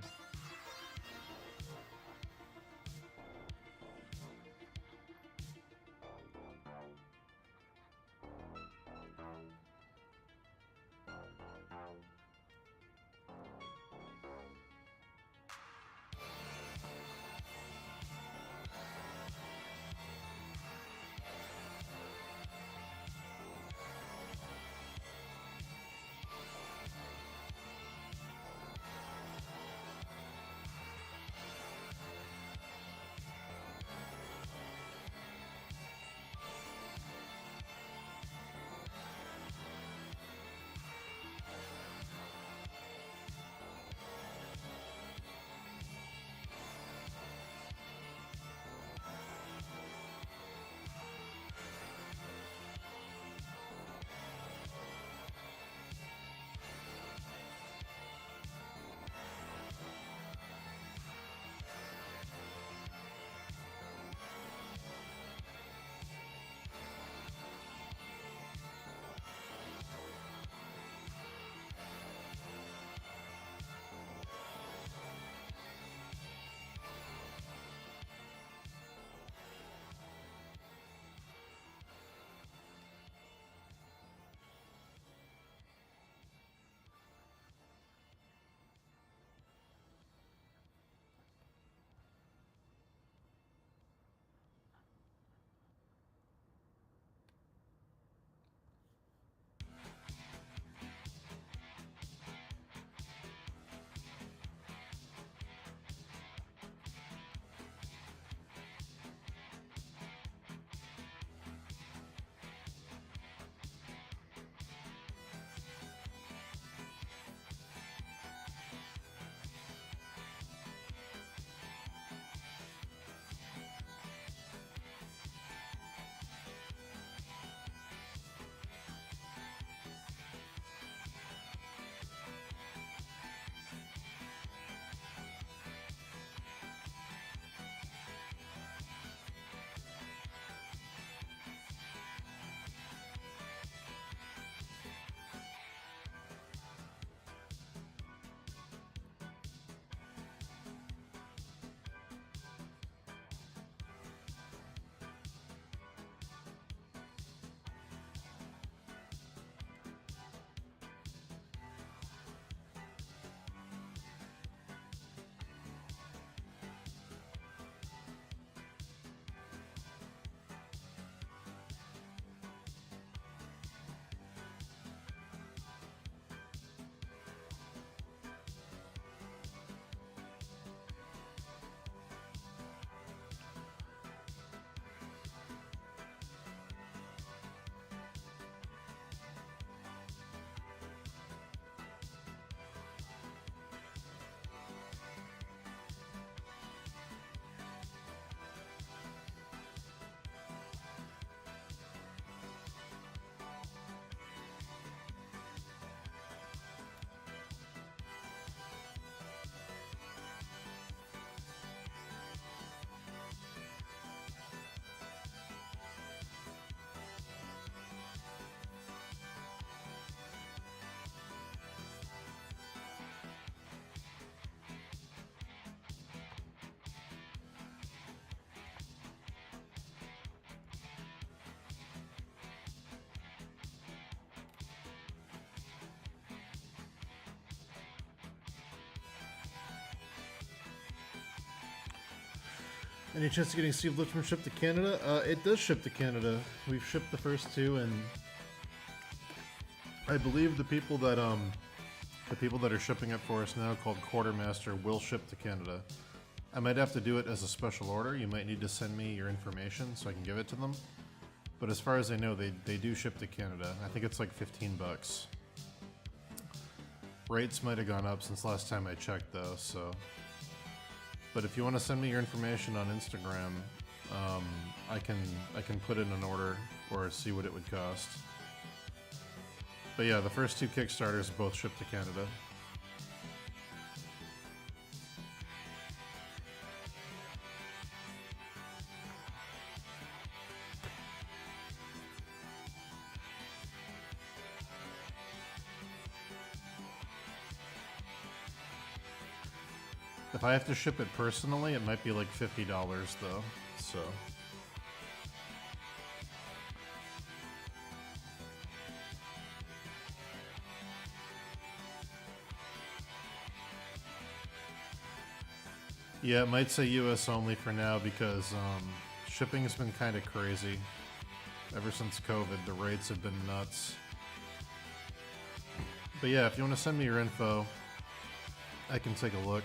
Any chance of getting Steve Lichman shipped to Canada? It does ship to Canada. We've shipped the first two, and I believe the people that are shipping it for us now, called Quartermaster, will ship to Canada. I might have to do it as a special order. You might need to send me your information so I can give it to them. But as far as I know, they do ship to Canada. I think it's like 15 bucks. Rates might have gone up since last time I checked, though. So, but if you want to send me your information on Instagram, I can put in an order or see what it would cost. But yeah, the first two Kickstarters both ship to Canada. If I have to ship it personally, it might be like $50 though, so. Yeah, it might say US only for now because shipping has been kind of crazy. Ever since COVID, the rates have been nuts. But yeah, if you want to send me your info, I can take a look.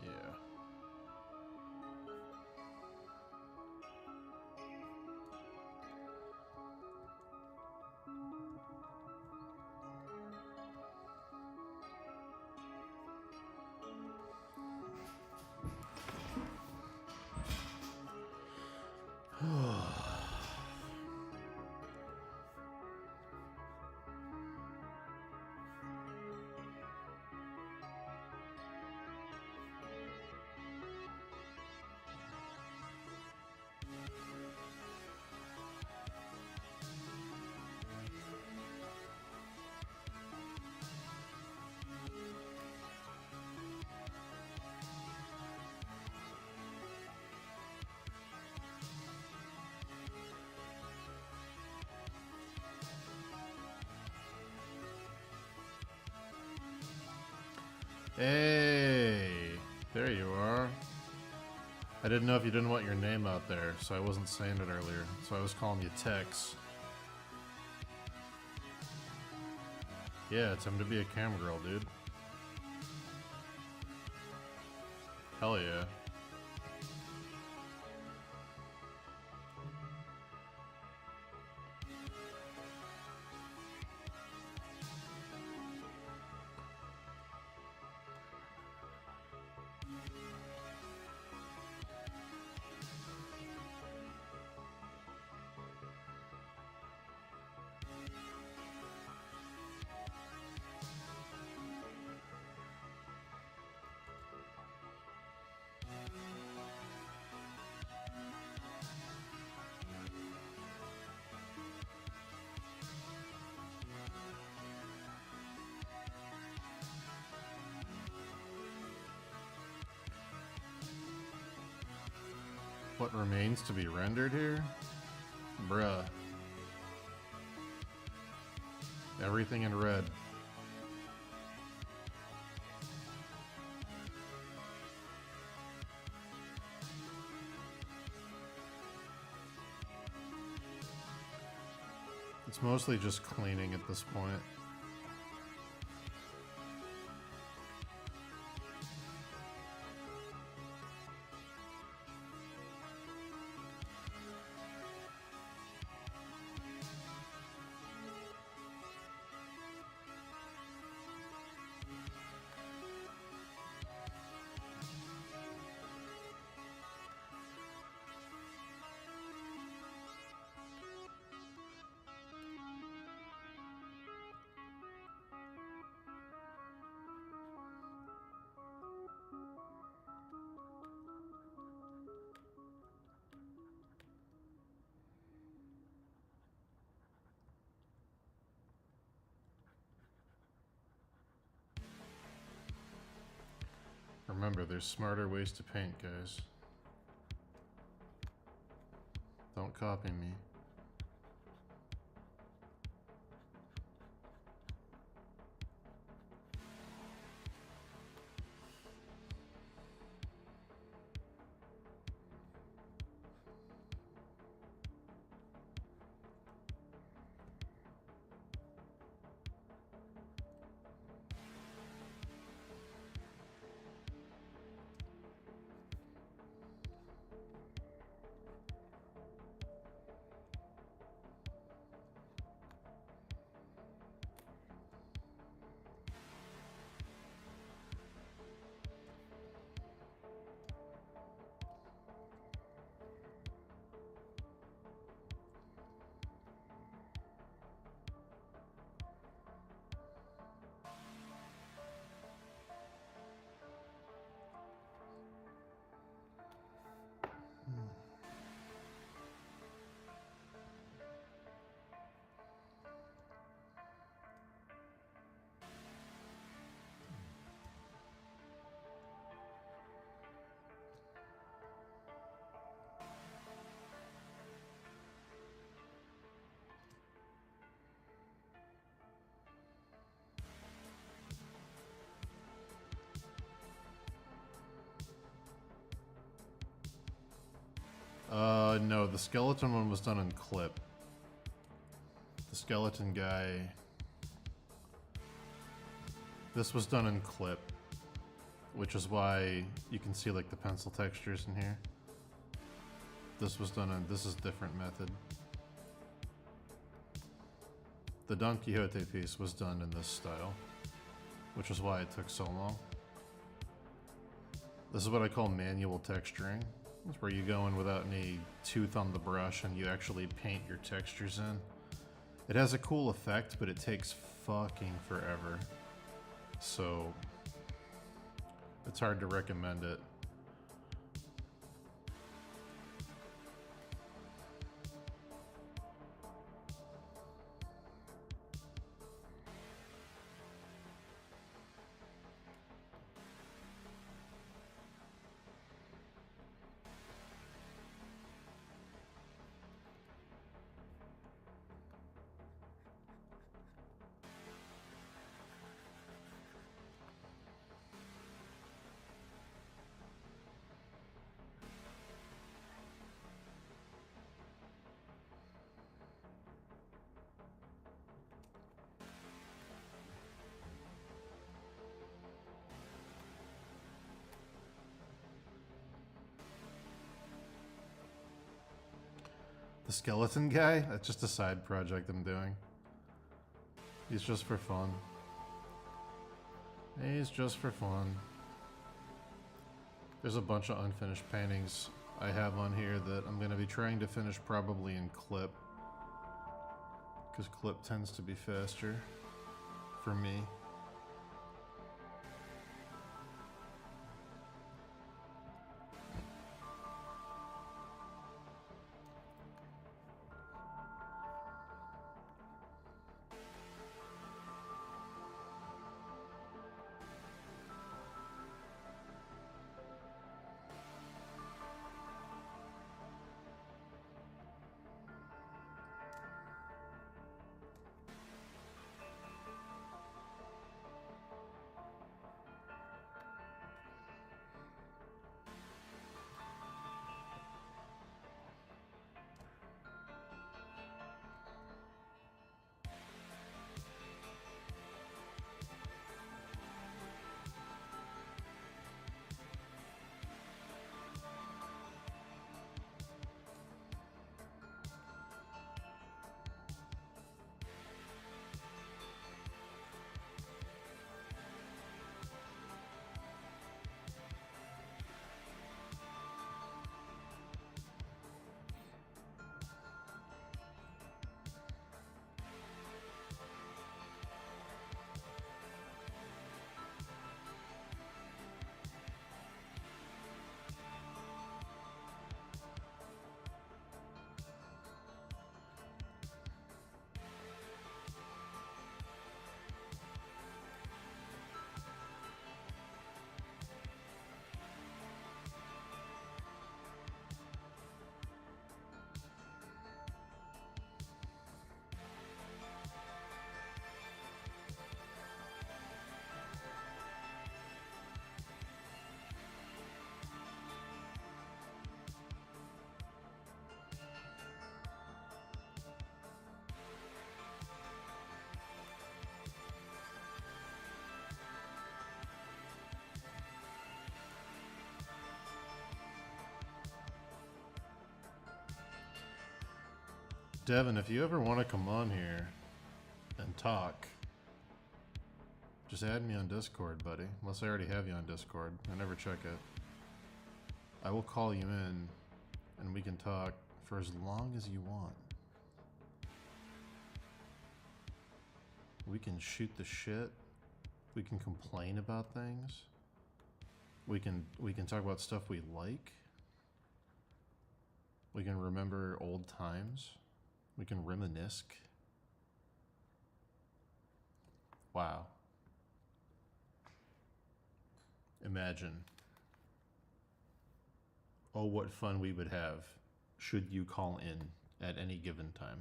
Yeah. Hey, there you are. I didn't know if you didn't want your name out there, so I wasn't saying it earlier. So I was calling you Tex. Yeah, it's time to be a cam girl, dude. Hell yeah. What remains to be rendered here? Bruh. Everything in red. It's mostly just cleaning at this point. Remember, there's smarter ways to paint, guys. Don't copy me. No, the skeleton one was done in clip. The skeleton guy... This was done in clip, which is why you can see like the pencil textures in here. This was done in... This is a different method. The Don Quixote piece was done in this style, which is why it took so long. This is what I call manual texturing. It's where you go in without any tooth on the brush and you actually paint your textures in. It has a cool effect, but it takes fucking forever. So, it's hard to recommend it. The skeleton guy? That's just a side project I'm doing. He's just for fun. He's just for fun. There's a bunch of unfinished paintings I have on here that I'm going to be trying to finish probably in clip. Because clip tends to be faster for me. Devin, if you ever want to come on here and talk, just add me on Discord, buddy. Unless I already have you on Discord. I never check it. I will call you in and we can talk for as long as you want. We can shoot the shit. We can complain about things. We can talk about stuff we like. We can remember old times. We can reminisce. Wow. Imagine. Oh, what fun we would have should you call in at any given time.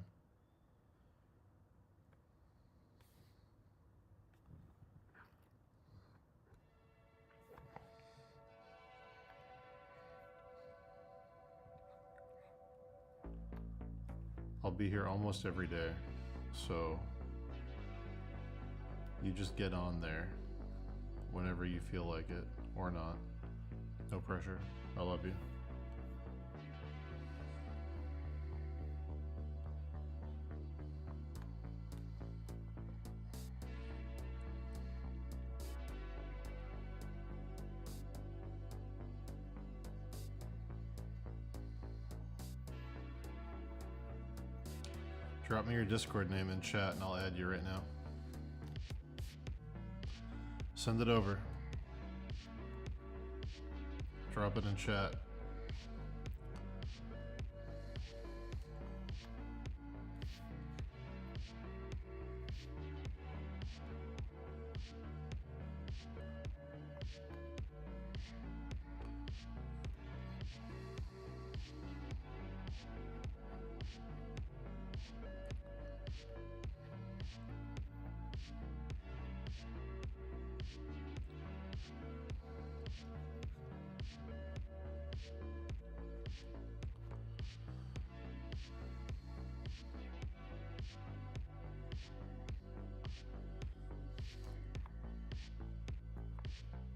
I'll be here almost every day, so you just get on there whenever you feel like it, or not. No pressure. I love you. Drop me your Discord name in chat and I'll add you right now. Send it over. Drop it in chat.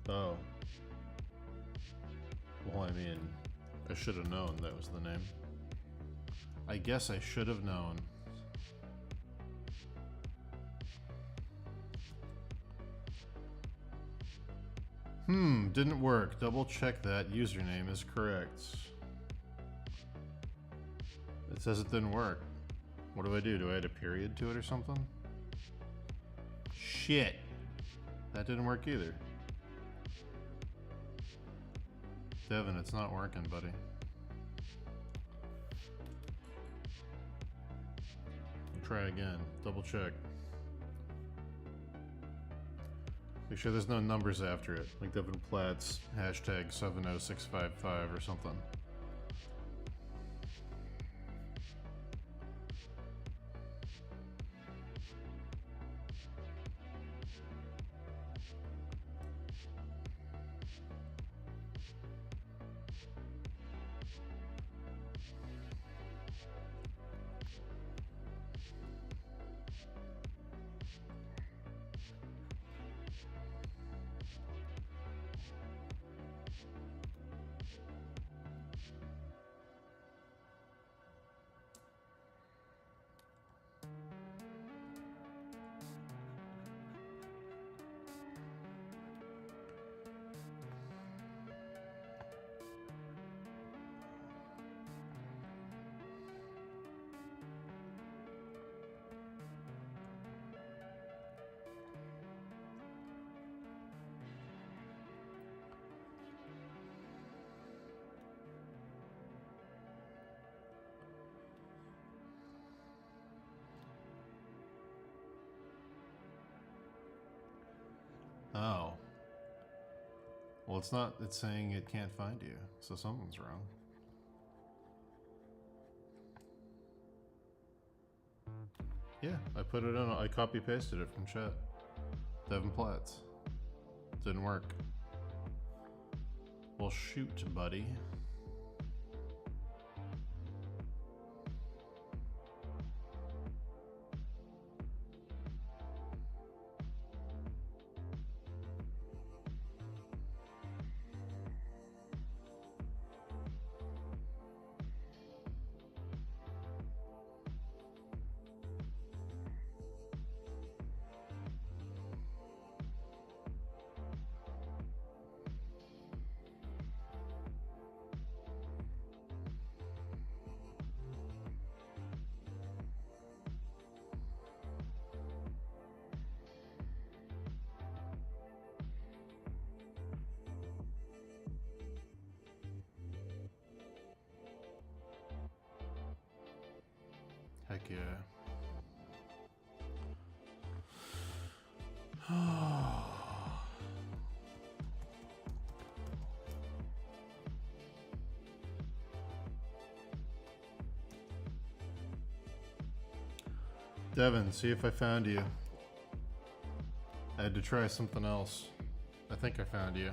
Oh. Well, I mean, I should have known that was the name. I guess I should have known. Didn't work. Double check that username is correct. It says it didn't work. What do? Do I add a period to it or something? Shit. That didn't work either. Devin, it's not working, buddy. Try again. Double check. Make sure there's no numbers after it, like Devin Platt's hashtag 70655 or something. Oh. Well, it's not, it's saying it can't find you, so something's wrong. Yeah, I put it in, I copy pasted it from chat. Devin Platts. Didn't work. Well, shoot, buddy. Heck yeah. Devin, see if I found you. I had to try something else. I think I found you.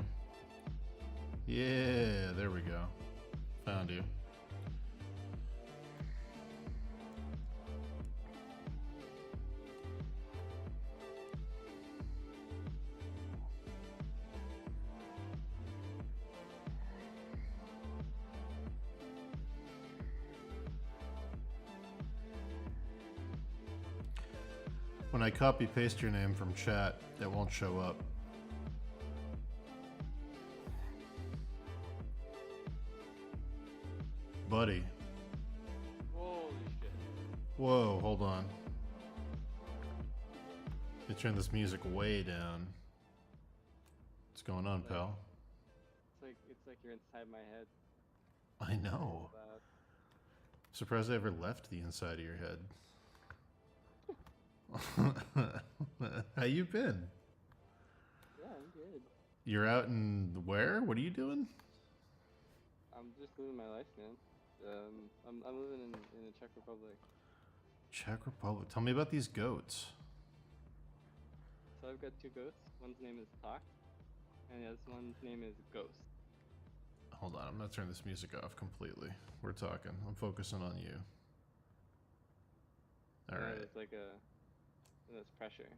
Yeah, there we go. Found you. When I copy paste your name from chat, it won't show up. Buddy. Holy shit. Whoa, hold on. Let me turn this music way down. What's going on, pal? It's like you're inside my head. I know. Surprised I ever left the inside of your head. How you been? Yeah, I'm good. You're out in where? What are you doing? I'm just living my life, man. I'm living in the Czech Republic. Czech Republic. Tell me about these goats. So I've got two goats. One's name is Talk, and the other one's name is Ghost. Hold on, I'm gonna turn this music off completely. We're talking. I'm focusing on you. All right. It's like there's pressure.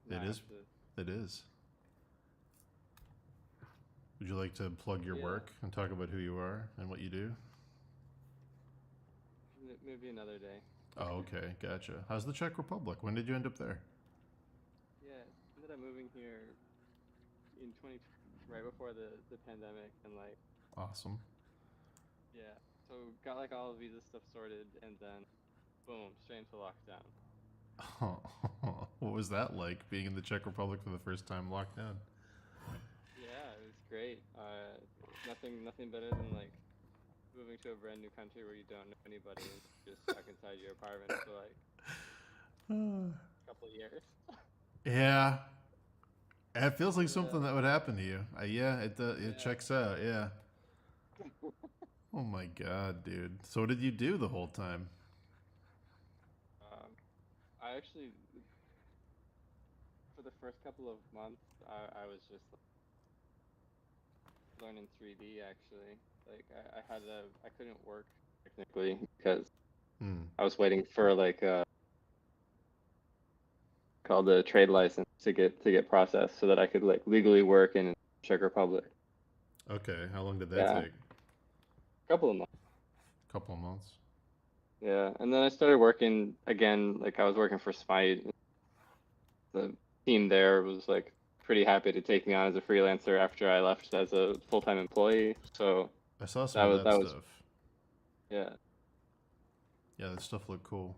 It is. It is. Would you like to plug your work and talk about who you are and what you do? Maybe another day. Oh, okay, gotcha. How's the Czech Republic? When did you end up there? Yeah, I ended up moving here in right before the pandemic, and like. Awesome. Yeah, so got like all the visa stuff sorted, and then boom, straight into lockdown. What was that like, being in the Czech Republic for the first time locked down? Yeah, it was great. Nothing better than like moving to a brand new country where you don't know anybody and just stuck inside your apartment for like a couple of years. Yeah. It feels like something that would happen to you. Yeah, it checks out, yeah. Oh my god, dude. So what did you do the whole time? I actually, for the first couple of months, I was just learning 3D actually. Like I couldn't work technically because I was waiting for like called a trade license to get processed so that I could like legally work in Czech Republic. Okay, how long did that take? A couple of months. Couple of months. Yeah, and then I started working again. Like I was working for Smite. The team there was like pretty happy to take me on as a freelancer after I left as a full-time employee. So I saw some of that stuff. Yeah. Yeah, that stuff looked cool.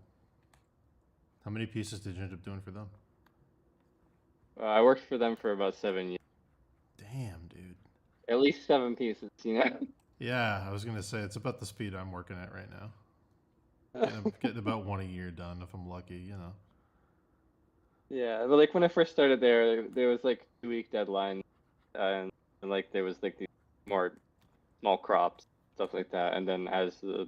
How many pieces did you end up doing for them? I worked for them for about 7 years. Damn, dude. At least 7 pieces, you know? Yeah, I was gonna say it's about the speed I'm working at right now. Getting about 1 a year done if I'm lucky, you know. Yeah, but like when I first started there was like 2-week deadline, and like there was like these more small crops, stuff like that. And then as the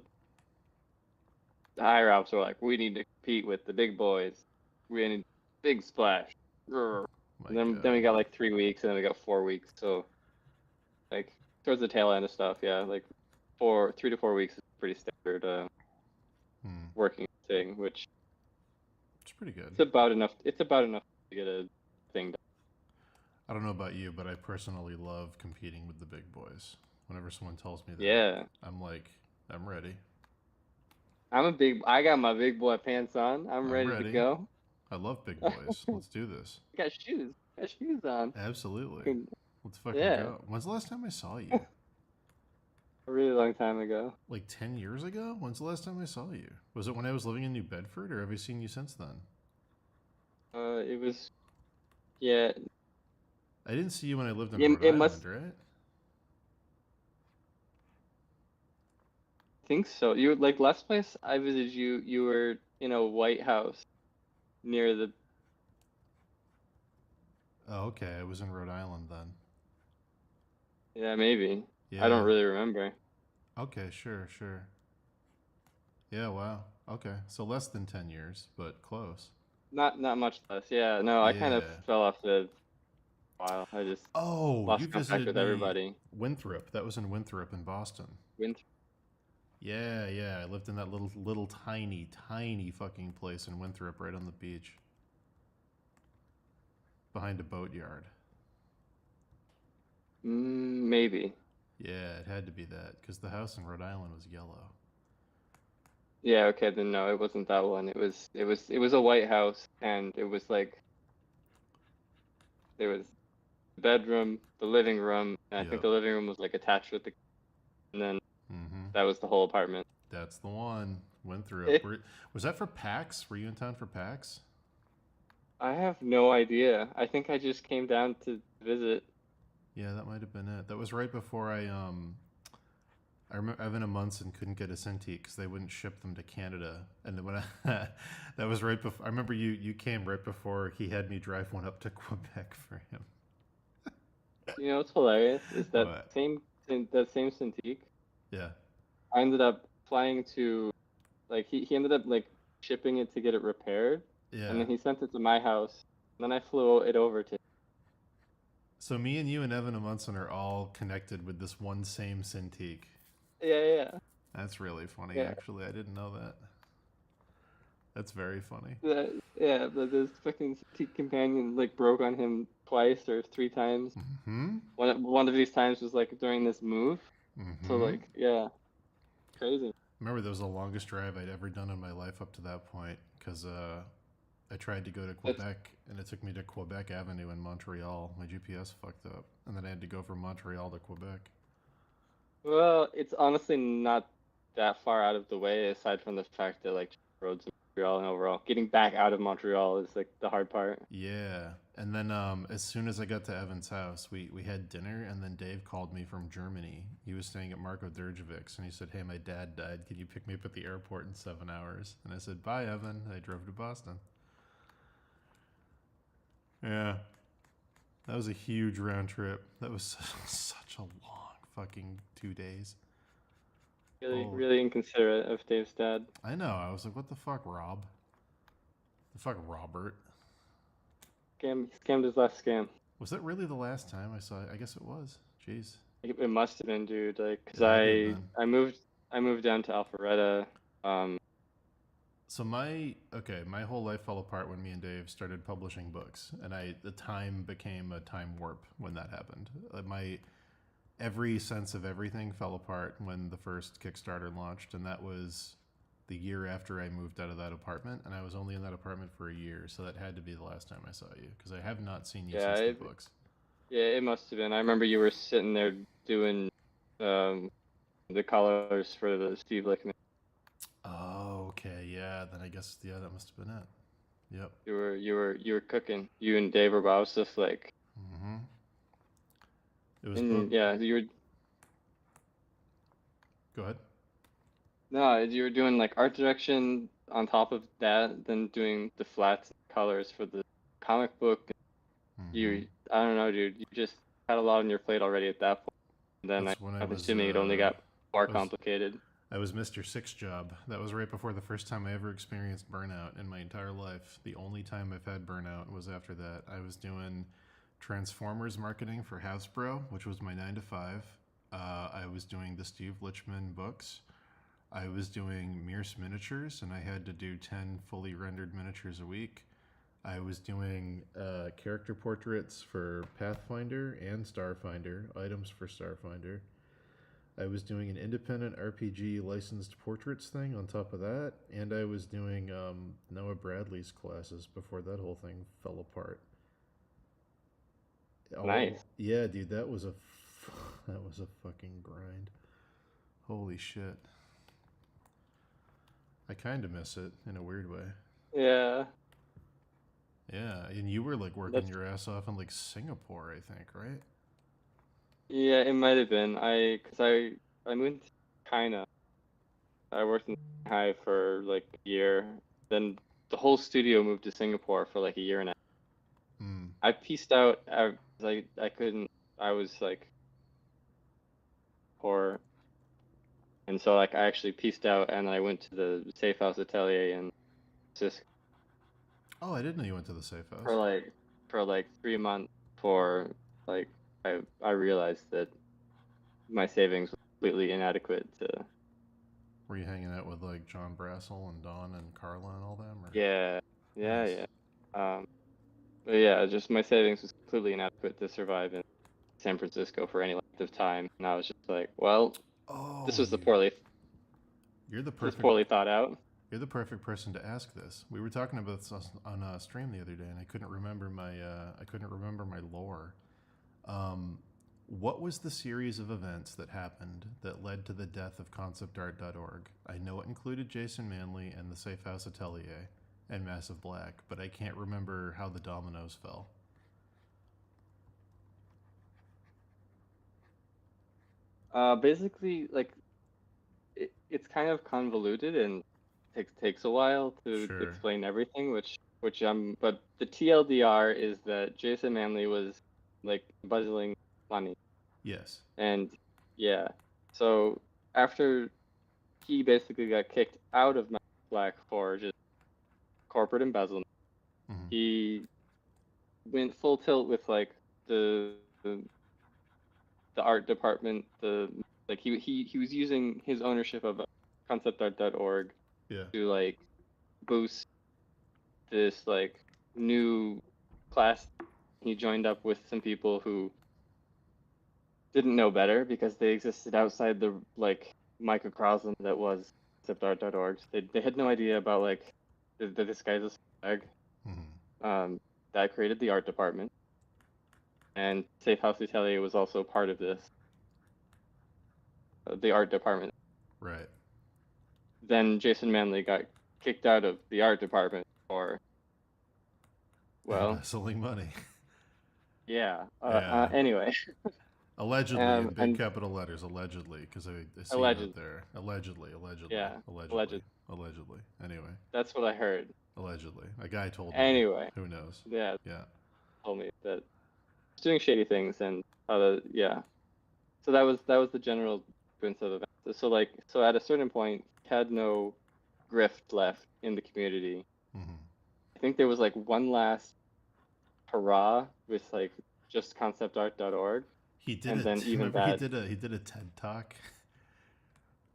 higher ups were like, we need to compete with the big boys. We need big splash. And then we got like 3 weeks, and then we got 4 weeks. So like towards the tail end of stuff, yeah, like 3 to 4 weeks is pretty standard working thing, which it's pretty good. It's about enough to get a thing done. I don't know about you, but I personally love competing with the big boys. Whenever someone tells me that, I'm like, I'm ready. I got my big boy pants on. I'm ready to go. I love big boys. Let's do this. Got shoes on. Absolutely. Let's fucking go. When's the last time I saw you? A really long time ago. Like 10 years ago? When's the last time I saw you? Was it when I was living in New Bedford, or have I seen you since then? It was, yeah. I didn't see you when I lived in Rhode Island, right? think so. You like last place I visited you were in a White House near the. Oh, okay. I was in Rhode Island then. Yeah, maybe. I don't Yeah. really remember. Okay, sure, sure. Yeah, wow. Okay. So less than 10 years, but close. Not much less. Yeah, no, I kind of Yeah. fell off the while. I just Oh, you lost contact visited with me everybody. Winthrop. That was in Winthrop in Boston. Winter. Yeah, yeah. I lived in that little tiny fucking place in Winthrop right on the beach behind a boatyard. Maybe. Yeah, it had to be that because the house in Rhode Island was yellow. Yeah, okay, then no, it wasn't that one. It was a White House, and it was like there was the bedroom, the living room, and I think Yep. the living room was like attached with the, and then Mm-hmm. that was the whole apartment. That's the one. Eh, Winthrop. Was that for PAX? Were you in town for PAX? I have no idea. I think I just came down to visit. Yeah, that might have been it. That was right before I remember Evan and Munson couldn't get a Cintiq because they wouldn't ship them to Canada, and then when that was right before. I remember you came right before he had me drive one up to Quebec for him. You know what's hilarious is that What? same Cintiq. Yeah, I ended up flying to like he ended up like shipping it to get it repaired, and yeah. then he sent it to my house. And then I flew it over to. So me and you and Evan and Munson are all connected with this one same Cintiq. Yeah, yeah, That's really funny, yeah. actually. I didn't know that. That's very funny. Yeah, but this fucking Cintiq companion like broke on him twice or three times. Hmm. One of these times was like during this move. So Hmm. like yeah, crazy. Remember, that was the longest drive I'd ever done in my life up to that point because I tried to go to That's Quebec and it took me to Quebec Avenue in Montreal. My GPS fucked up, and then I had to go from Montreal to Quebec. well, it's honestly not that far out of the way aside from the fact that like roads in Montreal and overall getting back out of Montreal is like the hard part. Yeah, and then as soon as I got to Evan's house, we had dinner, and then Dave called me from Germany. He was staying at Marco Derjevic's, and he said, "Hey, my dad died. Can you pick me up at the airport in 7 hours?" And I said, "Bye, Evan." I drove to Boston. Yeah, that was a huge round trip. That was such a long fucking 2 days. Really, Oh, really inconsiderate of Dave's dad. I know. I was like, "What the fuck, Rob? The fuck, Robert?" Scammed his last scam. Was that really the last time I saw it? I guess it was. Jeez, It must have been, dude. Like, cause it had to have been. I moved down to Alpharetta. Um, So my whole life fell apart when me and Dave started publishing books, and the time became a time warp when that happened. My every sense of everything fell apart when the first Kickstarter launched, and that was the year after I moved out of that apartment, and I was only in that apartment for a year, so that had to be the last time I saw you because I have not seen you yeah, since the books. yeah, it must have been. I remember you were sitting there doing um the colors for the Steve Lickman. Oh, okay, yeah. Then I guess that must have been it. Yep. You were cooking. You and Dave were both just like, Mm-hmm. It was book. and yeah, you were Go ahead. no, you were doing like art direction on top of that, then doing the flats colors for the comic book. Mm-hmm. I don't know, dude. You just had a lot on your plate already at that point. And then That's when I I'm was assuming it only got more I was complicated. I was Mr. Six Job. That was right before the first time I ever experienced burnout in my entire life. The only time I've had burnout was after that. I was doing Transformers marketing for Hasbro, which was my 9 to 5. I was doing the Steve Lichman books. I was doing Mears miniatures, and I had to do 10 fully rendered miniatures a week. I was doing character portraits for Pathfinder and Starfinder, items for Starfinder. I was doing an independent RPG licensed portraits thing on top of that, and I was doing Noah Bradley's classes before that whole thing fell apart. Nice. Yeah, dude, that was that was a fucking grind. Holy shit. I kind of miss it in a weird way. Yeah. Yeah, and you were like working That's your ass off in like Singapore, I think, right? yeah, it might have been. I moved to China I worked in Shanghai for like a year. Then the whole studio moved to Singapore for like a year and a half. Mm. I pieced out. I couldn't. I was like poor, and so like I actually pieced out, and I went to the Safe House Atelier in Cisco Oh, I didn't know you went to the safe for house. like 3 months before like I realized that my savings was completely inadequate to. Were you hanging out with like John Brassel and Don and Carla and all them? Or Yeah, nice. yeah. But yeah, just my savings was completely inadequate to survive in San Francisco for any length of time, and I was just like, well, this Oh, was the poorly you're the this was perfect poorly thought out. you're the perfect person to ask this. We were talking about this on a stream the other day, and I couldn't remember my lore. Um, what was the series of events that happened that led to the death of ConceptArt.org? I know it included Jason Manley and the Safe House Atelier and Massive Black, but I can't remember how the dominoes fell. Basically, like it's kind of convoluted and takes a while to Sure. explain everything, but the TLDR is that Jason Manley was like embezzling money, Yes. and yeah, so after he basically got kicked out of Massive Black for just corporate embezzlement, Mm-hmm. he went full tilt with like the the, the art department. He was using his ownership of conceptart.org Yeah. to like boost this like new class. He joined up with some people who didn't know better because they existed outside the like microcosm that was conceptart.org. They had no idea about like that this guy's a swag. Mm-hmm. That created the art department, and Safe House Atelier was also part of this, the art department. Right. Then Jason Manley got kicked out of the art department for, well, Embezzling money. yeah. Yeah. Anyway, Allegedly, in big and capital letters, allegedly, because I see you out alleged, there. Allegedly, allegedly, yeah, allegedly, alleged. allegedly. Anyway, That's what I heard. allegedly. A guy told me. Anyway, Who knows? yeah, Yeah. told me that he's doing shady things and yeah. So that was the general sequence of events. So at a certain point, he had no grift left in the community. Mm-hmm. I think there was like one last hurrah with like just conceptart.org, He did and it. then even Remember, he that, did a TED talk.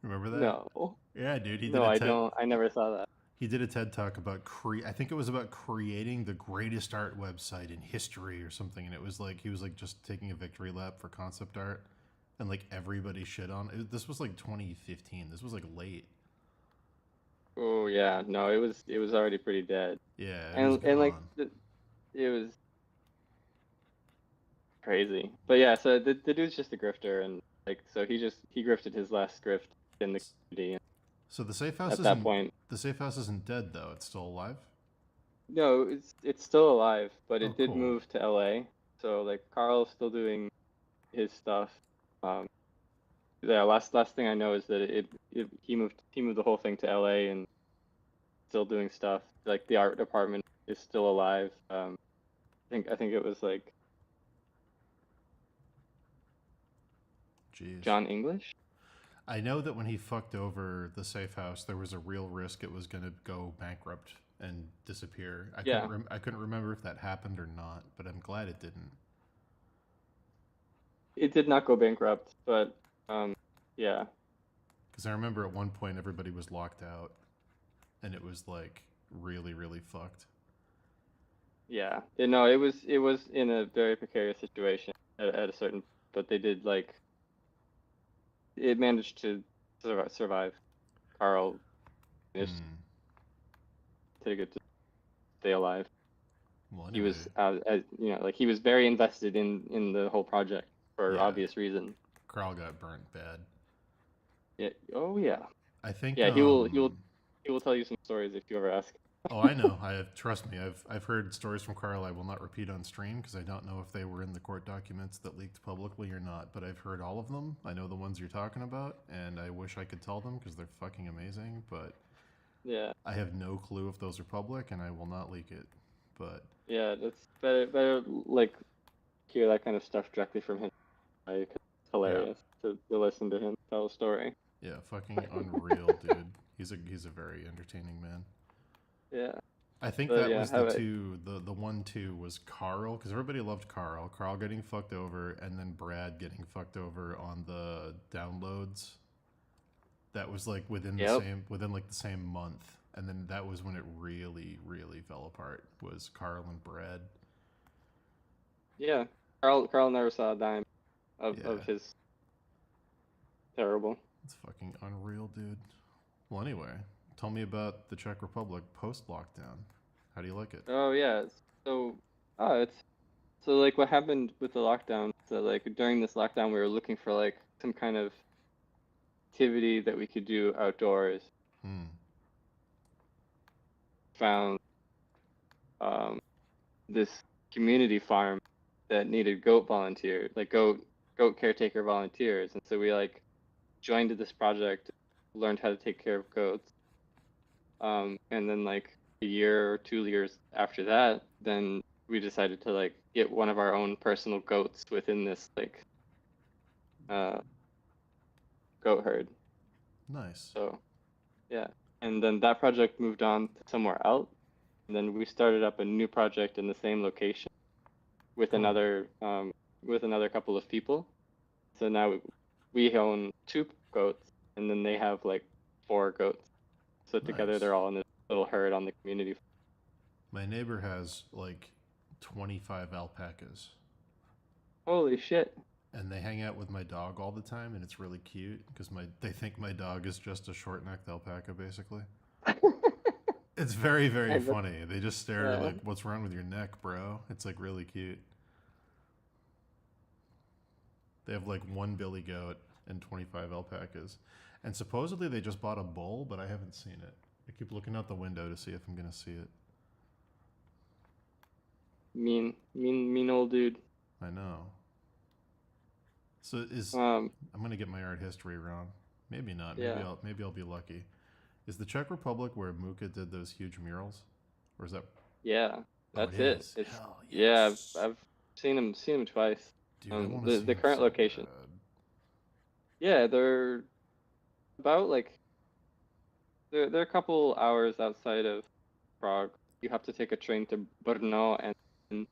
Remember that? no, Yeah, dude. He did no, a I TED. don't. I never saw that. He did a TED talk about I think it was about creating the greatest art website in history or something, and it was like he was like just taking a victory lap for concept art, and like everybody shit on it. This was like 2015. This was like late. Oh yeah, no, it was already pretty dead, Yeah, it was and like gone. it was crazy. But yeah, so the dude's just a grifter, and like so he grifted his last grift in the community. And So the safe house at that isn't point, the safe house isn't dead though. It's still alive. no, it's still alive, but Oh, it did cool. move to LA. So like Carl's still doing his stuff. Um, yeah, last thing I know is that he moved the whole thing to LA and still doing stuff. Like the art department is still alive. I think it was like Jeez. John English. I know that when he fucked over the safe house, there was a real risk it was going to go bankrupt and disappear. Yeah, I couldn't remember if that happened or not, but I'm glad it didn't. it did not go bankrupt, but yeah, Because I remember at one point everybody was locked out, and it was like really really fucked. yeah. It was in a very precarious situation at a certain, but they did like it managed to survive. Carl managed Hmm. to get to stay alive. Well, He anyway, was, like he was very invested in the whole project for yeah, obvious reasons. Carl got burnt bad. Yeah. Oh yeah. I think Yeah. He will tell you some stories if you ever ask. Oh, I know. Trust me. I've heard stories from Carl I will not repeat on stream because I don't know if they were in the court documents that leaked publicly or not. But I've heard all of them. I know the ones you're talking about, and I wish I could tell them because they're fucking amazing. But Yeah, I have no clue if those are public, and I will not leak it. But yeah, that's better like hear that kind of stuff directly from him. Right? 'Cause it's yeah, hilarious to listen to him tell a story. yeah, fucking unreal, dude. He's a very entertaining man. Yeah, I think but that yeah, was the how I, two. The one two was Carl because everybody loved Carl. Carl getting fucked over, and then Brad getting fucked over on the downloads. That was like yep, within like the same month, and then that was when it really fell apart. Was Carl and Brad? yeah. Carl never saw a dime Yeah, of his terrible. it's fucking unreal, dude. Well, anyway, tell me about the Czech Republic post lockdown. How do you like it? Oh yeah, so it's so like what happened with the lockdown. So like during this lockdown, we were looking for like some kind of activity that we could do outdoors. Hmm. Found um, this community farm that needed goat volunteers, like goat caretaker volunteers, and so we like joined this project, learned how to take care of goats. And then like a year or 2 years after that, then we decided to like get one of our own personal goats within this like uh, goat herd. Nice. So yeah, and then that project moved on to somewhere else, and then we started up a new project in the same location Cool. with another couple of people. So now we own two goats, and then they have like four goats. So together Nice. they're all in this little herd on the community. My neighbor has like 25 alpacas, Holy shit! and they hang out with my dog all the time, and it's really cute because they think my dog is just a short-necked alpaca, basically. It's very I bet, funny. They just stare yeah. like, "What's wrong with your neck, bro?" It's like really cute. They have like one billy goat and 25 alpacas, and supposedly they just bought a bull, but I haven't seen it. I keep looking out the window to see if I'm gonna see it. Mean old dude. I know. So is Um, I'm gonna get my art history wrong. Maybe not. yeah, Maybe I'll be lucky. Is the Czech Republic where Muka did those huge murals, or is that? yeah, Oh, it that's it. is. It's Hell yeah, yes, I've seen him twice. dude. I want to see The him current so location. bad. Yeah, they're about like they're a couple hours outside of Prague. You have to take a train to Brno and then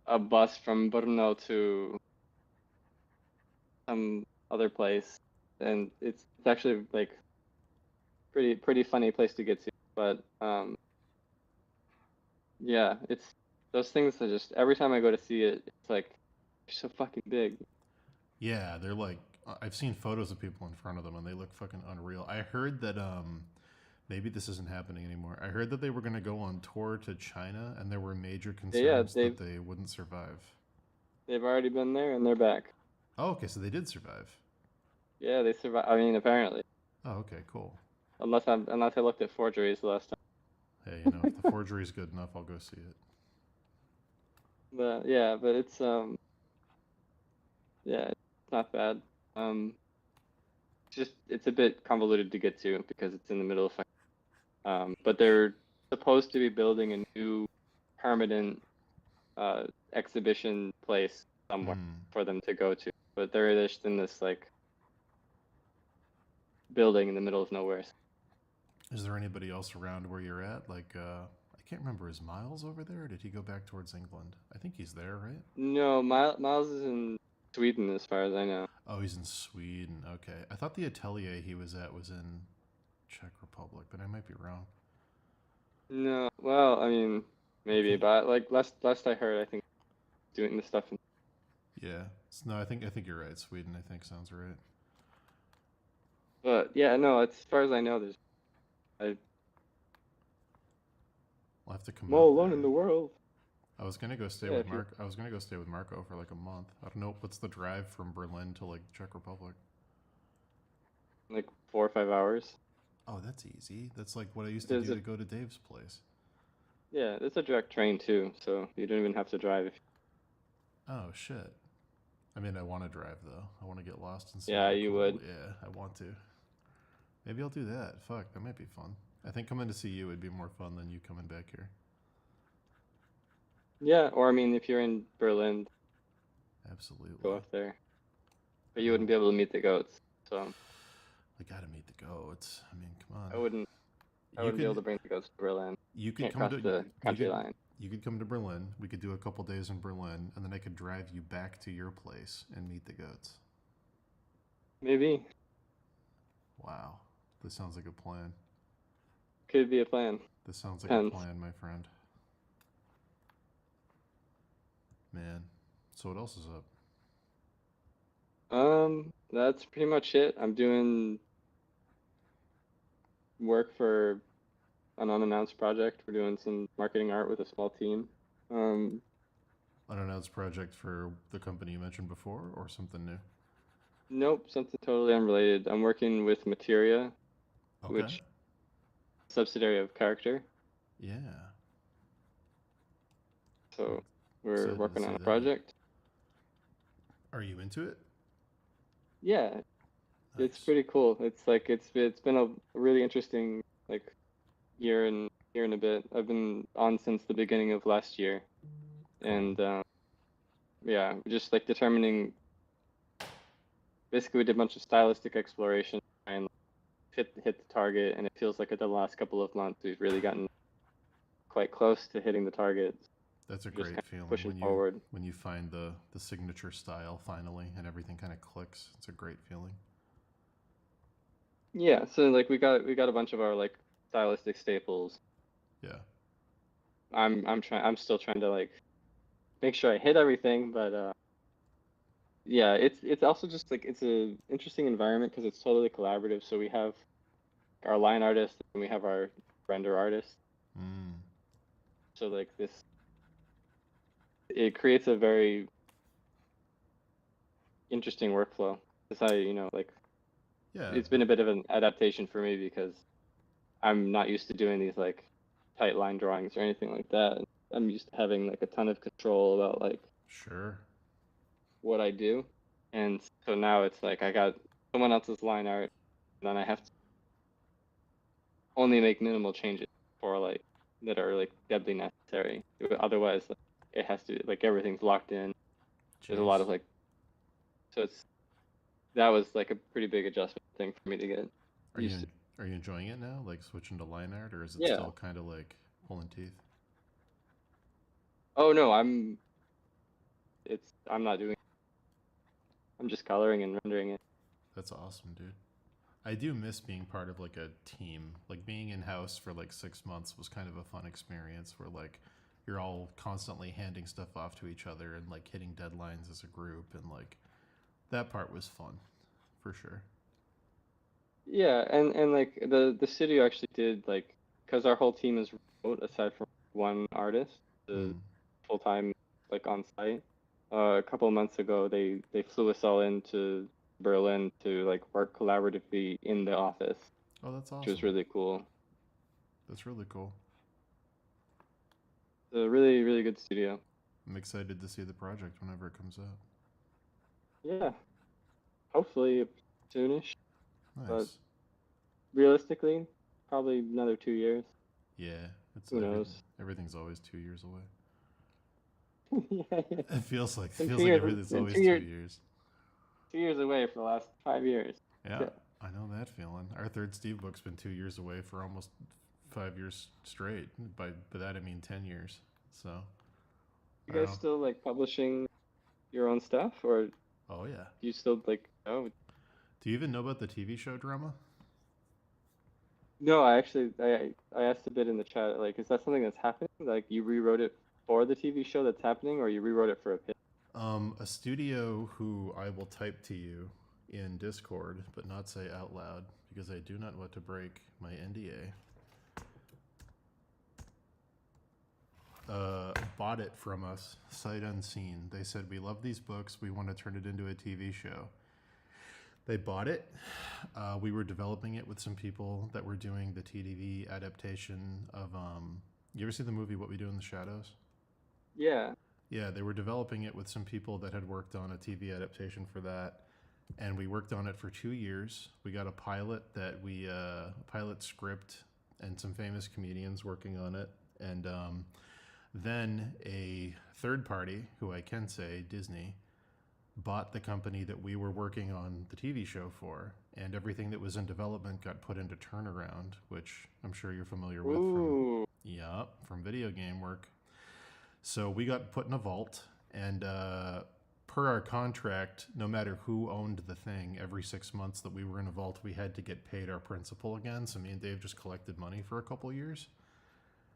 a bus from Brno to some other place, and it's actually like pretty funny place to get to. But yeah, it's those things that just every time I go to see it, it's like so fucking big. Yeah, they're like I've seen photos of people in front of them, and they look fucking unreal. I heard that maybe this isn't happening anymore. I heard that they were gonna go on tour to China, and there were major Yeah, concerns that they wouldn't survive. they've already been there and they're back. Oh, okay, so they did survive. Yeah, they survive. I mean, apparently, Oh, okay, cool. unless I looked at forgeries the last time. Hey, you know, if the forgery is good enough, I'll go see it. But yeah, but it's yeah, it's not bad. Just it's a bit convoluted to get to because it's in the middle of but they're supposed to be building a new permanent exhibition place somewhere Hmm. for them to go to. But they're just in this like building in the middle of nowhere. Is there anybody else around where you're at? Like, I can't remember. Is Miles over there? Or did he go back towards England? I think he's there, right? No, Miles is in Sweden as far as I know. Oh, he's in Sweden. Okay. I thought the atelier he was at was in Czech Republic, but I might be wrong. No, well, I mean, I maybe, can't. but like last I heard, I think doing the stuff. Yeah. No, I think you're right. Sweden, I think sounds right. But yeah, no, as far as I know, there's I'm We'll have to come all out alone in there. the world. I was gonna go stay Yeah, with if you're Mark. I was gonna go stay with Marco for like a month. I don't know what's the drive from Berlin to like Czech Republic. like 4 or 5 hours. Oh, that's easy. That's like what I used to There's do a to go to Dave's place. Yeah, it's a direct train too, so you don't even have to drive. Oh shit. I mean, I want to drive though. I want to get lost and see all Yeah, the you cool. would. Yeah, I want to. Maybe I'll do that. Fuck, that might be fun. I think coming to see you would be more fun than you coming back here. Yeah, or I mean, if you're in Berlin, Absolutely. go up there. But you Oh, wouldn't be able to meet the goats, so I gotta meet the goats. I mean, come on. I wouldn't. I You wouldn't be able could to bring the goats to Berlin. you could Can't come cross to the you country could line. you could come to Berlin. We could do a couple days in Berlin, and then I could drive you back to your place and meet the goats. Maybe Wow, this sounds like a plan. could be a plan. This sounds like a Depends. plan, my friend. Man, so what else is up? That's pretty much it. I'm doing work for an unannounced project. We're doing some marketing art with a small team. Um, Unannounced project for the company you mentioned before, or something new? nope, something totally unrelated. I'm working with Materia, Okay. which is a subsidiary of Character. Yeah. So we're Excited to working see on a that. project. Are you into it? Yeah, it's Nice. pretty cool. It's like it's been a really interesting like year and a bit. I've been on since the beginning of last year, Cool. and yeah, just like determining. Basically, we did a bunch of stylistic exploration and hit the target, and it feels like at the last couple of months we've really gotten quite close to hitting the targets. That's a We're just great kind of feeling pushing forward. when you find the signature style finally and everything kind of clicks. It's a great feeling. Yeah, so like we got a bunch of our like stylistic staples. Yeah. I'm still trying to like make sure I hit everything, but yeah, it's also just like it's a interesting environment because it's totally collaborative. So we have our line artist and we have our render artist. Mm. So like this, it creates a very interesting workflow. Because like Yeah, it's been a bit of an adaptation for me because I'm not used to doing these like tight line drawings or anything like that. I'm used to having like a ton of control about like sure. what I do. And so now it's like I got someone else's line art, and then I have to only make minimal changes for like that are like deadly necessary. Otherwise, like, it has to like everything's locked in. There's a lot Jeez. of like so it's that was like a pretty big adjustment thing for me to get Are you used to. are you enjoying it now? Like switching to line art, or is it Yeah. still kind of like pulling teeth? Oh no, I'm not doing. I'm just coloring and rendering it. That's awesome, dude. I do miss being part of like a team. Like being in house for like 6 months was kind of a fun experience where like you're all constantly handing stuff off to each other and like hitting deadlines as a group and like that part was fun for sure. Yeah, and like the studio actually did like because our whole team is remote aside from one artist, the Mm. full time like on site. A couple of months ago, they flew us all into Berlin to like work collaboratively in the office, Oh, that's which was awesome. really cool. That's really cool. It's a really really good studio. I'm excited to see the project whenever it comes out. Yeah, hopefully soonish, but Nice. realistically, probably another 2 years. Yeah, it's Who knows? everything's always 2 years away. Yeah, yeah. It Been feels two like years, everything's been always two two years, years. 2 years away for the last 5 years. Yeah, Yeah. I know that feeling. Our third Steve book's been 2 years away for almost 5 years straight. By that I mean 10 years. So You I don't guys know. still like publishing your own stuff, or do Oh yeah. you still like? Oh Do you even know about the TV show drama? no, I actually I asked a bit in the chat. Like, is that something that's happening? Like, you rewrote it for the TV show that's happening, or you rewrote it for a pitch? A studio who I will type to you in Discord, but not say out loud because I do not want to break my NDA. Bought it from us sight unseen. They said, we love these books, we want to turn it into a TV show. They bought it. We were developing it with some people that were doing the TDV adaptation of. You ever see the movie What We Do in the Shadows? Yeah. Yeah, they were developing it with some people that had worked on a TV adaptation for that, and we worked on it for 2 years. We got a pilot pilot script, and some famous comedians working on it, and then a third party, who I can say, Disney, bought the company that we were working on the TV show for, and everything that was in development got put into turnaround, which I'm sure you're familiar with Ooh. from video game work. So we got put in a vault, and per our contract, no matter who owned the thing, every 6 months that we were in a vault, we had to get paid our principal again. So me and Dave just collected money for a couple years.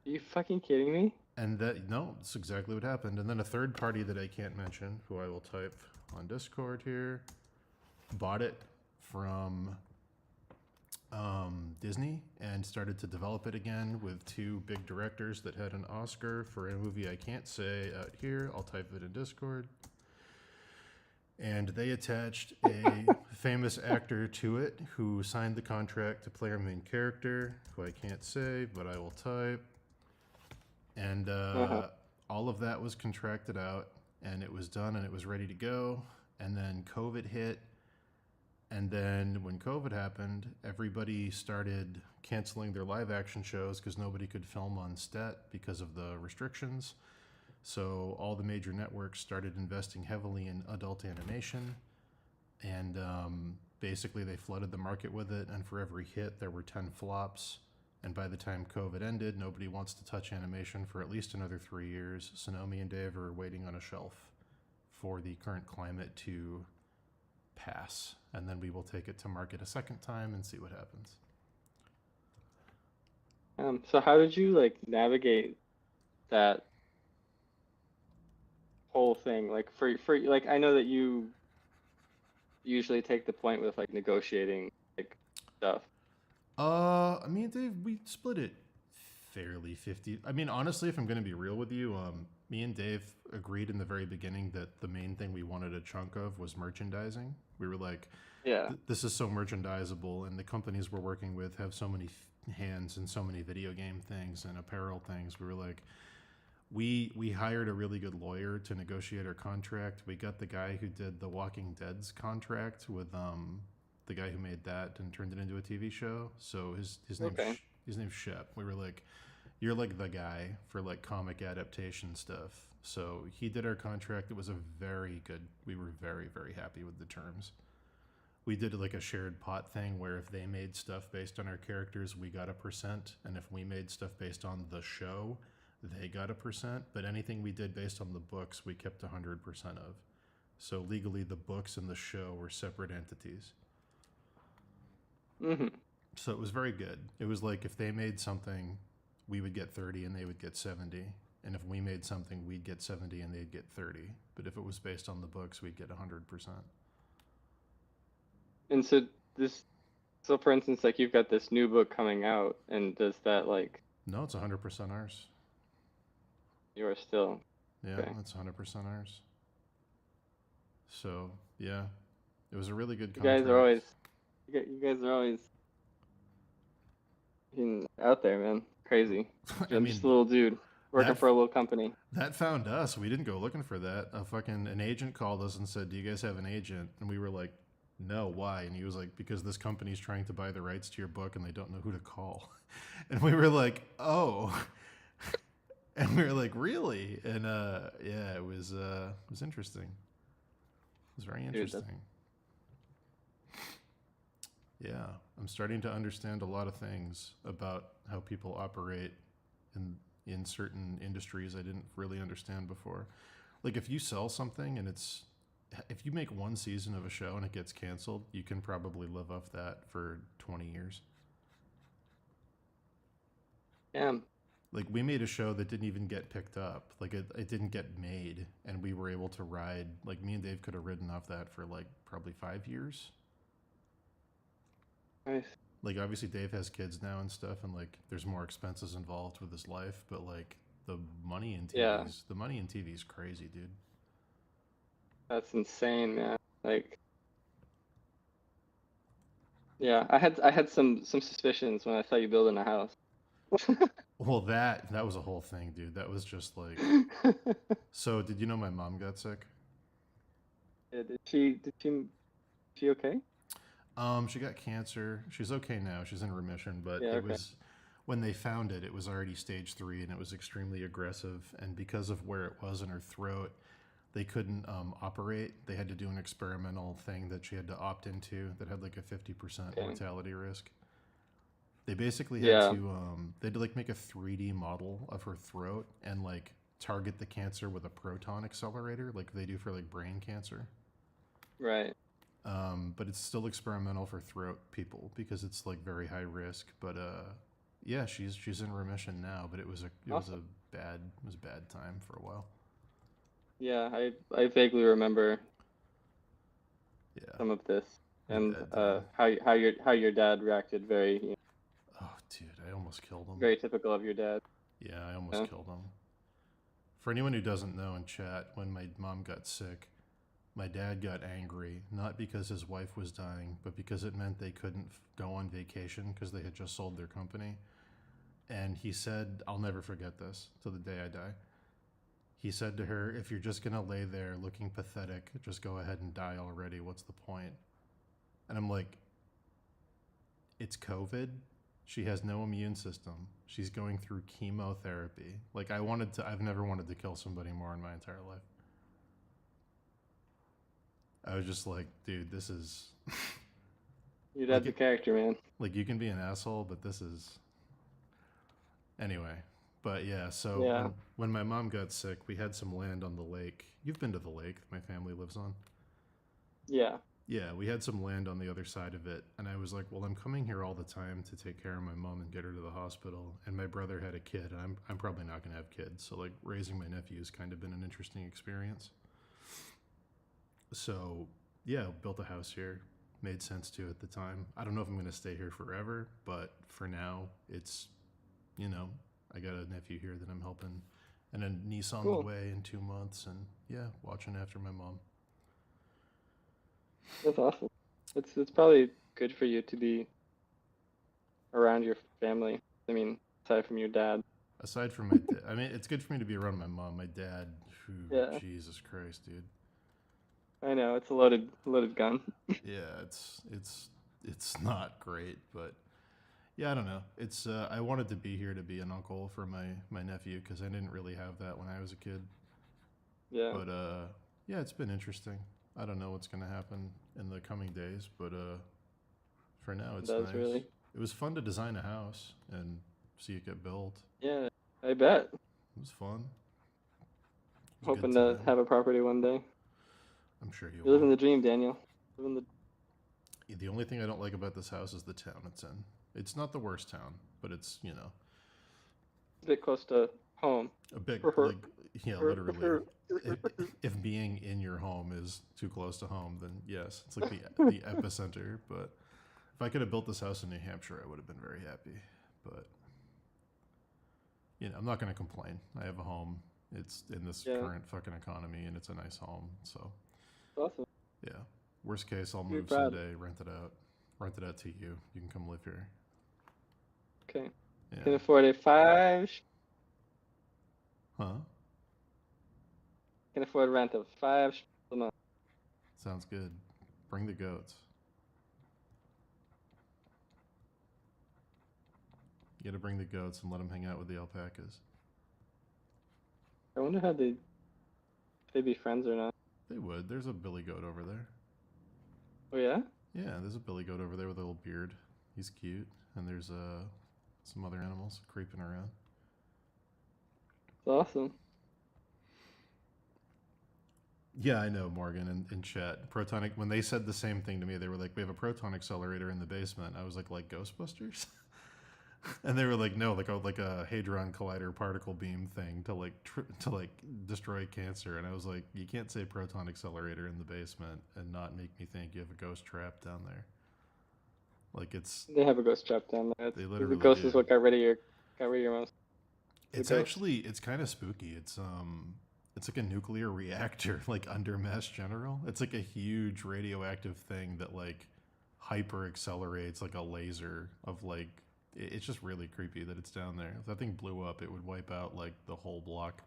Are you fucking kidding me? And no, that's exactly what happened. And then a third party that I can't mention, who I will type on Discord here, bought it from Disney and started to develop it again with two big directors that had an Oscar for a movie I can't say out here. I'll type it in Discord. And they attached a famous actor to it who signed the contract to play our main character, who I can't say, but I will type. And all of that was contracted out, and it was done, and it was ready to go. And then COVID hit. And then when COVID happened, everybody started canceling their live action shows because nobody could film on set because of the restrictions. So all the major networks started investing heavily in adult animation. And basically they flooded the market with it. And for every hit, there were 10 flops. And by the time COVID ended, nobody wants to touch animation for at least another 3 years. So Naomi and Dave are waiting on a shelf for the current climate to pass, and then we will take it to market a second time and see what happens. So how did you like navigate that whole thing? Like for like I know that you usually take the point with like negotiating like stuff. Me and Dave, we split it fairly 50. I mean, honestly, if I'm going to be real with you, me and Dave agreed in the very beginning that the main thing we wanted a chunk of was merchandising. We were like, Yeah. this is so merchandisable, and the companies we're working with have so many hands in so many video game things and apparel things. We were like, we hired a really good lawyer to negotiate our contract. We got the guy who did the Walking Dead's contract with the guy who made that and turned it into a TV show. So his name's Shep. We were like, you're like the guy for like comic adaptation stuff. So he did our contract. It was a very good. We were very, very happy with the terms. We did like a shared pot thing where if they made stuff based on our characters, we got a percent, and if we made stuff based on the show, they got a percent. But anything we did based on the books, we kept 100% of. So legally, the books and the show were separate entities. Mm-hmm. So it was very good. It was like if they made something, we would get 30 and they would get 70. And if we made something, we'd get 70 and they'd get 30. But if it was based on the books, we'd get 100%. And so for instance, like you've got this new book coming out, and does that like No, it's 100% ours. you're still Yeah, okay. it's 100% ours. So, yeah, it was a really good You contract. guys are always out there, man. Crazy. I I'm mean, just a little dude working for a little company. that found us. We didn't go looking for that. An agent called us and said, "Do you guys have an agent?" And we were like, "No, why?" And he was like, "Because this company's trying to buy the rights to your book and they don't know who to call." And we were like, "Oh." And we were like, "Really?" And yeah, it was interesting. It was very interesting. Yeah, I'm starting to understand a lot of things about how people operate in certain industries I didn't really understand before. Like if you sell something and if you make one season of a show and it gets canceled, you can probably live off that for 20 years. Yeah. Like we made a show that didn't even get picked up. Like it didn't get made, and we were able to ride, like me and Dave could have ridden off that for like probably 5 years. Nice. Like obviously Dave has kids now and stuff, and like there's more expenses involved with his life, but like the money in TV is crazy, dude. That's insane, man. Like Yeah, I had some suspicions when I saw you building a house. Well, that was a whole thing, dude. That was just like. So, did you know my mom got sick? Yeah, did she okay? She got cancer. She's okay now. She's in remission, but Yeah, it okay. was when they found it, it was already stage 3 and it was extremely aggressive. And because of where it was in her throat, they couldn't operate. They had to do an experimental thing that she had to opt into that had like a 50% Okay. mortality risk. They basically had Yeah, to they had to like make a 3D model of her throat and like target the cancer with a proton accelerator like they do for like brain cancer. right. But it's still experimental for throat people because it's like very high risk. But yeah, she's in remission now. But Awesome. it was a bad time for a while. Yeah, I vaguely remember Yeah, some of this it was a and bad time. how your dad reacted very Oh, dude, I almost killed him. very typical of your dad. Yeah, I almost Yeah. killed him. For anyone who doesn't know in chat, when my mom got sick, my dad got angry, not because his wife was dying, but because it meant they couldn't go on vacation because they had just sold their company. And he said, I'll never forget this to the day I die. He said to her, if you're just going to lay there looking pathetic, just go ahead and die already. What's the point? And I'm like, it's COVID. She has no immune system. She's going through chemotherapy. Like, I've never wanted to kill somebody more in my entire life. I was just like, dude, this is Your like dad's a it. character, man. Like you can be an asshole, but this is anyway. But yeah, so Yeah. when my mom got sick, we had some land on the lake. You've been to the lake my family lives on. Yeah. Yeah, we had some land on the other side of it, and I was like, "Well, I'm coming here all the time to take care of my mom and get her to the hospital." And my brother had a kid, and I'm probably not gonna have kids, so like raising my nephew has kind of been an interesting experience. So yeah, built a house here. Made sense to at the time. I don't know if I'm gonna stay here forever, but for now, it's you know, I got a nephew here that I'm helping, and a niece on the Cool. way in 2 months, and yeah, watching after my mom. That's awesome. It's probably good for you to be around your family. I mean, aside from your dad. Aside from my dad, I mean, it's good for me to be around my mom. My dad, whew, Yeah. Jesus Christ, dude. I know it's a loaded gun. Yeah, it's not great, but yeah, I don't know. It's I wanted to be here to be an uncle for my nephew because I didn't really have that when I was a kid. Yeah. But yeah, it's been interesting. I don't know what's gonna happen in the coming days, but for now, It it's does nice. really. It was fun to design a house and see it get built. Yeah. I bet. It was fun. It was a good Hoping to time. have a property one day. I'm sure you You're living will. the dream, Daniel. Living the The only thing I don't like about this house is the town it's in. It's not the worst town, but it's, bit close to home. a bit like, yeah, literally. If being in your home is too close to home, then yes, it's like the epicenter. But if I could have built this house in New Hampshire, I would have been very happy. But I'm not going to complain. I have a home. It's in this Yeah. current fucking economy, and it's a nice home. So Awesome. yeah, worst case, I'll Be move proud. someday, rent it out to you. You can come live here. Okay. Can Yeah. afford a Huh? can afford rent of a month. Sounds good. Bring the goats. You gotta bring the goats and let them hang out with the alpacas. I wonder how if they'd be friends or not. They would. There's a billy goat over there. Oh yeah? Yeah, there's a billy goat over there with a little beard. He's cute. And there's some other animals creeping around. It's awesome. Yeah, I know, Morgan, in chat. Protonic, when they said the same thing to me, they were like, we have a proton accelerator in the basement. I was like Ghostbusters? And they were like, no, like a hadron collider particle beam thing to like destroy cancer. And I was like, you can't say proton accelerator in the basement and not make me think you have a ghost trap down there. Like They have a ghost trap down there. they The literally ghost is do. what got rid of your mouse. It's ghost. actually it's kind of spooky. It's like a nuclear reactor, like under Mass General. It's like a huge radioactive thing that like hyper accelerates like a laser of like it's just really creepy that it's down there. If that thing blew up, it would wipe out like the whole block.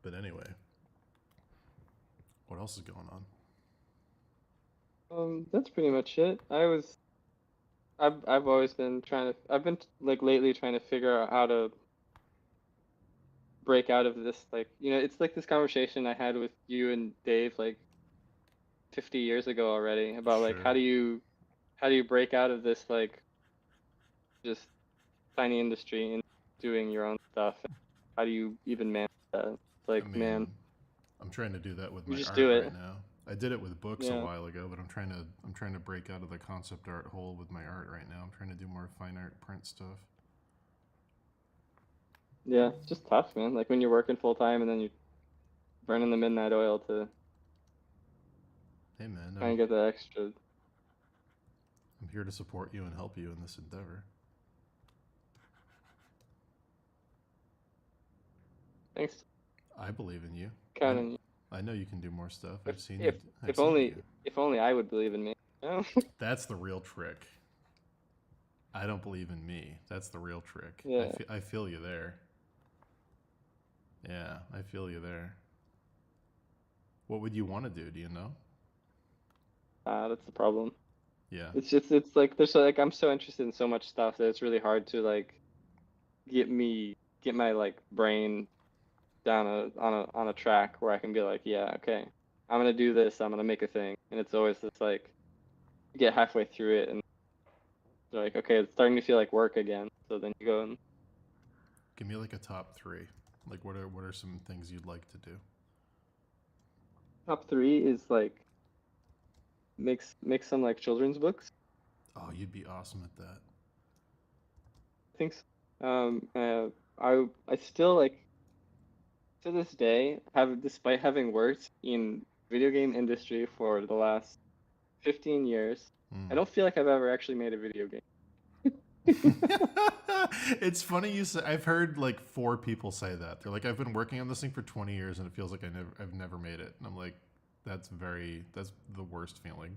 But anyway, what else is going on? That's pretty much it. I've always been I've been like lately trying to figure out how to break out of this, like, it's like this conversation I had with you and Dave like 50 years ago already about like Sure. how do you break out of this like just tiny industry and doing your own stuff? How do you even manage that? It's I like, man, mean, I'm trying to do that with you my just art do right it. now. I did it with books a Yeah. while ago, but I'm trying to break out of the concept art hole with my art right now. I'm trying to do more fine art print stuff. Yeah, it's just tough, man. Like when you're working full time and then you're burning the midnight oil to Hey man, try and get that extra. I'm here to support you and help you in this endeavor. Thanks. I believe in you. Count on you. I know you can do more stuff. If I've seen you. if I've if seen only you. if only I would believe in me. You know? That's the real trick. I don't believe in me. That's the real trick. Yeah. I feel you there. Yeah, I feel you there. What would you want to do? Do you know? That's the problem. Yeah. It's like there's like I'm so interested in so much stuff that it's really hard to like get my like brain down on a track where I can be like, yeah, okay, I'm gonna do this, I'm gonna make a thing, and it's always this like you get halfway through it and you're like, okay, it's starting to feel like work again. So then you go and Give me like a top three. Like what are some things you'd like to do? top three is like make some like children's books. Oh, you'd be awesome at that. I think so. I still like to this day have despite having worked in video game industry for the last 15 years, I Mm. don't feel like I've ever actually made a video game. It's funny you say. I've heard like 4 people say that. They're like, I've been working on this thing for 20 years, and it feels like I've never made it. And I'm like, that's the worst feeling.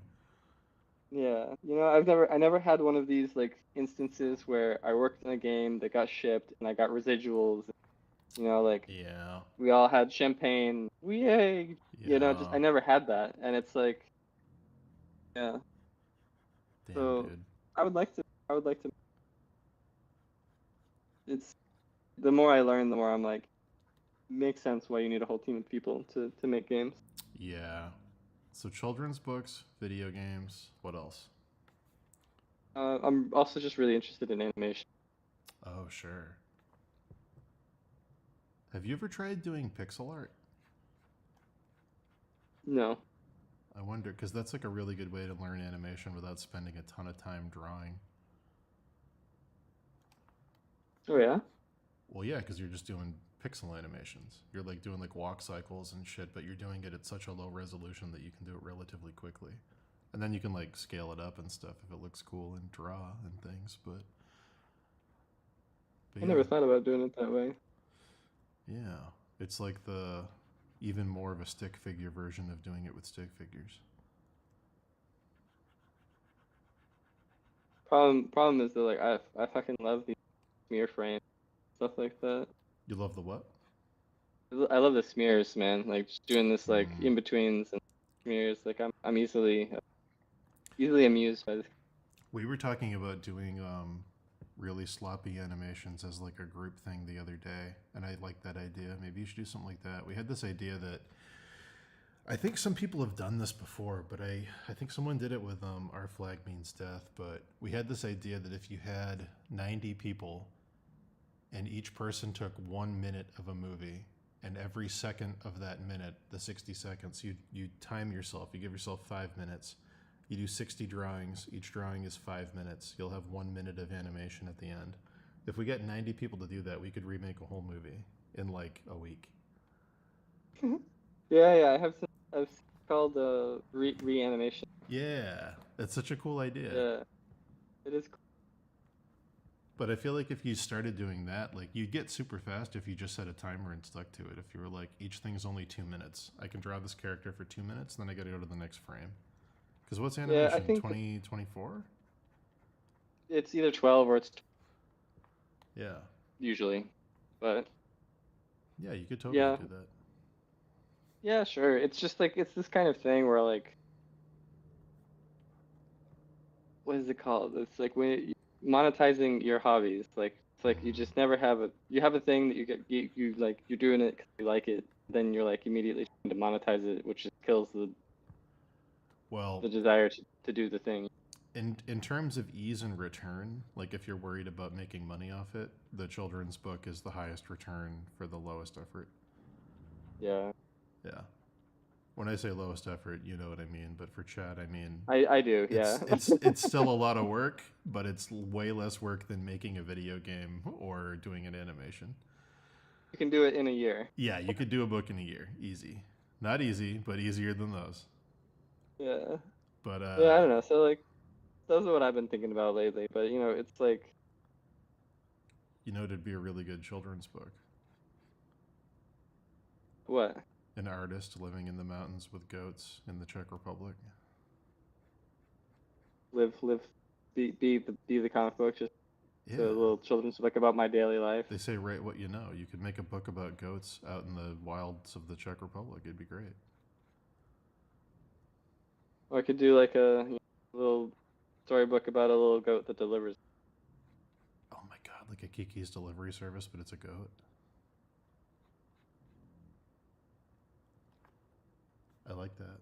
Yeah, I never had one of these like instances where I worked in a game that got shipped and I got residuals. Like Yeah, we all had champagne. Yay! Just yeah. I never had that, and it's like, yeah. Damn, So dude. I would like to. I would like to. It's the more I learn, the more I'm like, makes sense why you need a whole team of people to make games. Yeah. So children's books, video games. What else? I'm also just really interested in animation. Oh, sure. Have you ever tried doing pixel art? No. I wonder, because that's like a really good way to learn animation without spending a ton of time drawing. Oh yeah. Well, yeah, because you're just doing pixel animations. You're like doing like walk cycles and shit, but you're doing it at such a low resolution that you can do it relatively quickly. And then you can like scale it up and stuff if it looks cool and draw and things. But I yeah, never thought about doing it that way. yeah, it's like the even more of a stick figure version of doing it with stick figures. Problem is that like I fucking love these smear frames, stuff like that. You love the what? I love the smears, man. Like just doing this like Mm. in betweens and smears. Like I'm easily amused by this. We were talking about doing really sloppy animations as like a group thing the other day, and I like that idea. Maybe you should do something like that. We had this idea that I think some people have done this before, but I think someone did it with Our Flag Means Death. But we had this idea that if you had 90 people and each person took 1 minute of a movie, and every second of that minute, the 60 seconds, you time yourself, you give yourself 5 minutes. You do 60 drawings. Each drawing is 5 minutes. You'll have 1 minute of animation at the end. If we get 90 people to do that, we could remake a whole movie in like a week. Yeah, I've called reanimation. Yeah, that's such a cool idea. Yeah, it is. Cool. But I feel like if you started doing that, like you'd get super fast if you just set a timer and stuck to it. If you were like, each thing's only 2 minutes, I can draw this character for 2 minutes, then I got to go to the next frame. Because what's Yeah, I animation? think 2024? it's either 12 or it's Yeah. usually, but Yeah, you could totally yeah, do that. yeah, sure. It's just like it's this kind of thing where like what is it called? It's like when monetizing your hobbies. Like it's like you just never have you have a thing that you get you like you're doing it 'cause you like it. Then you're like immediately trying to monetize it, which just kills Well, the desire to do the thing. in terms of ease and return, like if you're worried about making money off it, the children's book is the highest return for the lowest effort. Yeah, Yeah. When I say lowest effort, you know what I mean, but for Chad, I mean I do. Yeah. it's still a lot of work, but it's way less work than making a video game or doing an animation. You can do it in a year. Yeah, you could do a book in a year, easy. Not easy, but easier than those. Yeah. But Yeah, I don't know. So like those are what I've been thinking about lately. But you know, it's like you know, it'd be a really good children's book. what? An artist living in the mountains with goats in the Czech Republic. Live, be the comic book, just Yeah. a little children's book about my daily life. They say write what you know. You could make a book about goats out in the wilds of the Czech Republic. It'd be great. Or I could do like a little storybook about a little goat that delivers. Oh my god, like a Kiki's delivery service, but it's a goat. I like that.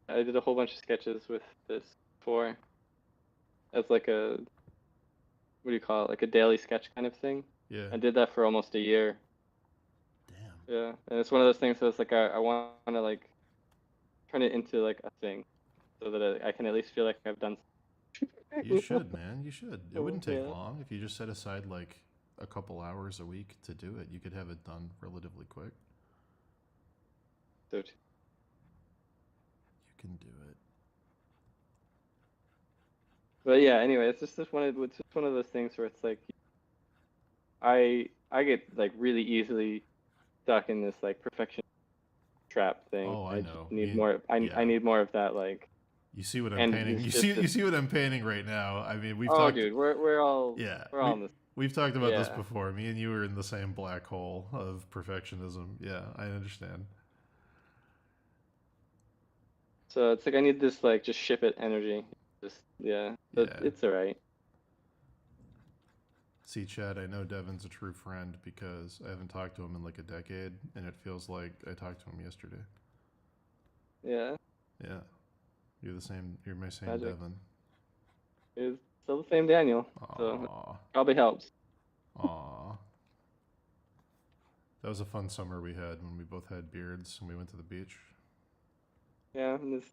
I did a whole bunch of sketches with this before as like a what do you call it? Like a daily sketch kind of thing. Yeah. I did that for almost a year. Damn. Yeah, and it's one of those things that's like I want to like turn it into like a thing so that I can at least feel like I've done. You should, man. You should. It wouldn't take Yeah. long if you just set aside like a couple hours a week to do it. You could have it done relatively quick. So You can do it. but yeah, anyway, it's just one of those things where it's like I get like really easily stuck in this like perfection trap thing. Oh, I know. just need more. I yeah. need more of that. Like, You see what I'm and painting? it's You just see this- what I'm painting right now. I mean, we've oh, talked. dude, we're all Yeah, we're all in this. we've talked about this Yeah. before. Me and you were in the same black hole of perfectionism. Yeah, I understand. So it's like I need this like just ship it energy. Just yeah, but Yeah. it's alright. See, Chad, I know Devin's a true friend because I haven't talked to him in like a decade, and it feels like I talked to him yesterday. Yeah, Yeah, you're the same. You're my same Magic. Devin. it's still the same Daniel. So Aw, probably helps. aw. That was a fun summer we had when we both had beards and we went to the beach. Yeah, and this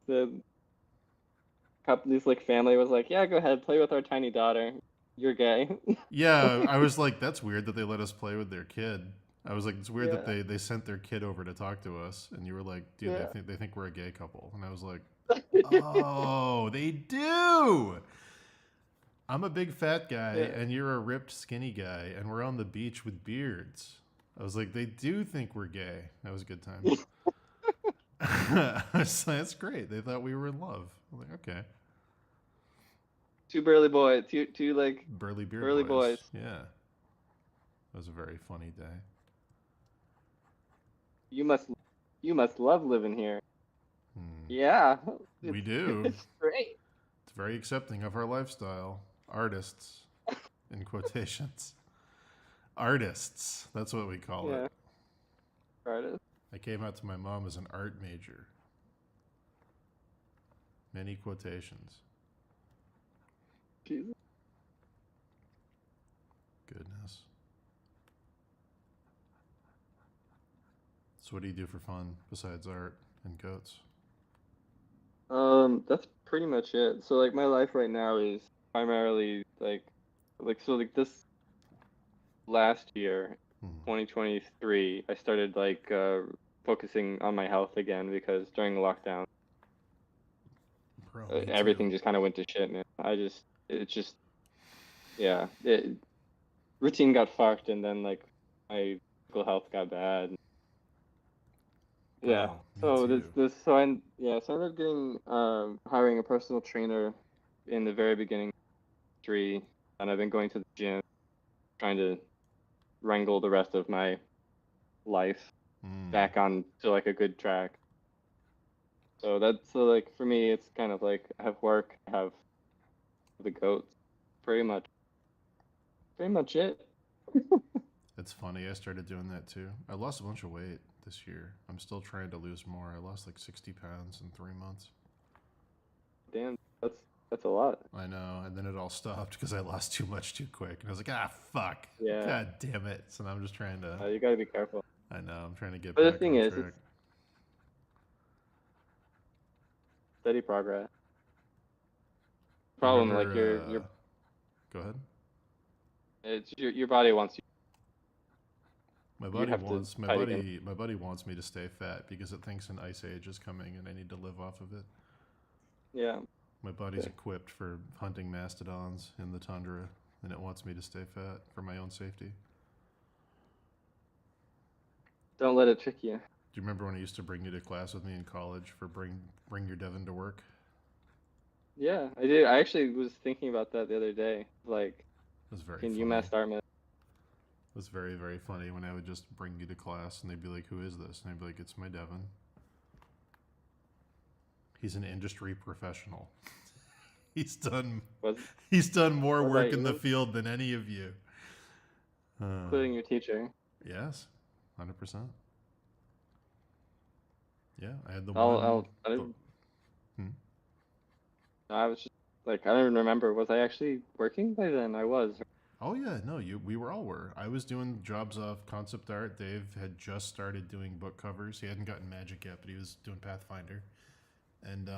like family was like, yeah, go ahead, play with our tiny daughter. You're gay. Yeah, I was like, that's weird that they let us play with their kid. I was like, it's weird that Yeah. they sent their kid over to talk to us, and you were like, dude, Yeah. they think we're a gay couple, and I was like, oh, they do. I'm a big fat guy, Yeah. and you're a ripped skinny guy, and we're on the beach with beards. I was like, they do think we're gay. That was a good time. I was like, that's great. They thought we were in love. I'm like, okay. Two burly boys, two like Burly beard Burly boys. Yeah. That was a very funny day. you must love living here. Hmm. Yeah, We it's- do. It's great. It's very accepting of our lifestyle. Artists, in quotations. Artists. That's what we call Yeah. it. Artist. I came out to my mom as an art major. Many quotations. Jesus. Goodness. So what do you do for fun besides art and goats? That's pretty much it. So like my life right now is primarily like so like this last year, Hmm. 2023, I started like focusing on my health again because during lockdown, Bro, me too. everything just kind of went to shit, man. It's just yeah, routine got fucked, and then like my physical health got bad. Yeah. Bro, me So too. so I ended up getting hiring a personal trainer in the very beginning of three, and I've been going to the gym, trying to wrangle the rest of my life Mm. back on to like a good track. So like for me, it's kind of like I have work, I have the goats, pretty much it. It's funny. I started doing that too. I lost a bunch of weight this year. I'm still trying to lose more. I lost like 60 pounds in 3 months. Damn, that's a lot. I know. And then it all stopped because I lost too much too quick. And I was like, ah, fuck. Yeah, God damn it. So now I'm just trying to, you gotta be careful. I know, I'm trying to get But the back thing on is, track. it's steady progress. You Problem, like remember, go ahead. it's your body wants you. My You buddy have to wants my fight against. buddy wants me to stay fat because it thinks an ice age is coming and I need to live off of it. Yeah. My body's Okay. equipped for hunting mastodons in the tundra, and it wants me to stay fat for my own safety. Don't let it trick you. Do you remember when I used to bring you to class with me in college for bring your Devon to work? Yeah, I did. I actually was thinking about that the other day. Like, It was very can funny. UMass Dartmouth? It was very, very funny when I would just bring you to class and they'd be like, "Who is this?" And I'd be like, "It's my Devon. He's an industry professional. he's done Was he's done more was work I in the even field than any of you." including your teacher? Yes, 100%. Yeah, I had the I'll one. I The, didn't. hmm? I was just like, I don't even remember. Was I actually working by then? I was. Oh yeah, no, we were all were. I was doing jobs off concept art. Dave had just started doing book covers. He hadn't gotten Magic yet, but he was doing Pathfinder. And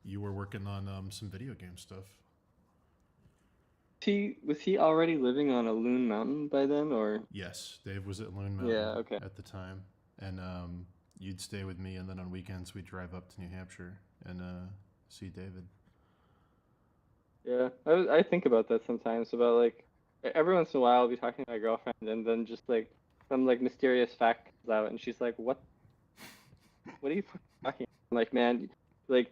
you were working on some video game stuff. Was he already living on a Loon Mountain by then, or? Yes, Dave was at Loon Mountain Yeah. Okay. at the time, and you'd stay with me, and then on weekends we'd drive up to New Hampshire and see David. Yeah. I think about that sometimes. About like every once in a while, I'll be talking to my girlfriend, and then just like some like mysterious fact comes out, and she's like, "What? What are you fucking talking?" I'm like, man, like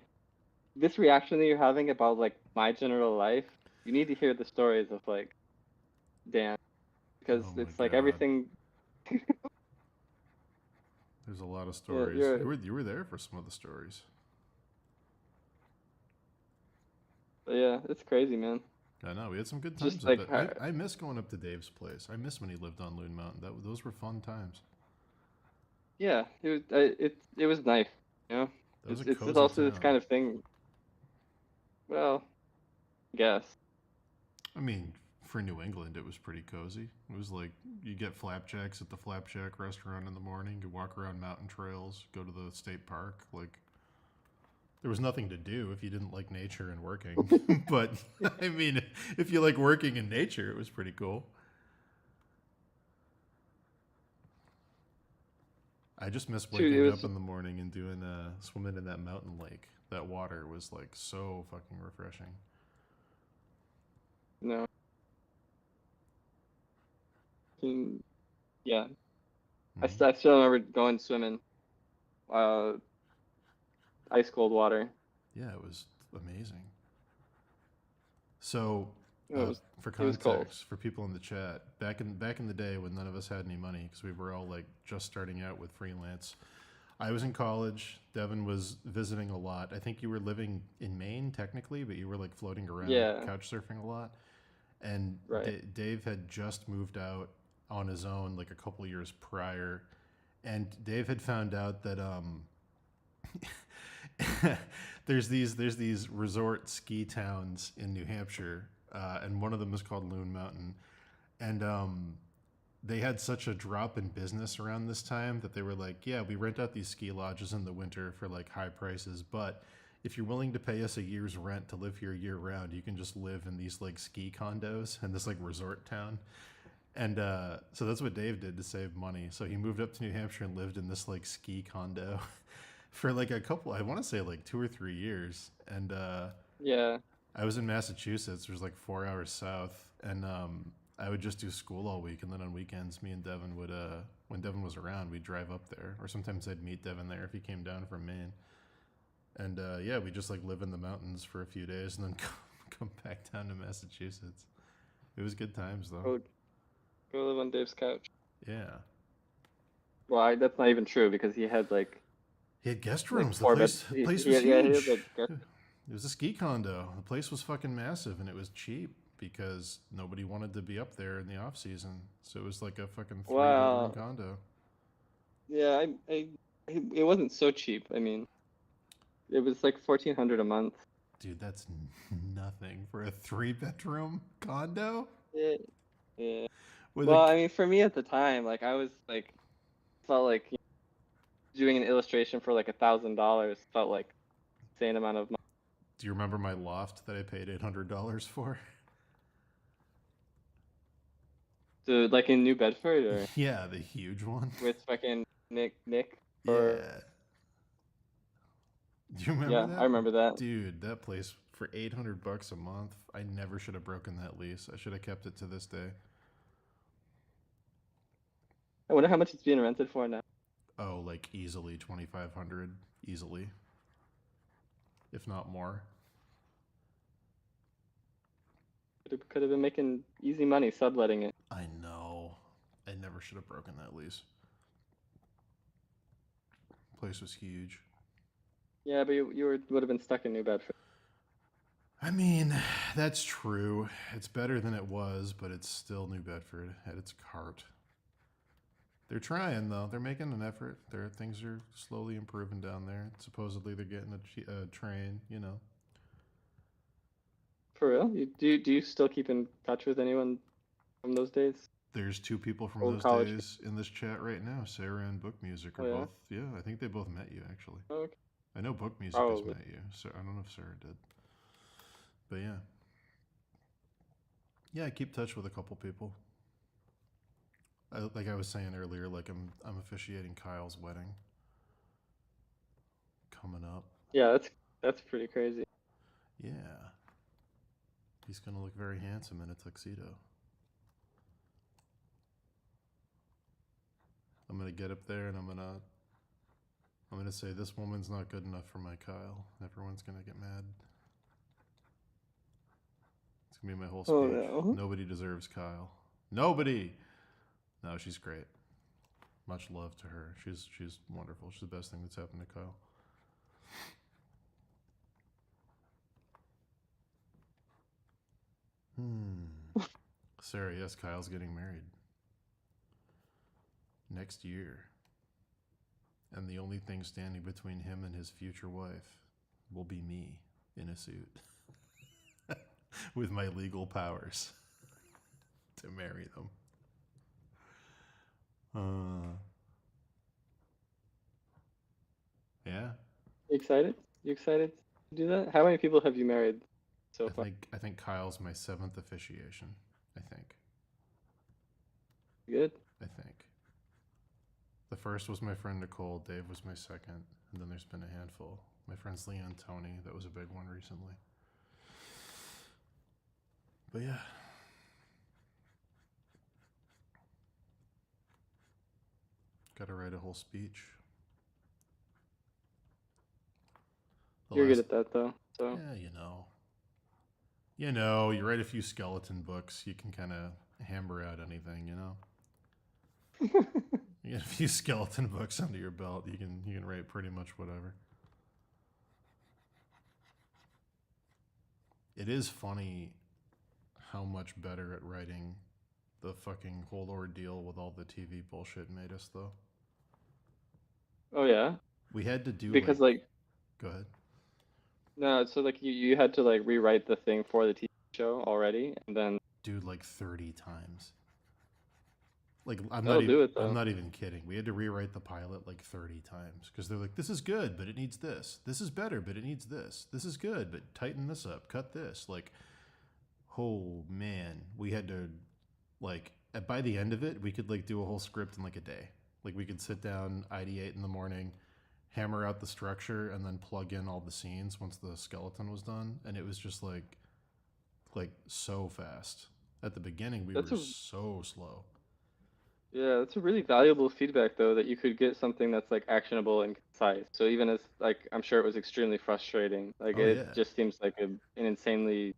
this reaction that you're having about like my general life, you need to hear the stories of like Dan, because Oh my it's like God, everything. there's a lot of Yeah, stories. You were there for some of the stories. yeah, it's crazy, man. I know we had some good Just times up like there. I miss going up to Dave's place. I miss when he lived on Loon Mountain. Those were fun times. yeah, it was nice, you know. That was a It's cozy also this town. kind of thing. Well, I guess. I mean, for New England, it was pretty cozy. It was like you get flapjacks at the flapjack restaurant in the morning. You walk around mountain trails, go to the state park. Like there was nothing to do if you didn't like nature and working. But I mean, if you like working in nature, it was pretty cool. I just miss Dude, it waking was up in the morning and doing swimming in that mountain lake. That water was like so fucking refreshing. no. Mm, yeah, Hmm. I still remember going swimming, uh, ice cold water. Yeah, it was amazing. So, It was for it was cold. context, for people in the chat, back in the day when none of us had any money because we were all like just starting out with freelance, I was in college. Devin was visiting a lot. I think you were living in Maine technically, but you were like floating around, Yeah, couch surfing a lot. And right. Dave had just moved out on his own like a couple years prior, and Dave had found out that there's these resort ski towns in New Hampshire, and one of them is called Loon Mountain, and they had such a drop in business around this time that they were like, yeah, we rent out these ski lodges in the winter for like high prices, but if you're willing to pay us a year's rent to live here year round, you can just live in these like ski condos in this like resort town. And so that's what Dave did to save money. So he moved up to New Hampshire and lived in this like ski condo for like a couple, I want to say like 2 or 3 years. And Yeah, I was in Massachusetts, which was like 4 hours south, and I would just do school all week, and then on weekends, me and Devin would, when Devin was around, we'd drive up there, or sometimes I'd meet Devin there if he came down from Maine, and yeah, we just like live in the mountains for a few days, and then come back down to Massachusetts. It was good times though. Go live on Dave's couch. Yeah, Well, that's not even true because he had like he had guest like rooms. The four bed. place was Yeah, he had huge. like It was a ski condo. The place was fucking massive, and it was cheap because nobody wanted to be up there in the off season. So it was like a fucking 3 bedroom wow. condo. Yeah, it wasn't so cheap. I mean, it was like 1,400 a month. Dude, that's nothing for a 3 bedroom condo. Yeah, yeah. With Well, a, I mean, for me at the time, like I was like felt like doing an illustration for like $1,000 felt like insane amount of money. do you remember my loft that I paid $800 for? So like in New Bedford or Yeah, the huge one. with fucking Nick or Yeah. Do you remember yeah, that? I remember that. Dude, that place for $800 a month. I never should have broken that lease. I should have kept it to this day. I wonder how much it's being rented for now. Oh, like easily 2,500, easily, if not more. Could have been making easy money subletting it. I know. I never should have broken that lease. Place was huge. Yeah, but you would have been stuck in New Bedford. I mean, that's true. It's better than it was, but it's still New Bedford at its heart. They're trying though. They're making an effort. Things are slowly improving down there. Supposedly they're getting a train. You know. For real? Do you still keep in touch with anyone from those days? There's 2 people from Old those college days in this chat right now. Sarah and Book Music are Oh, yeah? both. Yeah, I think they both met you actually. Oh, okay. I know Book Music has Probably. met you. So I don't know if Sarah did. But yeah. Yeah, I keep touch with a couple people. Like I was saying earlier, like I'm officiating Kyle's wedding coming up. Yeah, that's pretty crazy. Yeah. He's gonna look very handsome in a tuxedo. I'm gonna get up there and I'm gonna say this woman's not good enough for my Kyle. Everyone's gonna get mad. It's gonna be my whole speech. Oh no. Nobody deserves Kyle. Nobody. No, she's great. Much love to her. She's wonderful. She's the best thing that's happened to Kyle. Sarah, yes, Kyle's getting married next year. And the only thing standing between him and his future wife will be me in a suit with my legal powers to marry them. Yeah. You excited? You excited to do that? How many people have you married so far? I think Kyle's my 7th officiation. I think. Good. I think. The first was my friend Nicole. Dave was my second, and then there's been a handful. My friends Leah and Tony. That was a big one recently. But yeah. Got to write a whole speech. You're good at that though. So yeah, you write a few skeleton books, you can kind of hammer out anything, you know. You get a few skeleton books under your belt, you can write pretty much whatever. It is funny how much better at writing the fucking whole ordeal with all the TV bullshit made us, though. Oh yeah. We had to do Because go ahead. No, so like you had to like rewrite the thing for the TV show already, and then Dude, like 30 times. Like I'm that'll do it though. I'm not even kidding. We had to rewrite the pilot like 30 times because they're like, this is good, but it needs this. This is better, but it needs this. This is good, but tighten this up. Cut this. Like, oh man, we had to like by the end of it, we could like do a whole script in like a day. Like we could sit down, ideate in the morning, hammer out the structure, and then plug in all the scenes once the skeleton was done. And it was just like like so fast. At the beginning, we That's were a so slow. Yeah, that's a really valuable feedback though, that you could get something that's like actionable and concise. So even as like I'm sure it was extremely frustrating. Like Oh it yeah. just seems like an insanely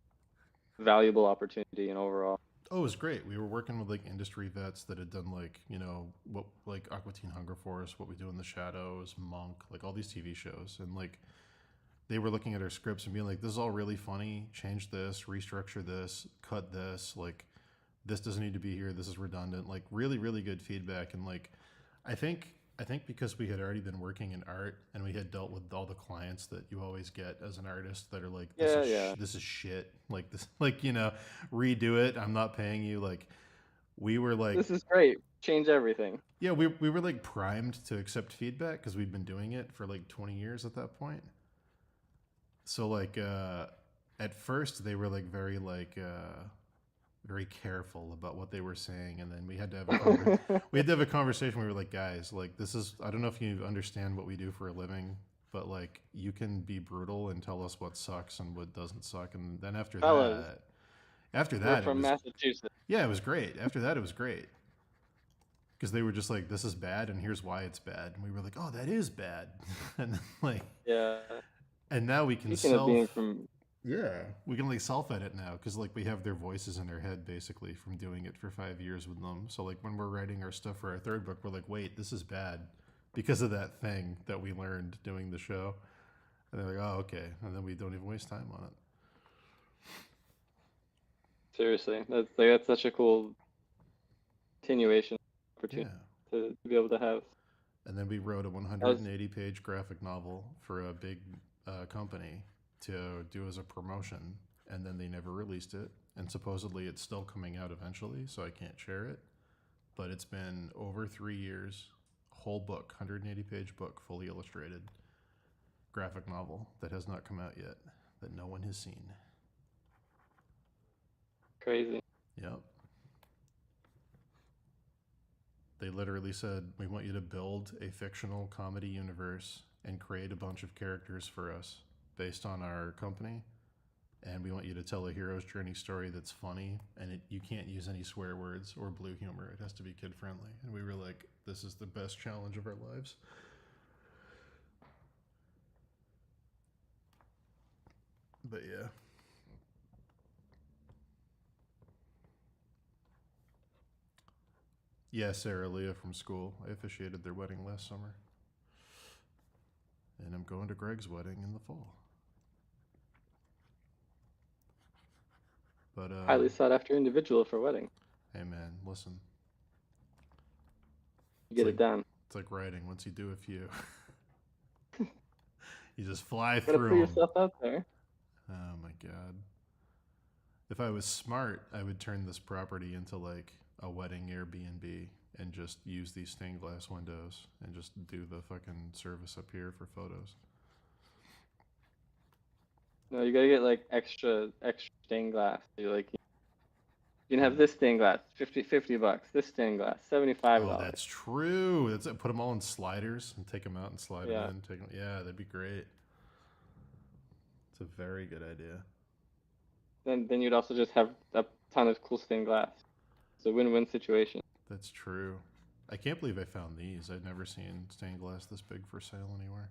valuable opportunity and overall. Oh, it was great. We were working with like industry vets that had done like, you know, what like Aqua Teen Hunger Force, What We Do in the Shadows, Monk, like all these TV shows. And like they were looking at our scripts and being like, this is all really funny. Change this, restructure this, cut this. Like this doesn't need to be here. This is redundant. Like really, really good feedback. And like I think because we had already been working in art and we had dealt with all the clients that you always get as an artist that are like, Yeah, yeah. this is shit. Like this, like, you know, redo it. I'm not paying you. Like we were like, This is great. Change everything. yeah, we were like primed to accept feedback because we'd been doing it for like 20 years at that point. So like at first they were like very careful about what they were saying, and then we had to have we had to have a conversation. We were like, guys, like this is, I don't know if you understand what we do for a living, but like you can be brutal and tell us what sucks and what doesn't suck, and then Fellas, after we're that it from was, Massachusetts. yeah, it was great. After that it was great because they were just like, this is bad and here's why it's bad, and we were like, oh, that is bad. And then like, Yeah. and now we can Speaking of being from yeah, we can like self edit now because like we have their voices in our head basically from doing it for 5 years with them. So like when we're writing our stuff for our third book, we're like, wait, this is bad because of that thing that we learned doing the show. And they're like, oh, okay, and then we don't even waste time on it. seriously, that's such a cool continuation opportunity Yeah, to be able to have. and then we wrote a That was 180-page graphic novel for a big company to do as a promotion, and then they never released it. And supposedly it's still coming out eventually, so I can't share it. But it's been over 3 years, whole book, 180-page book, fully illustrated graphic novel that has not come out yet, that no one has seen. crazy. Yep. They literally said, we want you to build a fictional comedy universe and create a bunch of characters for us based on our company. And we want you to tell a hero's journey story that's funny, and you can't use any swear words or blue humor. It has to be kid friendly. And we were like, this is the best challenge of our lives. But yeah. Yeah, Sarah Leah from school. I officiated their wedding last summer. And I'm going to Greg's wedding in the fall. But Highly sought after individual for wedding. hey man, listen. You get it done. It's like writing. Once you do a few, you just fly Gotta put through them. yourself out there. Oh my god. If I was smart, I would turn this property into like a wedding Airbnb and just use these stained glass windows and just do the fucking service up here for photos. No, you gotta get like extra stained glass. You can have this stained glass, 50 bucks. This stained glass, $75. Oh, that's true. That's it. Put them all in sliders and take them out and slide Yeah. them in. Take them. Yeah, that'd be great. It's a very good idea. Then you'd also just have a ton of cool stained glass. It's a win-win situation. That's true. I can't believe I found these. I'd never seen stained glass this big for sale anywhere.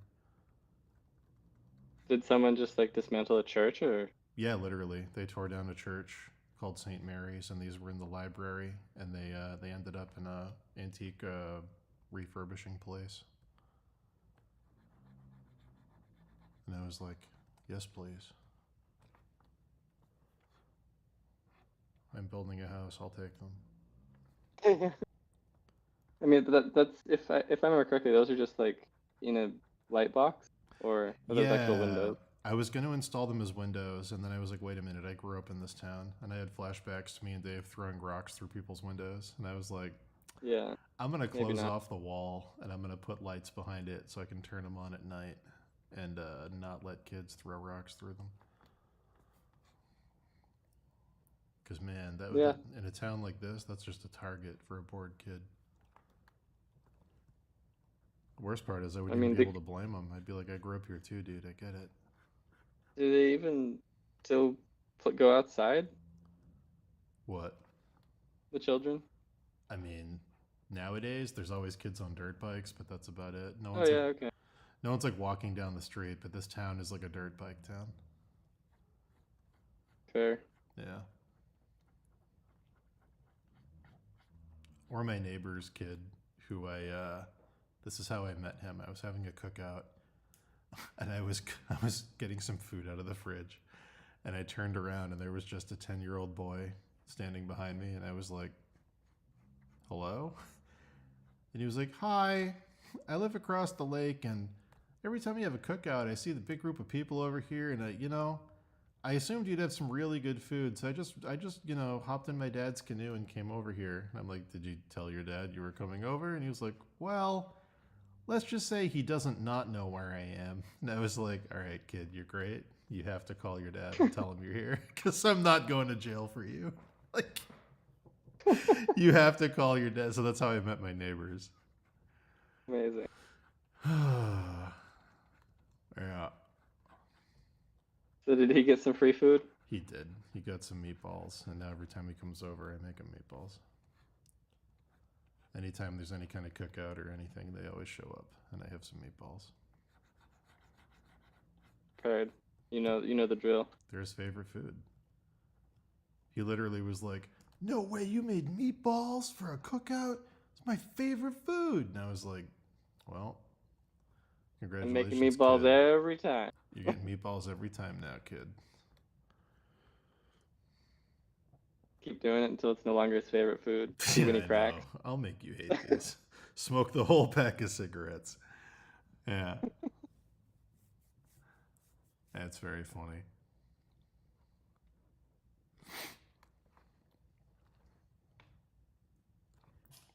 Did someone just like dismantle a church or? Yeah, literally. They tore down a church called St. Mary's, and these were in the library, and they ended up in a antique refurbishing place. And I was like, yes, please. I'm building a house. I'll take them. I mean, that's if I remember correctly, those are just like in a light box, or are those actual windows? I was going to install them as windows, and then I was like, wait a minute, I grew up in this town, and I had flashbacks to me and Dave throwing rocks through people's windows, and I was like, Yeah. I'm going to Maybe close not. off the wall, and I'm going to put lights behind it so I can turn them on at night and not let kids throw rocks through them. Because, man, that would, Yeah. in a town like this, that's just a target for a bored kid. The worst part is I wouldn't I mean, even be able to blame them. I'd be like, I grew up here too, dude. I get it. Do they even still go outside? What? The children? I mean, nowadays there's always kids on dirt bikes, but that's about it. Oh yeah, okay. No one's like walking down the street, but this town is like a dirt bike town. Fair. Yeah. Or my neighbor's kid, who this is how I met him. I was having a cookout, and I was getting some food out of the fridge, and I turned around, and there was just a 10-year-old boy standing behind me, and I was like, "Hello?" And he was like, "Hi, I live across the lake, and every time you have a cookout, I see the big group of people over here, and I assumed you'd have some really good food, so I just hopped in my dad's canoe and came over here." And I'm like, "Did you tell your dad you were coming over?" And he was like, "Well, let's just say he doesn't not know where I am." And I was like, "All right, kid, you're great. You have to call your dad and tell him you're here, because I'm not going to jail for you." Like, you have to call your dad. So that's how I met my neighbors. Amazing. Yeah. So did he get some free food? He did. He got some meatballs, and now every time he comes over, I make him meatballs. Anytime there's any kind of cookout or anything, they always show up, and I have some meatballs. Paired. You know the drill. They're his favorite food. He literally was like, "No way, you made meatballs for a cookout? It's my favorite food." And I was like, "Well, I'm congratulations, making meatballs kid. every time. You're getting meatballs every time now, kid." Keep doing it until it's no longer his favorite food. See Yeah, when he I cracks. know. I'll make you hate these. Smoke the whole pack of cigarettes. Yeah. That's very funny.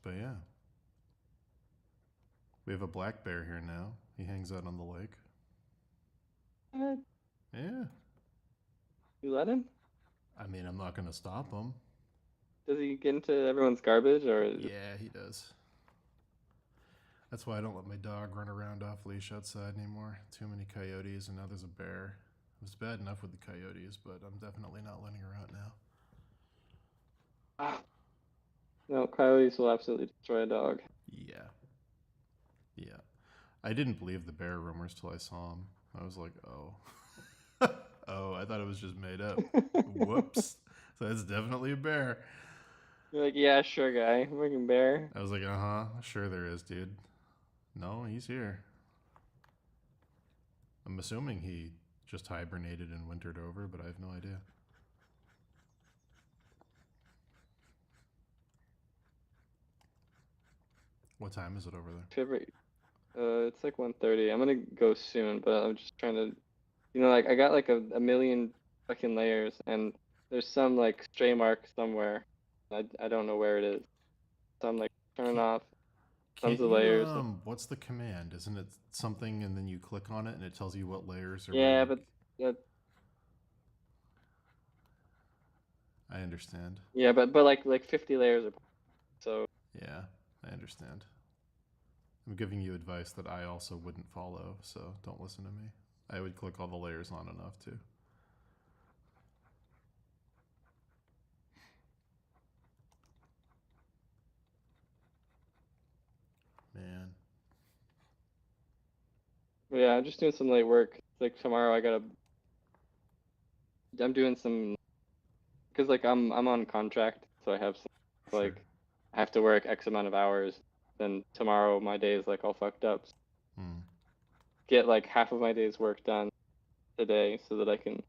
But yeah. We have a black bear here now. He hangs out on the lake. What? Yeah. You let him? I mean, I'm not going to stop him. Does he get into everyone's garbage or? Yeah, he does. That's why I don't let my dog run around off leash outside anymore. Too many coyotes, and now there's a bear. It was bad enough with the coyotes, but I'm definitely not letting her out now. Ah. No, coyotes will absolutely destroy a dog. Yeah. Yeah. I didn't believe the bear rumors till I saw him. I was like, oh. Oh, I thought it was just made up. Whoops. So that's definitely a bear. You're like, yeah, sure, guy. Freaking bear. I was like, uh-huh, sure there is, dude. No, he's here. I'm assuming he just hibernated and wintered over, but I have no idea. What time is it over there? Favorite. It's like 1:30. I'm gonna go soon, but I'm just trying to, like I got like a million fucking layers, and there's some like stray mark somewhere. I don't know where it is. So I'm like turning off Can't tons of you, layers. what's the command? Isn't it something and then you click on it and it tells you what layers are Yeah, where? but I understand. yeah, but like 50 layers are so. Yeah, I understand. I'm giving you advice that I also wouldn't follow, so don't listen to me. I would click all the layers on enough too. Man. But yeah, I'm just doing some late work. Like tomorrow, I'm doing some, because like I'm on contract, so I have some Sure. like I have to work X amount of hours. Then tomorrow my day is like all fucked up. Hmm. Get like half of my day's work done today so that I can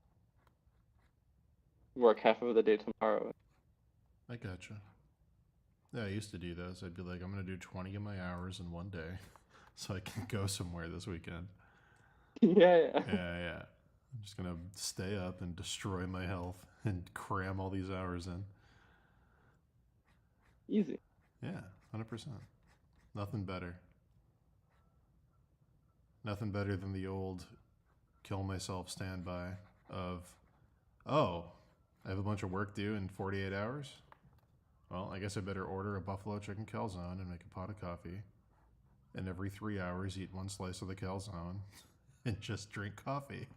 work half of the day tomorrow. I gotcha. Yeah, I used to do those. I'd be like, I'm going to do 20 of my hours in one day so I can go somewhere this weekend. Yeah. Yeah. I'm just going to stay up and destroy my health and cram all these hours in. Easy. Yeah, 100%. Nothing better. Nothing better than the old kill myself standby of, oh, I have a bunch of work due in 48 hours? Well, I guess I better order a buffalo chicken calzone and make a pot of coffee. And every 3 hours, eat one slice of the calzone and just drink coffee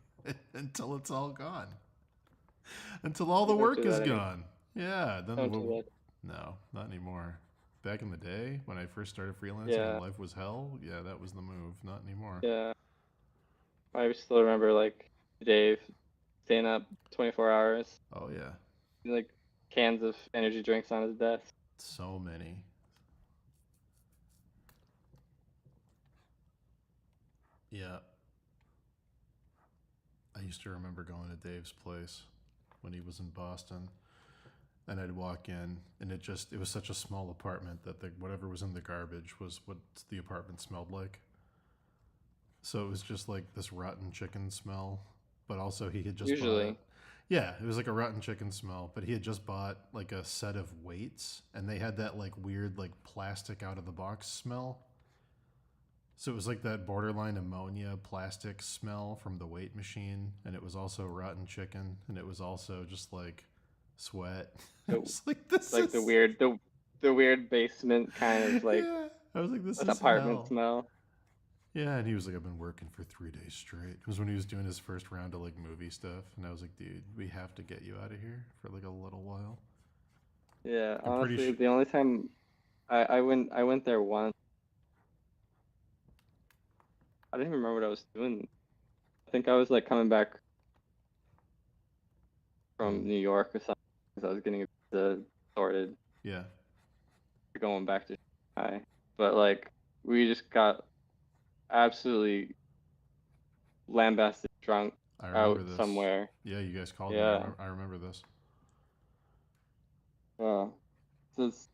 until it's all gone. Until all the You don't work do is that anymore. gone. Yeah, then Don't do that. no, not anymore. Back in the day when I first started freelancing and Yeah, life was hell, yeah, that was the move. Not anymore. yeah. I still remember like Dave staying up 24 hours, Oh yeah, like cans of energy drinks on his desk. so many. Yeah, I used to remember going to Dave's place when he was in Boston, and I'd walk in, and it was such a small apartment that whatever was in the garbage was what the apartment smelled like. So it was just like this rotten chicken smell, but also he had just bought. Usually, Yeah, it was like a rotten chicken smell, but he had just bought like a set of weights, and they had that like weird like plastic out of the box smell. So it was like that borderline ammonia plastic smell from the weight machine, and it was also rotten chicken, and it was also just like sweat. the It's like this like is the weird basement kind of like yeah. I was like, this is apartment hell. smell. Yeah, and he was like, I've been working for 3 days straight. It was when he was doing his first round of like movie stuff, and I was like, dude, we have to get you out of here for like a little while. Yeah, I'm pretty honestly, sure. the only time I went there once. I didn't even remember what I was doing. I think I was like coming back from New York or something because I was getting the sorted Yeah, going back to Shanghai. But like we just got absolutely lambasted drunk I remember out this. somewhere. Yeah, you guys called me. Yeah. I remember this. Uh, so it's,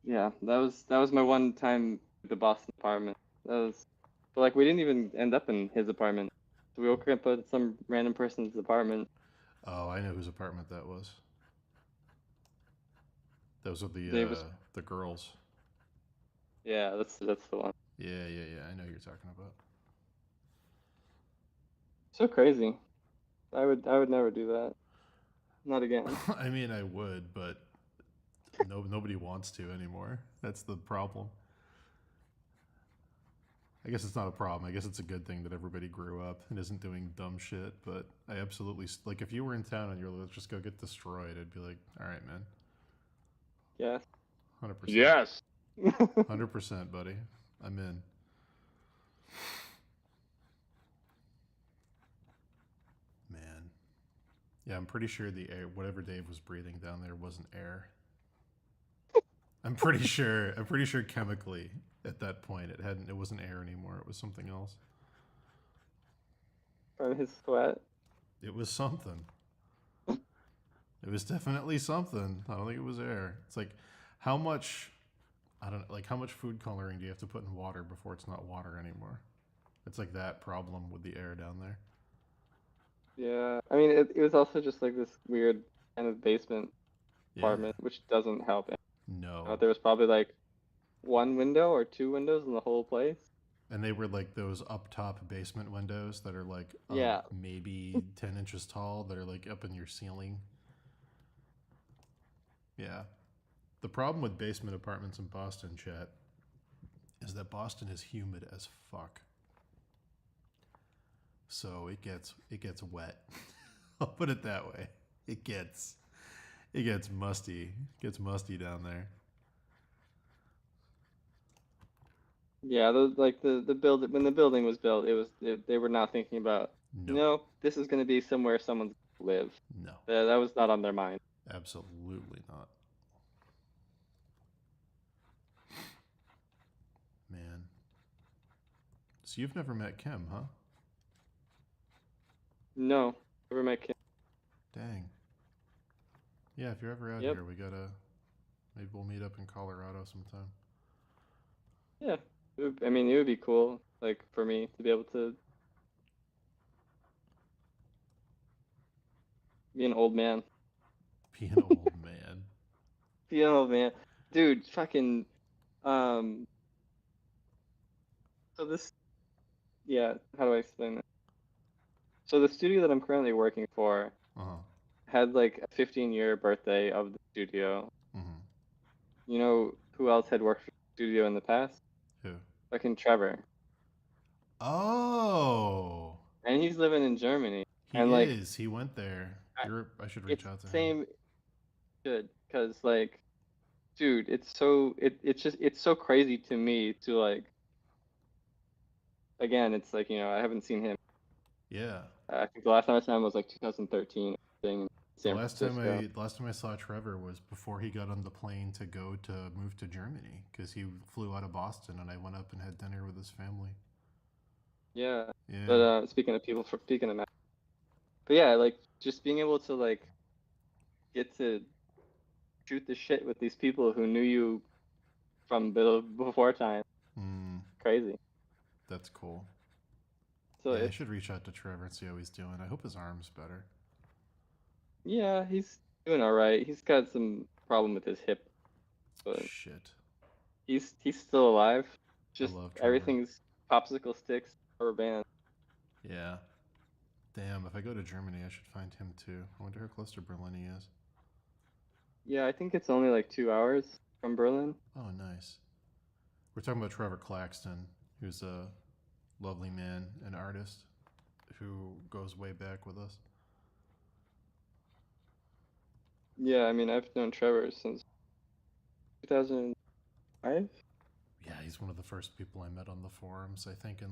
yeah, that was my one time at the Boston apartment. That was, but like we didn't even end up in his apartment. So we woke up at some random person's apartment. Oh, I know whose apartment that was. Those are Dave was, the girls. yeah, that's the one. Yeah, yeah, yeah. I know who you're talking about. So crazy. I would never do that. Not again. I mean, I would, but nobody wants to anymore. That's the problem. I guess it's not a problem. I guess it's a good thing that everybody grew up and isn't doing dumb shit. But I absolutely like if you were in town and you're like, let's just go get destroyed. I'd be like, all right, man, Yes. 100%, Yes. 100%, buddy. I'm in. Man, yeah, I'm pretty sure the air, whatever Dave was breathing down there, wasn't air. I'm pretty sure. I'm pretty sure chemically at that point it hadn't. It wasn't air anymore. It was something else. From his sweat. It was something. It was definitely something. I don't think it was air. It's like how much I don't like how much food coloring do you have to put in water before it's not water anymore? It's like that problem with the air down there. Yeah. I mean, it was also just like this weird kind of basement Yeah. apartment, which doesn't help. No. There was probably like one window or two windows in the whole place. And they were like those up top basement windows that are like Yeah. maybe 10 inches tall that are like up in your ceiling. Yeah. The problem with basement apartments in Boston, chat, is that Boston is humid as fuck. So it gets wet. I'll put it that way. It gets it gets musty. It gets musty down there. Yeah, like the build when the building was built, they were not thinking about, No. no, this is going to be somewhere someone's gonna live. No. That was not on their mind. Absolutely not. Man. So you've never met Kim, huh? No, never met Kim. Dang. Yeah, if you're ever out Yep. here, we gotta maybe we'll meet up in Colorado sometime. Yeah. I mean, it would be cool, like for me to be able to be an old man. Be an old man. Be an old man, dude. Fucking. Um. So this. Yeah. How do I explain it? So the studio that I'm currently working for Uh-huh. had like a 15-year birthday of the studio. Mm-hmm. You know who else had worked for the studio in the past? Who? Fucking Trevor. Oh. And he's living in Germany. He And like, is. He went there. I, I should reach it's out to the him. same. Good, because like, dude, it's so crazy to me to like. Again, it's like I haven't seen him. Yeah. I think the last time I saw him was like 2013 in The San Francisco. last time I saw Trevor was before he got on the plane to go to move to Germany because he flew out of Boston and I went up and had dinner with his family. Yeah, but Yeah. speaking of Matt, but yeah, like just being able to like get to shoot the shit with these people who knew you from before time, Mm, crazy. that's cool. So Yeah, I it's should reach out to Trevor and see how he's doing. I hope his arm's better. yeah, he's doing all right. He's got some problem with his hip, but Shit. he's still alive. I Just love Trevor. everything's popsicle sticks, rubber band. Yeah. Damn, if I go to Germany, I should find him too. I wonder how close to Berlin he is. Yeah, I think it's only like 2 hours from Berlin. Oh, nice. We're talking about Trevor Claxton, who's a lovely man and artist who goes way back with us. Yeah, I mean I've known Trevor since 2005. Yeah, he's one of the first people I met on the forums. I think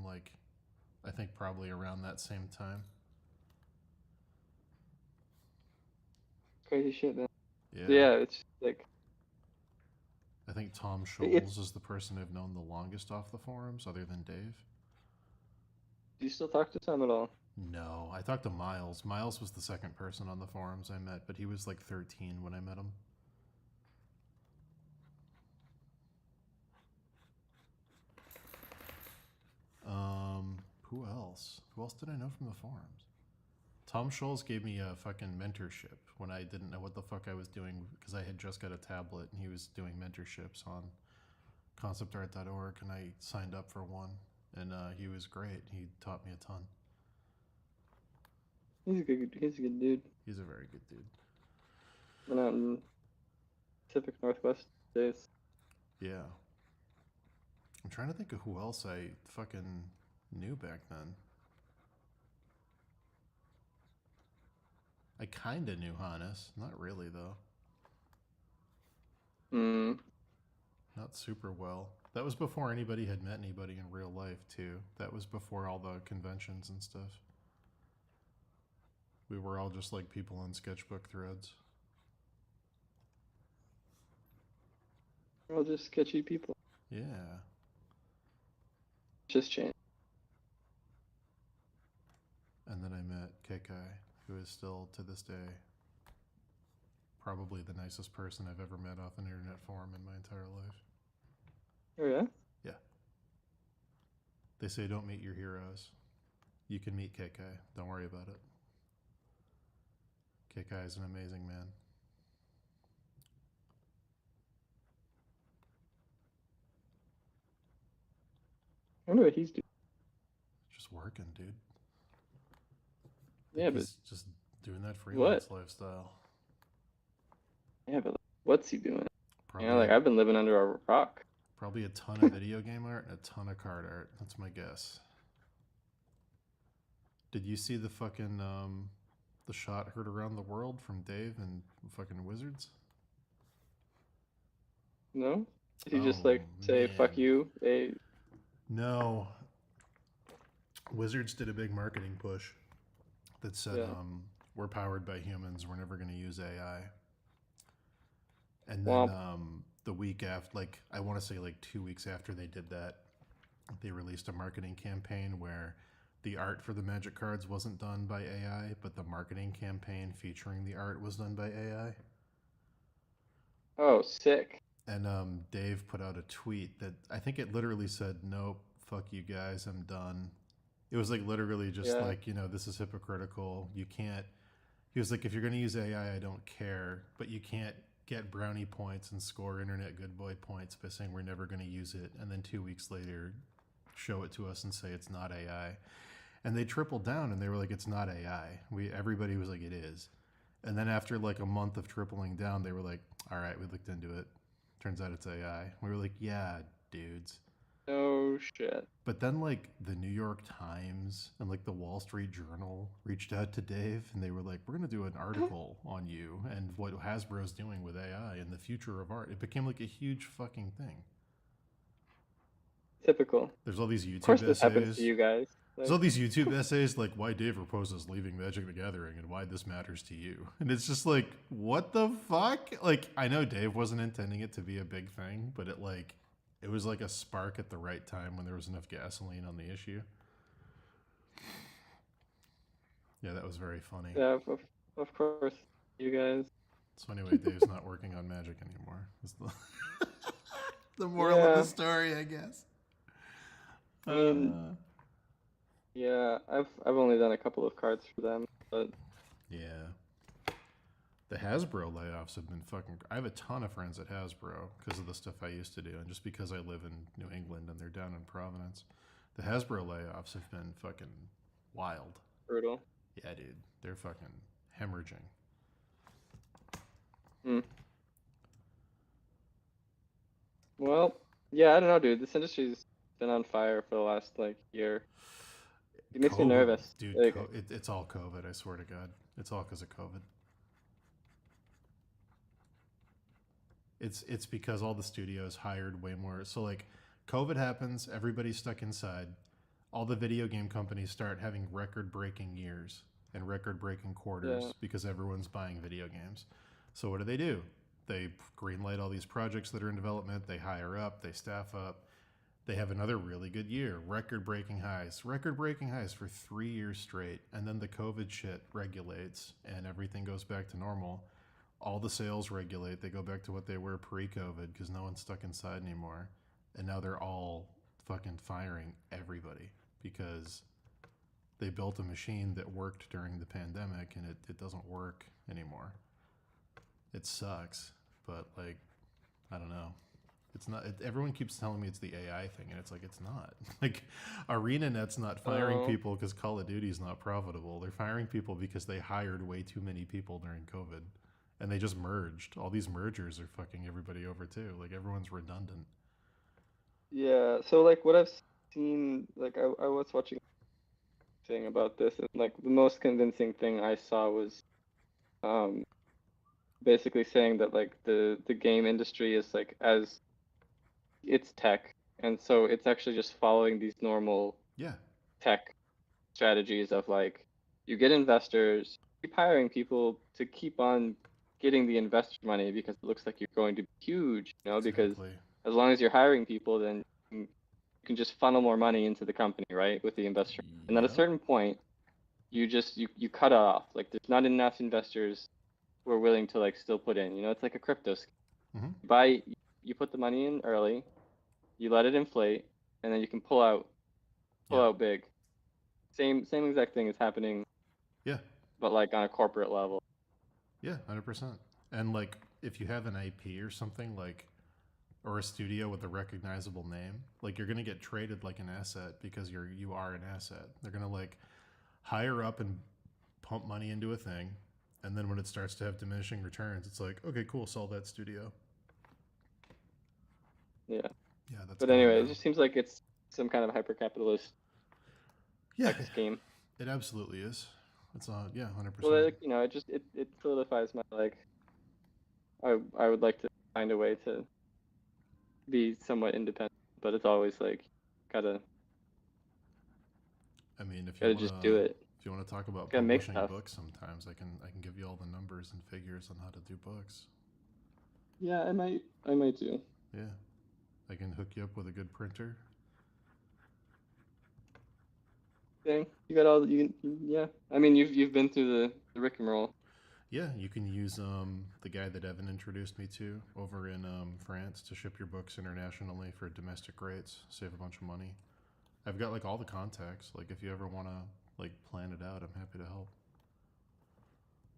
probably around that same time. Crazy shit, man. Yeah. Yeah, it's like I think Tom it's. Scholes is the person I've known the longest off the forums, other than Dave. Do you still talk to Tom at all? No, I talked to Miles. Miles was the second person on the forums I met, but he was like 13 when I met him. Who else? Who else did I know from the forums? Tom Scholes gave me a fucking mentorship when I didn't know what the fuck I was doing because I had just got a tablet and he was doing mentorships on conceptart.org and I signed up for one and he was great. He taught me a ton. He's a good dude. He's a very good dude. Went out in Pacific Northwest days. Yeah. I'm trying to think of who else I fucking knew back then. I kinda knew Hannes. Not really though. Hmm. Not super well. That was before anybody had met anybody in real life too. That was before all the conventions and stuff. We were all just like people on sketchbook threads. We're all just sketchy people. Yeah. Just change. And then I met Kekai, who is still to this day probably the nicest person I've ever met off an internet forum in my entire life. Oh yeah. Yeah. They say don't meet your heroes. You can meet Kekai. Don't worry about it. Kekai is an amazing man. I wonder what he's doing. Just working, dude. Yeah, but he's just doing that freelance what? lifestyle. Yeah, but what's he doing? Probably Like I've been living under a rock. probably a ton of video game art and a ton of card art. That's my guess. Did you see the fucking the shot heard around the world from Dave and fucking Wizards? No? Did he just Oh like say fuck man. you? Hey, No. Wizards did a big marketing push that said, yeah. we're powered by humans, we're never going to use AI. And then Womp. the week after, like, I want to say like 2 weeks after they did that, they released a marketing campaign where the art for the magic cards wasn't done by AI, but the marketing campaign featuring the art was done by AI. Oh, sick. And Dave put out a tweet that I think it literally said, nope, fuck you guys, I'm done. It was like literally just Yeah. like, this is hypocritical. You can't. He was like, if you're going to use AI, I don't care, but you can't get brownie points and score internet good boy points by saying we're never going to use it. And then 2 weeks later, show it to us and say it's not AI. And they tripled down and they were like, it's not AI. Everybody was like, it is. And then after like a month of tripling down, they were like, all right, we looked into it. Turns out it's AI. We were like, yeah, dudes. No shit. But then, like, the New York Times and, like, the Wall Street Journal reached out to Dave and they were like, we're going to do an article on you and what Hasbro's doing with AI and the future of art. It became, like, a huge fucking thing. Typical. There's all these Of course, YouTube this happens to essays. you guys. There's all these YouTube essays like why Dave proposes leaving Magic the Gathering and why this matters to you. And it's just like, what the fuck? Like, I know Dave wasn't intending it to be a big thing, but it was like a spark at the right time when there was enough gasoline on the issue. Yeah, that was very funny. Yeah, of course, you guys. So anyway, Dave's not working on Magic anymore. Is the moral of the story, I guess. I mean, yeah, I've only done a couple of cards for them, but yeah. The Hasbro layoffs have been fucking. I have a ton of friends at Hasbro because of the stuff I used to do, and just because I live in New England and they're down in Providence, the Hasbro layoffs have been fucking wild. brutal. Yeah, dude, they're fucking hemorrhaging. Well, yeah, I don't know, dude. This industry's been on fire for the last like year. It makes me nervous, dude. like, It's all COVID. I swear to God, it's all because of COVID. It's because all the studios hired way more. So like, COVID happens, everybody's stuck inside. All the video game companies start having record-breaking years and record-breaking quarters because everyone's buying video games. So what do? They greenlight all these projects that are in development. They hire up. They staff up. They have another really good year, record-breaking highs for 3 years straight. And then the COVID shit regulates and everything goes back to normal. All the sales regulate. They go back to what they were pre-COVID because no one's stuck inside anymore. And now they're all fucking firing everybody because they built a machine that worked during the pandemic and it doesn't work anymore. It sucks, but like, I don't know. It's not. Everyone keeps telling me it's the AI thing, and it's like it's not. Like, ArenaNet's not firing people because Call of Duty's not profitable. They're firing people because they hired way too many people during COVID, and they just merged. All these mergers are fucking everybody over too. Like everyone's redundant. yeah. So like, what I've seen, like, I was watching a thing about this, and like the most convincing thing I saw was, basically saying that like the game industry is like as it's tech, and so it's actually just following these normal tech strategies of like you get investors, keep hiring people to keep on getting the investor money because it looks like you're going to be huge, you know, because as long as you're hiring people, then you can just funnel more money into the company, right, with the investor. And at a certain point, you cut off. Like there's not enough investors who are willing to like still put in. You know, it's like a crypto scheme. You put the money in early, you let it inflate, and then you can pull out big. Same exact thing is happening. Yeah. But like on a corporate level. Yeah, 100%. And like if you have an IP or something like, or a studio with a recognizable name, like you're gonna get traded like an asset because you are an asset. They're gonna like hire up and pump money into a thing, and then when it starts to have diminishing returns, it's like, okay, cool, sell that studio. Yeah. Yeah, that's. But anyway, it just seems like it's some kind of hyper-capitalist scheme. It absolutely is. It's 100%. Well, like, you know, it solidifies my like. I would like to find a way to be somewhat independent, but it's always like gotta. I mean, if you want to just do it. If you want to talk about publishing books, sometimes I can give you all the numbers and figures on how to do books. Yeah, I might do. Yeah, I can hook you up with a good printer. Okay, you got all yeah. I mean, you've been through the rigmarole. Yeah, you can use the guy that Evan introduced me to over in France to ship your books internationally for domestic rates, save a bunch of money. I've got like all the contacts. Like if you ever want to like plan it out, I'm happy to help.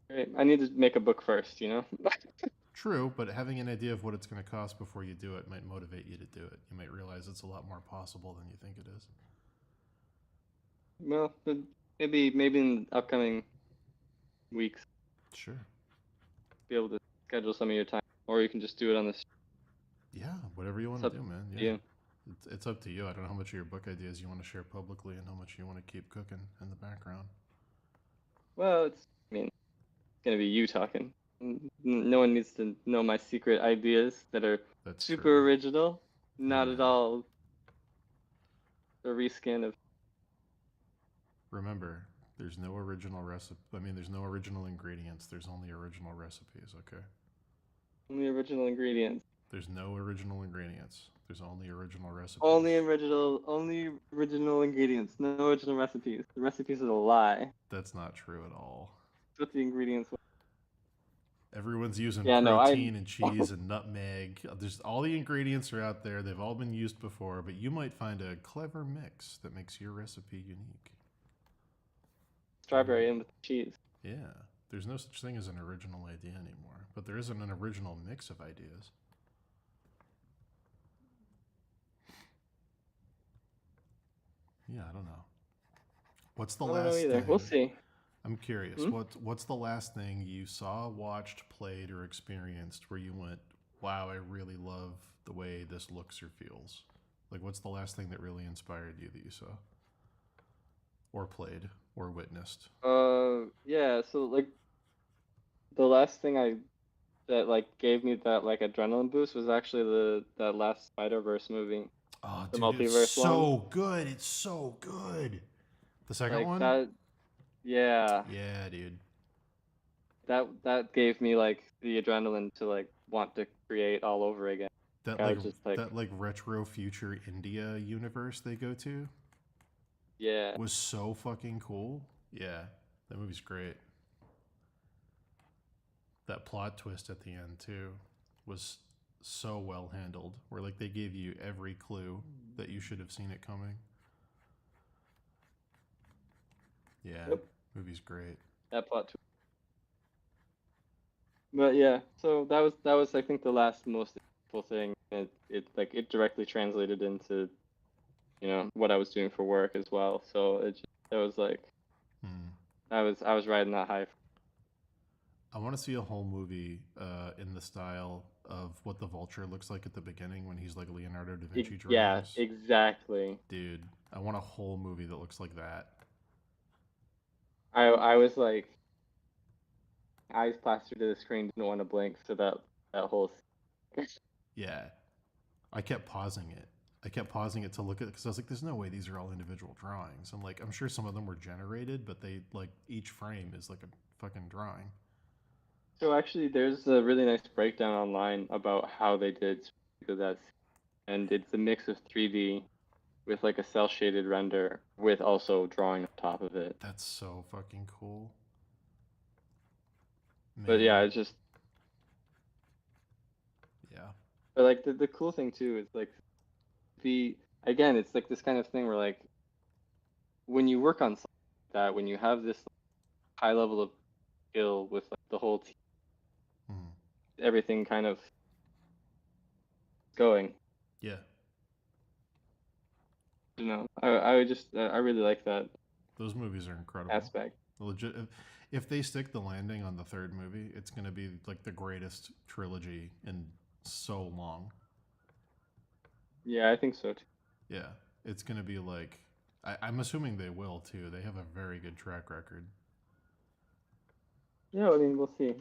Great. I need to make a book first, you know. True, but having an idea of what it's going to cost before you do it might motivate you to do it. You might realize it's a lot more possible than you think it is. Well, maybe in the upcoming weeks. Sure. Be able to schedule some of your time, or you can just do it on this. Yeah, whatever you want to do, man. Yeah. It's up to you. I don't know how much of your book ideas you want to share publicly and how much you want to keep cooking in the background. Well, I mean, it's gonna be you talking. No one needs to know my secret ideas that are That's super true. original, not Hey, at man. all a reskin of. Remember, there's no original recipe. I mean, there's no original ingredients. There's only original recipes. Okay. Only original ingredients. There's no original ingredients. There's only original recipes. Only original ingredients. No original recipes. The recipes are a lie. That's not true at all. That's what the ingredients were. Everyone's using Yeah, no, protein and cheese and nutmeg. There's all the ingredients are out there. They've all been used before, but you might find a clever mix that makes your recipe unique. Strawberry in with cheese. Yeah, there's no such thing as an original idea anymore, but there isn't an original mix of ideas. Yeah, I don't know. What's the I don't know last either. thing? We'll see. I'm curious. What's the last thing you saw, watched, played, or experienced where you went, "Wow, I really love the way this looks or feels"? Like, what's the last thing that really inspired you that you saw, or played, or witnessed? Yeah. So like, the last thing that like gave me that like adrenaline boost was actually that last Spider-Verse movie, Oh, the dude, it's multiverse one. so good. It's so good. The second Like one? that. Yeah. Yeah, dude. That gave me like the adrenaline to like want to create all over again. That I like was just like, that like retro future India universe they go to yeah. was so fucking cool. Yeah, that movie's great. That plot twist at the end too was so well handled. Where like they gave you every clue that you should have seen it coming. Yeah, Yep. movie's great. That plot twist. But yeah, so that was I think the last most impactful thing, and it directly translated into what I was doing for work as well. So it was like Hmm. I was riding that high. I want to see a whole movie in the style of what the Vulture looks like at the beginning when he's like Leonardo da Vinci Yeah, drawings. exactly. Dude, I want a whole movie that looks like that. I was like eyes plastered to the screen, didn't want to blink, so that whole. Yeah. I kept pausing it. I kept pausing it to look at it because I was like, there's no way these are all individual drawings. And like, I'm sure some of them were generated, but they like each frame is like a fucking drawing. So actually, there's a really nice breakdown online about how they did that, and it's a mix of 3D with like a cell shaded render with also drawing on top of it. That's so fucking cool. Man. But yeah, it's just. Yeah. But like the cool thing too is like again, it's like this kind of thing where like when you work on something like that, when you have this high level of skill with like the whole team, everything kind of going. Yeah. I would just I really like that. Those movies are incredible. Aspect. Legit. If they stick the landing on the third movie, it's gonna be like the greatest trilogy in so long. Yeah, I think so too. Yeah, it's gonna be like I'm assuming they will too. They have a very good track record. Yeah, I mean we'll see.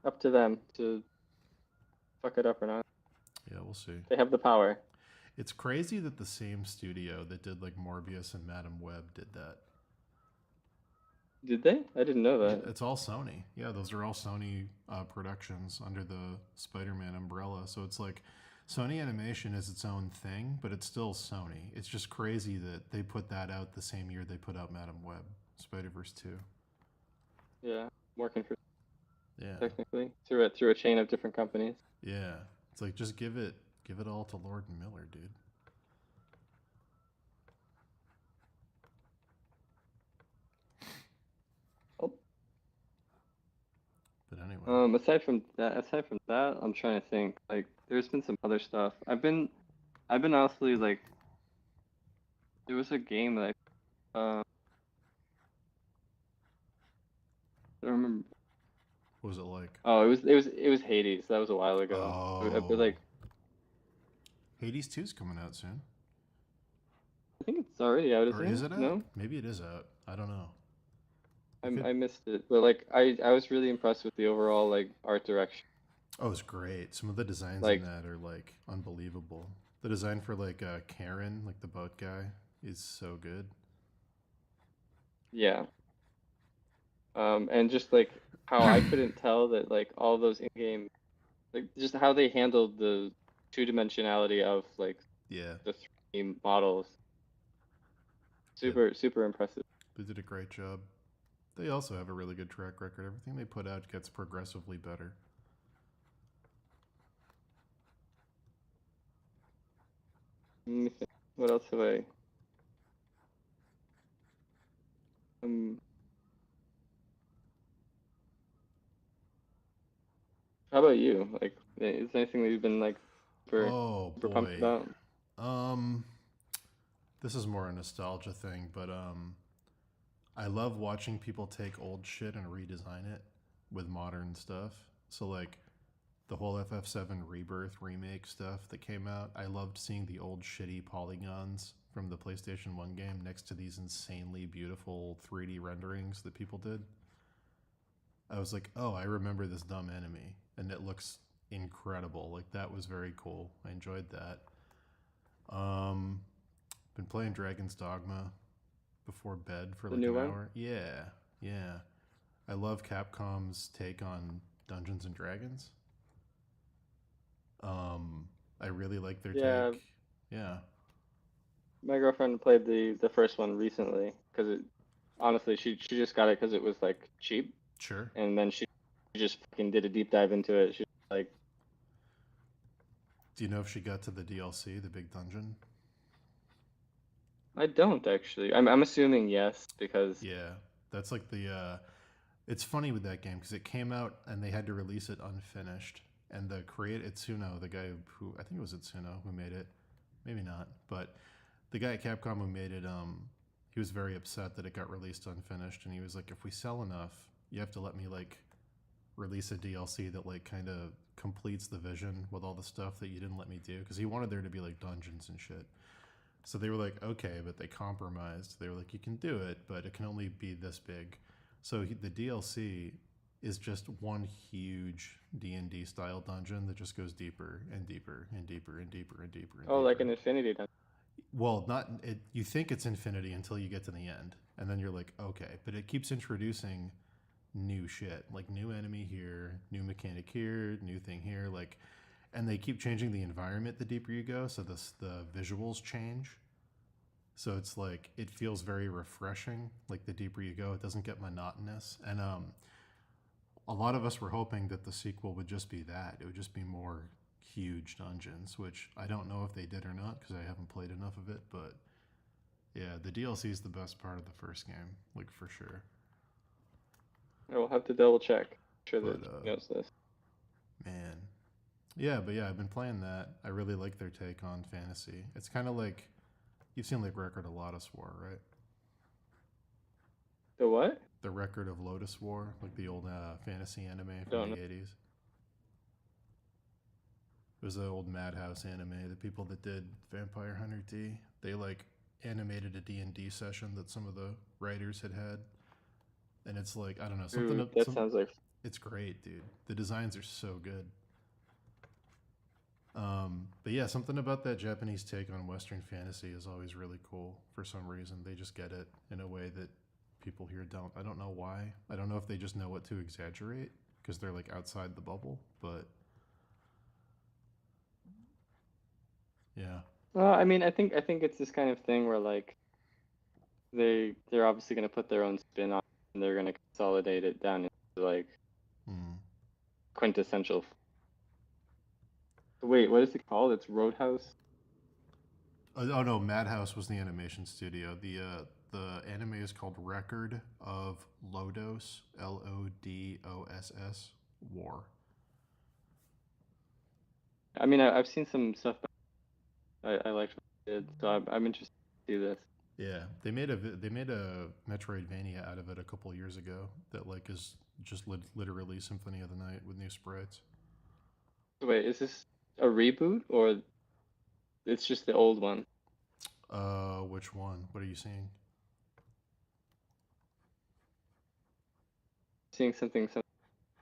Up to them to fuck it up or not. Yeah, we'll see. They have the power. It's crazy that the same studio that did like Morbius and Madam Web did that. Did they? I didn't know that. Yeah, it's all Sony. Yeah, those are all Sony productions under the Spider-Man umbrella. So it's like Sony Animation is its own thing, but it's still Sony. It's just crazy that they put that out the same year they put out Madam Web, Spider-Verse 2. Yeah, working for. Yeah. Technically, through a chain of different companies. Yeah, it's like just give it all to Lord and Miller, dude. Oh. But anyway. Aside from that, I'm trying to think. Like, there's been some other stuff. I've been honestly like, there was a game that I don't remember. What was it like? Oh, it was Hades. That was a while ago. Oh. But like, Hades 2's coming out soon. I think it's already out, Or isn't is it? it out? No, Maybe it is out. I don't know. I missed it, but like I was really impressed with the overall like art direction. Oh, it's great. Some of the designs in Like that are like unbelievable. The design for like Karen, like the boat guy, is so good. yeah, and just like how I couldn't tell that like all those in-game like just how they handled the two-dimensionality of like Yeah, the 3D models. yeah, Super impressive. they did a great job. They also have a really good track record. Everything they put out gets progressively better. Let me think. What else have I? Um, how about you? Like, is there anything that you've been like Oh super pumped boy. about? Um, this is more a nostalgia thing, but I love watching people take old shit and redesign it with modern stuff. So like the whole FF7 Rebirth remake stuff that came out, I loved seeing the old shitty polygons from the PlayStation 1 game next to these insanely beautiful 3D renderings that people did. I was like, "Oh, I remember this dumb enemy and it looks incredible." Like that was very cool. I enjoyed that. Um been playing Dragon's Dogma before bed for The like new an one? hour. Yeah. Yeah. I love Capcom's take on Dungeons and Dragons. Um, I really like their Yeah, take. Yeah. my girlfriend played the first one recently because it honestly she just got it because it was like cheap, Sure. and then she just fucking did a deep dive into it. She's like, Do you know if she got to the DLC, the big dungeon? I don't actually. I'm assuming yes because Yeah. That's like the it's funny with that game because it came out and they had to release it unfinished. And the create Itsuno, the guy who I think it was Itsuno who made it, maybe not, but the guy at Capcom who made it, he was very upset that it got released unfinished, and he was like, "If we sell enough, you have to let me like release a DLC that like kind of completes the vision with all the stuff that you didn't let me do," because he wanted there to be like dungeons and shit. So they were like, "Okay," but they compromised. They were like, "You can do it, but it can only be this big." So the DLC is just one huge D&D style dungeon that just goes deeper and deeper and deeper and deeper and deeper and oh, like deeper. an Infinity Dungeon. Well, not it, you think it's infinity until you get to the end, and then you're like, okay, but it keeps introducing new shit, like new enemy here, new mechanic here, new thing here, like, and they keep changing the environment the deeper you go, so the visuals change. So it's like it feels very refreshing. Like the deeper you go, it doesn't get monotonous, and a lot of us were hoping that the sequel would just be that. It would just be more huge dungeons, which I don't know if they did or not because I haven't played enough of it. But yeah, the DLC is the best part of the first game, like for sure. I will have to double check. Sure that But she knows this. man, yeah, but yeah, I've been playing that. I really like their take on fantasy. It's kind of like you've seen like Record of Lotus War, right? The what? The Record of Lotus War, like the old fantasy anime from Don't know. the 80s. It was the old Madhouse anime. The people that did Vampire Hunter D, they like animated a D&D session that some of the writers had, and it's like I don't know something. Dude, that sounds like It's great, dude. The designs are so good. But yeah, something about that Japanese take on Western fantasy is always really cool. For some reason, they just get it in a way that people here don't. I don't know why. I don't know if they just know what to exaggerate because they're like outside the bubble. But yeah, I mean, I think it's this kind of thing where like they're obviously gonna put their own spin on it, and they're gonna consolidate it down into like mm. quintessential. Wait, what is it called? It's Roadhouse. Oh no, Madhouse was the animation studio. The anime is called Record of Lodos, Lodoss War. I mean, I've seen some stuff. I liked what they did, so I'm interested to see this. Yeah, they made a Metroidvania out of it a couple years ago that like is just literally Symphony of the Night with new sprites. So wait, is this a reboot or It's just the old one. Which one? What are you seeing? Seeing something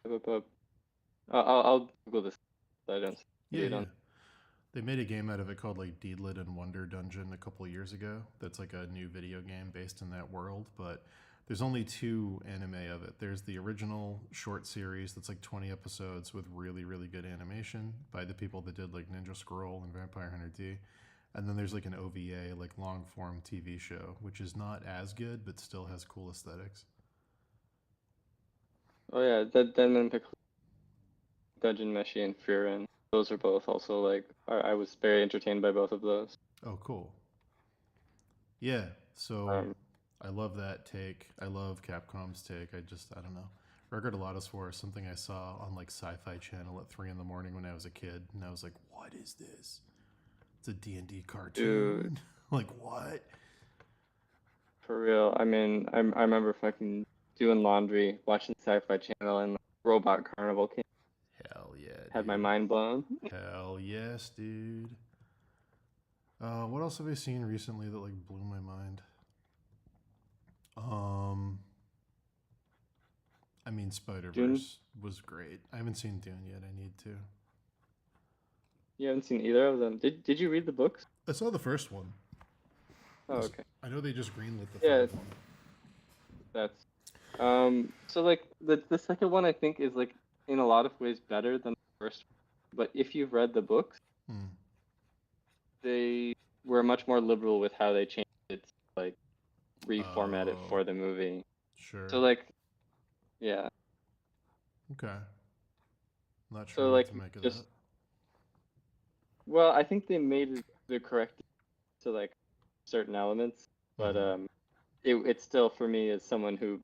about. I'll Google this. So I don't see Yeah, it yeah. on. They made a game out of it called like Deedlit and Wonder Dungeon a couple of years ago. That's like a new video game based in that world, but there's only 2 anime of it. There's the original short series that's like 20 episodes with really, really good animation by the people that did like Ninja Scroll and Vampire Hunter D. And then there's like an OVA, like long form TV show, which is not as good, but still has cool aesthetics. Oh yeah, Denman Pickle, Dungeon Meshi, and Furin. Those are both also like I was very entertained by both of those. Oh, cool. Yeah, so Um, I love that take. I love Capcom's take. I don't know. Record Lotus War is something I saw on like Sci-Fi Channel at 3 in the morning when I was a kid, and I was like, "What is this? It's a D&D Dude, cartoon." Like what? for real. I mean, I remember fucking doing laundry, watching Sci-Fi Channel, and Robot Carnival came. Hell yeah, Had my dude. mind blown. Hell yes, dude. What else have I seen recently that like blew my mind? Um, I mean, Spider Dune. Verse was great. I haven't seen Dune yet. I need to. You haven't seen either of them. Did you read the books? I saw the first one. Oh, okay. I know they just greenlit the Yeah, third one. that's so like the second one I think is like in a lot of ways better than the first one. But if you've read the books, Hmm. they were much more liberal with how they changed it to like reformat it Oh, for the movie. So sure. like yeah. Okay. Not sure So what like to make of that. just well, I think they made the correct to like certain elements, but Mm-hmm. it still for me as someone who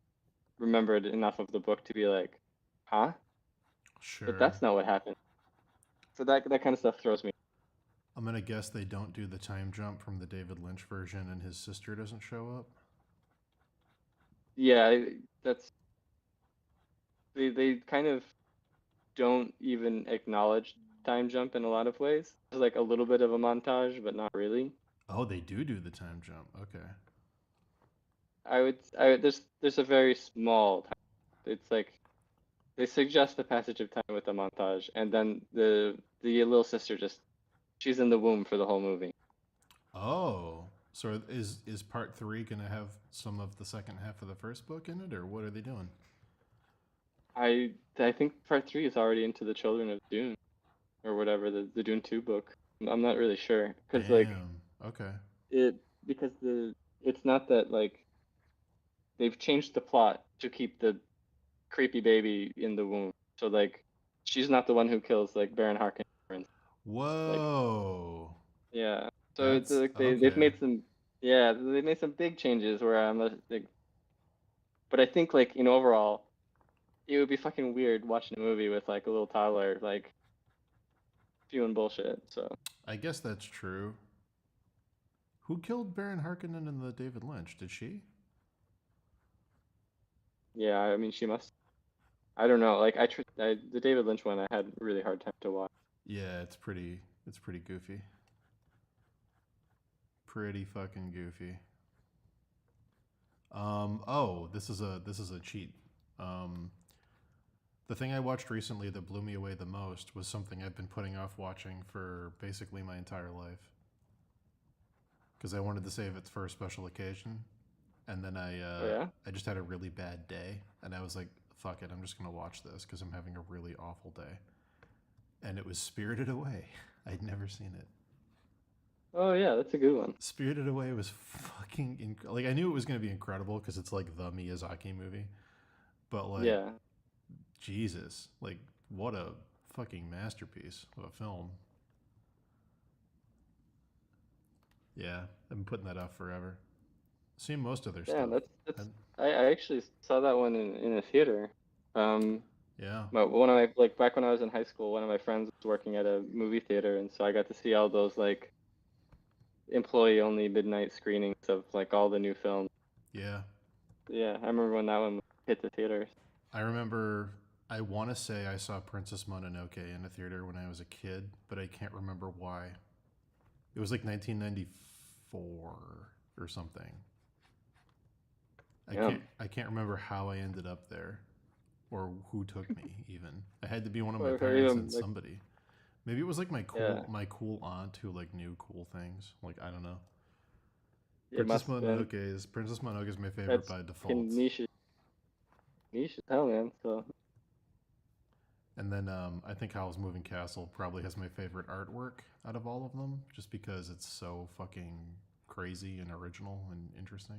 remembered enough of the book to be like, huh? But Sure. that's not what happened. So that kind of stuff throws me. I'm gonna guess they don't do the time jump from the David Lynch version and his sister doesn't show up. Yeah, that's they kind of don't even acknowledge time jump in a lot of ways. There's like a little bit of a montage, but not really. Oh, they do the time jump. Okay. There's a very small time. It's like they suggest the passage of time with a montage, and then the little sister just she's in the womb for the whole movie. Oh, so is part 3 gonna have some of the second half of the first book in it, or what are they doing? I think part three is already into the Children of Dune or whatever the Dune 2 book. I'm not really sure because like Damn. Okay. it because the it's not that like they've changed the plot to keep the creepy baby in the womb. So like she's not the one who kills like Baron Harkonnen. Like Whoa. yeah. So it's That's like they've okay. made some yeah they made some big changes where I'm like but I think like overall it would be fucking weird watching a movie with like a little toddler like spewing bullshit. So I guess that's true. Who killed Baron Harkonnen in the David Lynch? Did she? yeah, I mean she must. I don't know. Like the David Lynch one I had a really hard time to watch. Yeah, it's pretty goofy. Pretty fucking goofy. Oh, this is a cheat. Um the thing I watched recently that blew me away the most was something I've been putting off watching for basically my entire life because I wanted to save it for a special occasion. And then Oh yeah. I just had a really bad day, and I was like, "Fuck it, I'm just gonna watch this because I'm having a really awful day." And it was Spirited Away. I'd never seen it. Oh yeah, that's a good one. Spirited Away was like I knew it was gonna be incredible because it's like the Miyazaki movie, but like Yeah. Jesus, like what a fucking masterpiece of a film. Yeah, I've been putting that off forever. Seen most of their Yeah, stuff. that's And, I actually saw that one in a theater. Um, yeah, one of my like back when I was in high school, one of my friends was working at a movie theater, and so I got to see all those like employee only midnight screenings of like all the new films. yeah. Yeah, I remember when that one hit the theaters. I remember. I want to say I saw Princess Mononoke in a theater when I was a kid, but I can't remember why. It was like 1994 or something. Yeah. I can't remember how I ended up there, or who took me. Even I had to be one of my Or parents even and like, somebody. Maybe it was like yeah, my cool aunt who like knew cool things. Like I don't know. it must have been. Princess Mononoke is my favorite That's by default. fucking niche as hell, man. So And then I think Howl's Moving Castle probably has my favorite artwork out of all of them, just because it's so fucking crazy and original and interesting.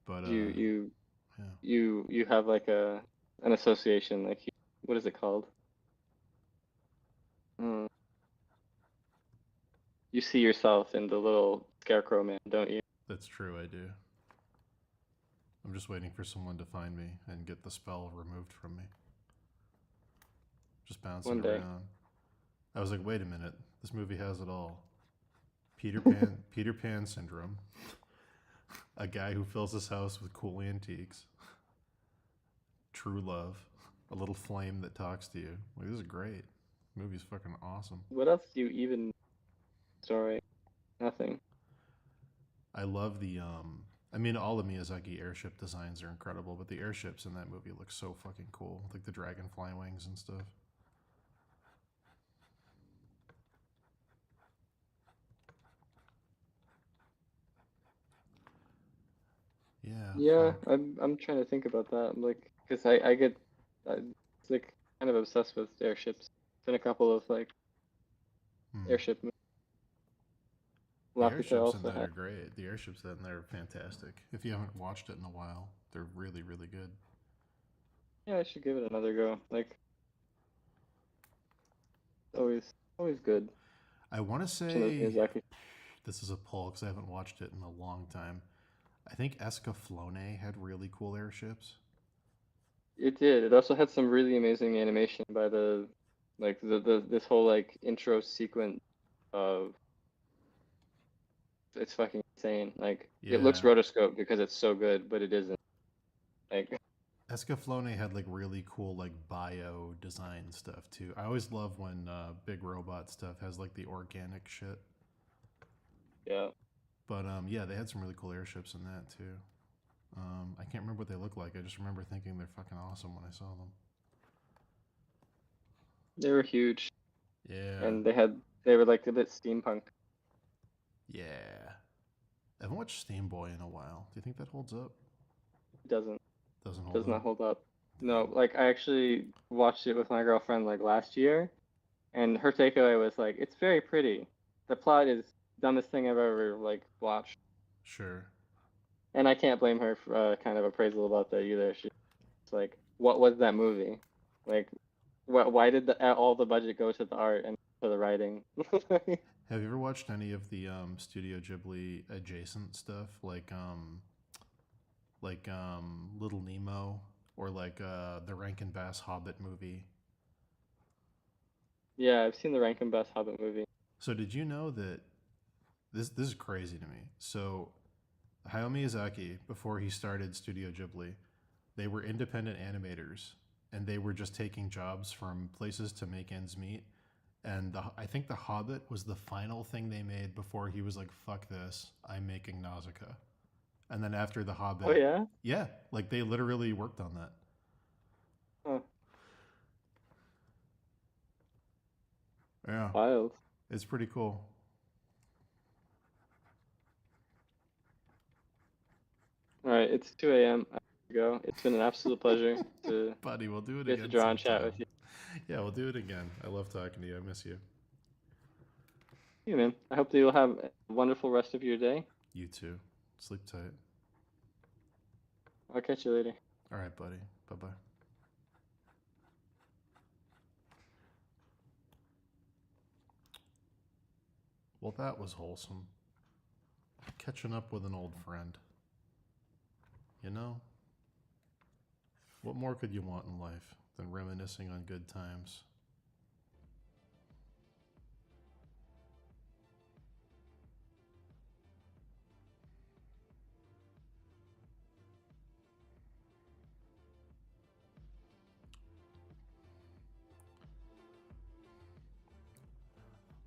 But you you yeah, you have like an association, like what is it called? Mm, you see yourself in the little scarecrow man, don't you? that's true. I do. I'm just waiting for someone to find me and get the spell removed from me. Just bouncing One day. around. I was like, wait a minute. This movie has it all. Peter Pan syndrome. A guy who fills his house with cool antiques. True love. A little flame that talks to you. Like, this is great. The movie's fucking awesome. What else do you even story? Nothing. I love the I mean all the Miyazaki airship designs are incredible, but the airships in that movie look so fucking cool. Like the dragonfly wings and stuff. Yeah, Yeah, fuck. I'm trying to think about that. I'm like, because I get it's like kind of obsessed with airships. Been a couple of like Hmm. airship movies. The Laputa airships in also that had. are great. The airships in there are fantastic. If you haven't watched it in a while, they're really, really good. Yeah, I should give it another go. Like, always good. I want to Watching those say Miyazaki. this is a pull because I haven't watched it in a long time. I think Escaflowne had really cool airships. It did. It also had some really amazing animation by the like the this whole like intro sequence of it's fucking insane. Like it looks Yeah. rotoscope because it's so good, but it isn't. Like Escaflowne had like really cool like bio design stuff too. I always love when big robot stuff has like the organic shit. yeah. But yeah, they had some really cool airships in that too. I can't remember what they look like. I just remember thinking they're fucking awesome when I saw them. They were huge Yeah, and they were like a bit steampunk. yeah. I haven't watched Steam Boy in a while. Do you think that holds up? It Doesn't hold does up. not hold up. No, like I actually watched it with my girlfriend like last year, and her takeaway was like, it's very pretty. The plot is dumbest thing I've ever like watched, Sure. and I can't blame her for kind of appraisal about that either. She's like, what was that movie? Like, why did all the budget go to the art and to the writing? Have you ever watched any of the Studio Ghibli adjacent stuff, Little Nemo or like the Rankin Bass Hobbit movie? Yeah, I've seen the Rankin Bass Hobbit movie. So did you know that this is crazy to me? So Hayao Miyazaki, before he started Studio Ghibli, they were independent animators and they were just taking jobs from places to make ends meet. And I think The Hobbit was the final thing they made before he was like, fuck this, I'm making Nausicaa. And then after The Oh Hobbit, yeah? yeah, like they literally worked on that. Huh. Yeah, Wild. it's pretty cool. All right, it's 2 a.m. I have to go. It's been an absolute pleasure to Buddy, we'll do it get to again draw and chat sometime. with you. Yeah, we'll do it again. I love talking to you. I miss you. Yeah, man. I hope that you'll have a wonderful rest of your day. You too. Sleep tight. I'll catch you later. All right, buddy. Bye bye. Well, that was wholesome. Catching up with an old friend. You know, what more could you want in life than reminiscing on good times?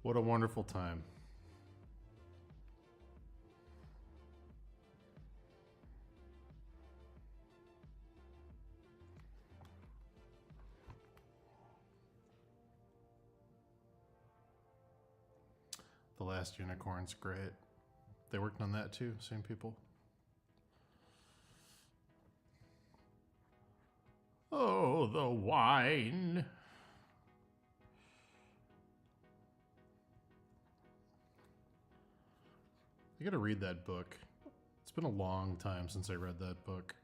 What a wonderful time. The Last Unicorn's great. They worked on that too, same people. Oh, the wine. I gotta read that book. It's been a long time since I read that book.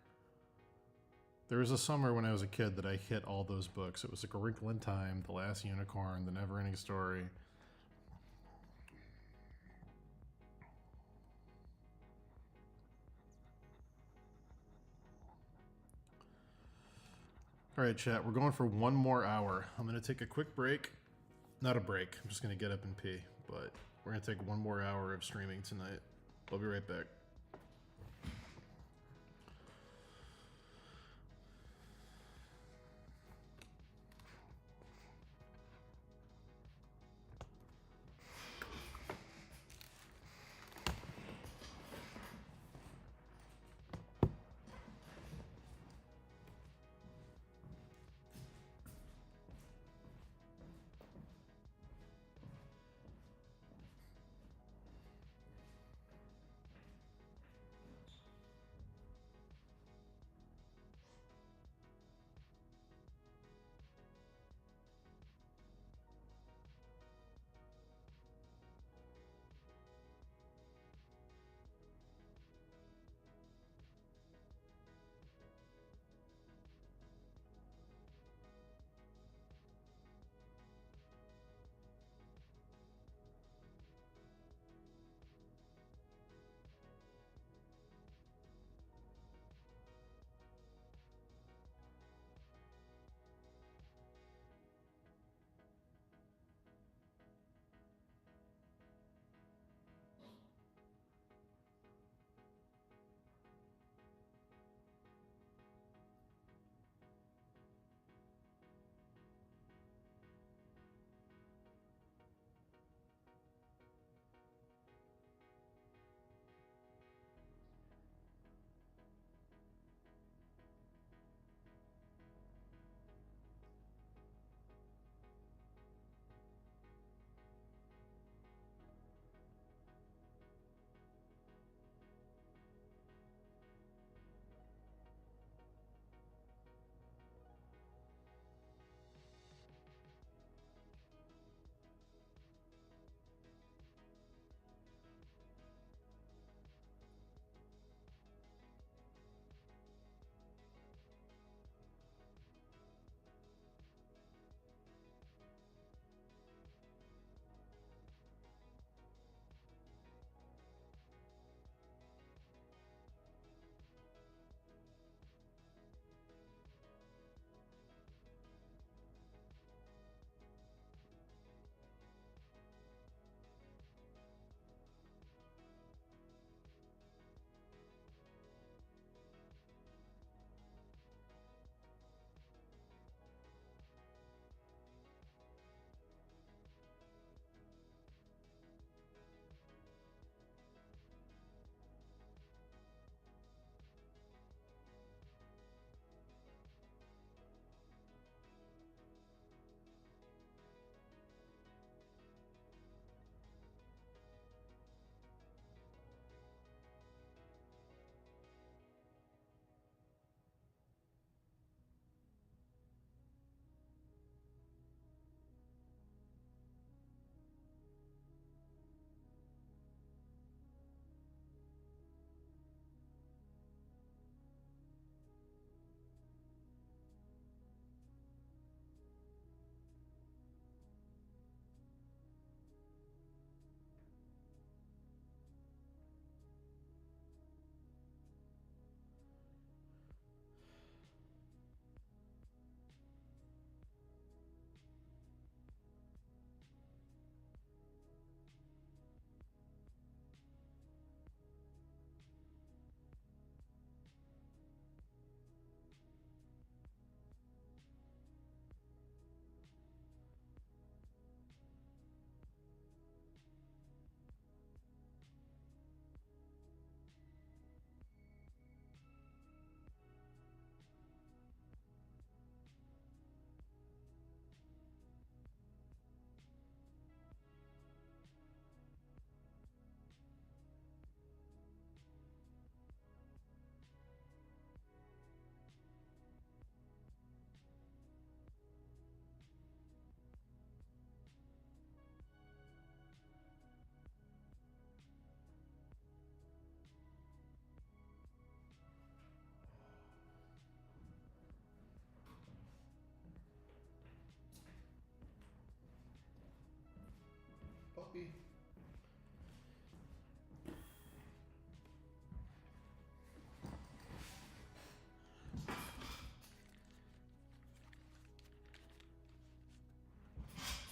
There was a summer when I was a kid that I hit all those books. It was like A Wrinkle in Time, The Last Unicorn, The Never-Ending Story. All right, chat, we're going for one more hour. I'm going to take a quick break. Not a break, I'm just going to get up and pee. But we're going to take one more hour of streaming tonight. I'll be right back.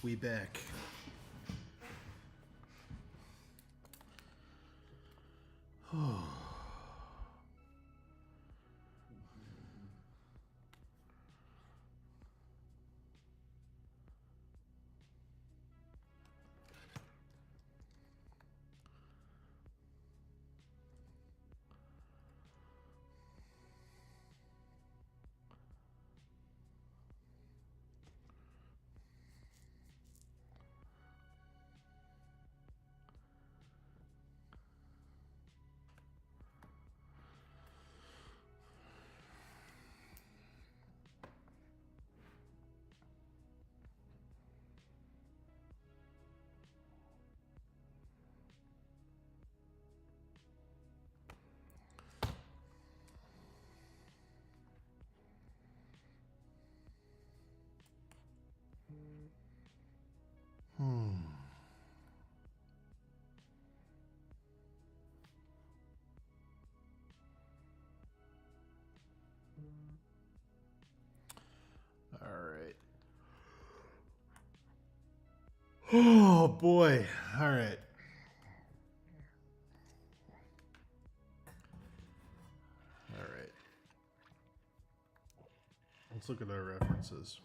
We back. All right. Oh boy. All right. All right. Let's look at our references.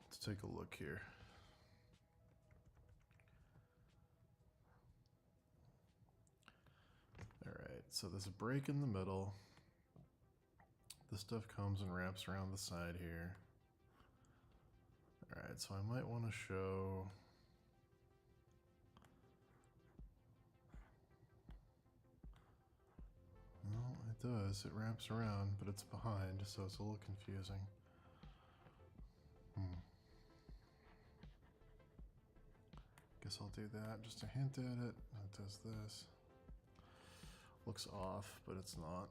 Let's take a look here. All right. So there's a break in the middle. This stuff comes and wraps around the side here. All right. So I might want to show. Well, it does. It wraps around, but it's behind, so it's a little confusing. Guess I'll do that just to hint at it. It does this. Looks off, but it's not.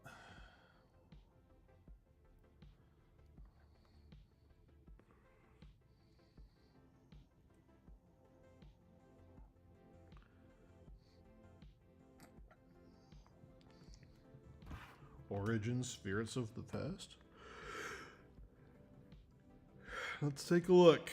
Origins, spirits of the past. Let's take a look.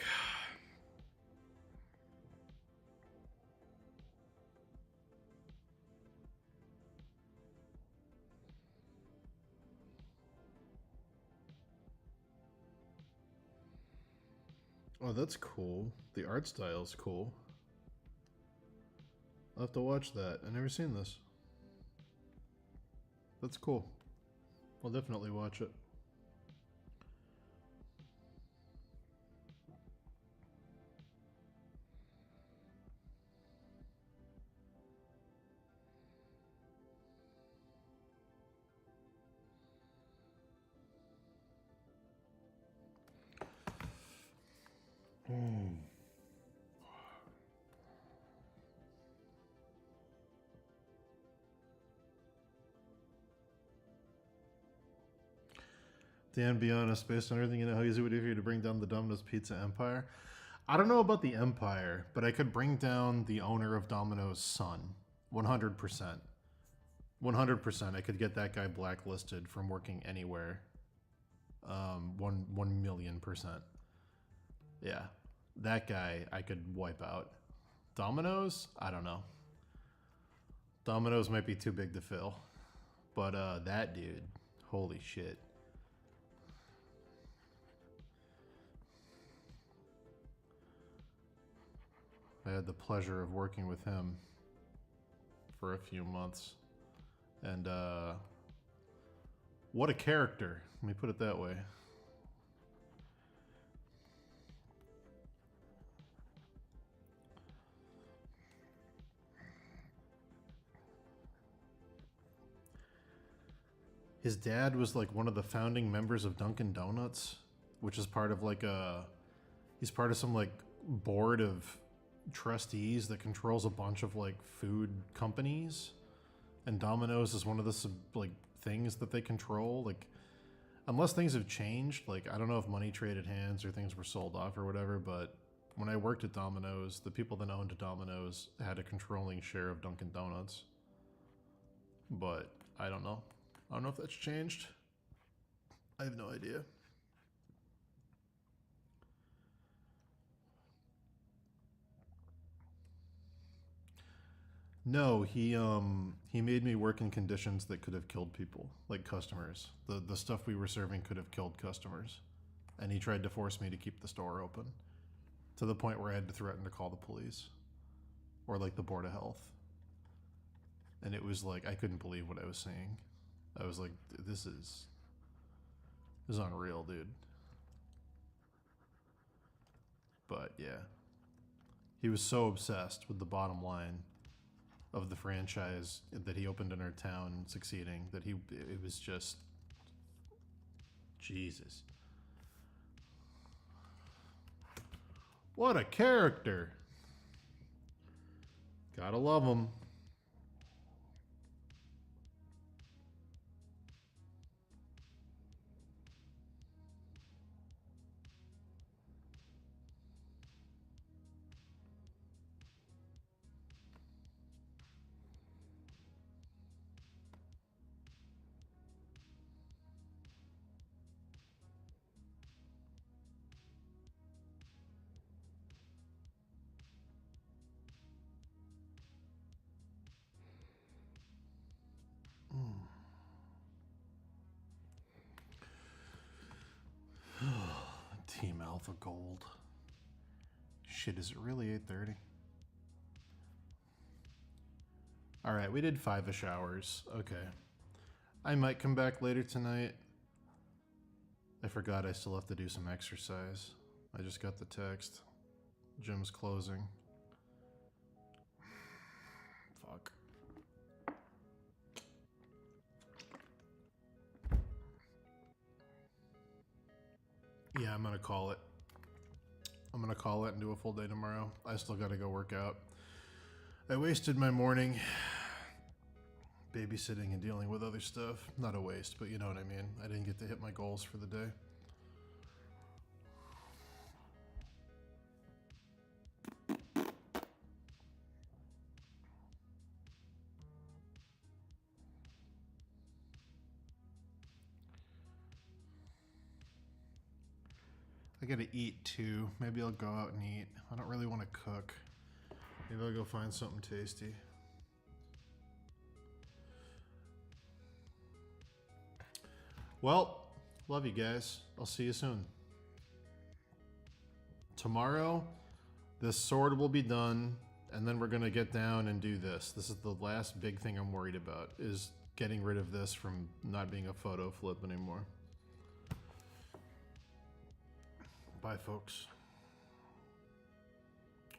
Oh, that's cool. The art style's cool. I'll have to watch that. I've never seen this. That's cool. I'll definitely watch it. Dan, be honest, based on everything you know, how easy would it be for you to bring down the Domino's Pizza empire? I don't know about the empire, but I could bring down the owner of Domino's son. 100%. 100%. I could get that guy blacklisted from working anywhere. 1,000,000%. Yeah. That guy I could wipe out. Domino's? I don't know. Domino's might be too big to fill. But that dude, holy shit. I had the pleasure of working with him for a few months. And what a character. Let me put it that way. His dad was like one of the founding members of Dunkin' Donuts, which is part of like he's part of some like board of trustees that controls a bunch of like food companies, and Domino's is one of the like things that they control. Like, unless things have changed, like I don't know if money traded hands or things were sold off or whatever, but when I worked at Domino's, the people that owned Domino's had a controlling share of Dunkin' Donuts. But I don't know. I don't know if that's changed. I have no idea. No, he made me work in conditions that could have killed people, like customers. The stuff we were serving could have killed customers. And he tried to force me to keep the store open to the point where I had to threaten to call the police or like the Board of Health. And it was like I couldn't believe what I was seeing. I was like, this is unreal, dude. But yeah. He was so obsessed with the bottom line of the franchise that he opened in our town succeeding that it was just Jesus. What a character. Gotta love him. Team Alpha Gold. Shit, is it really 8:30? Alright, we did 5-ish hours. Okay. I might come back later tonight. I forgot I still have to do some exercise. I just got the text. Gym's closing. Fuck. Yeah, I'm gonna call it. I'm gonna call it and do a full day tomorrow. I still gotta go work out. I wasted my morning babysitting and dealing with other stuff. Not a waste, but you know what I mean. I didn't get to hit my goals for the day. I gotta eat too. Maybe I'll go out and eat. I don't really want to cook. Maybe I'll go find something tasty. Well, love you guys. I'll see you soon. Tomorrow, this sword will be done, and then we're gonna get down and do this. This is the last big thing I'm worried about, is getting rid of this from not being a photo flip anymore. Bye, folks.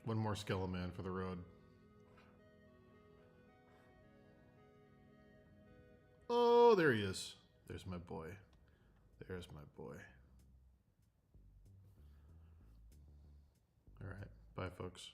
One more Skeleman for the road. Oh, there he is. There's my boy. There's my boy. All right. Bye, folks.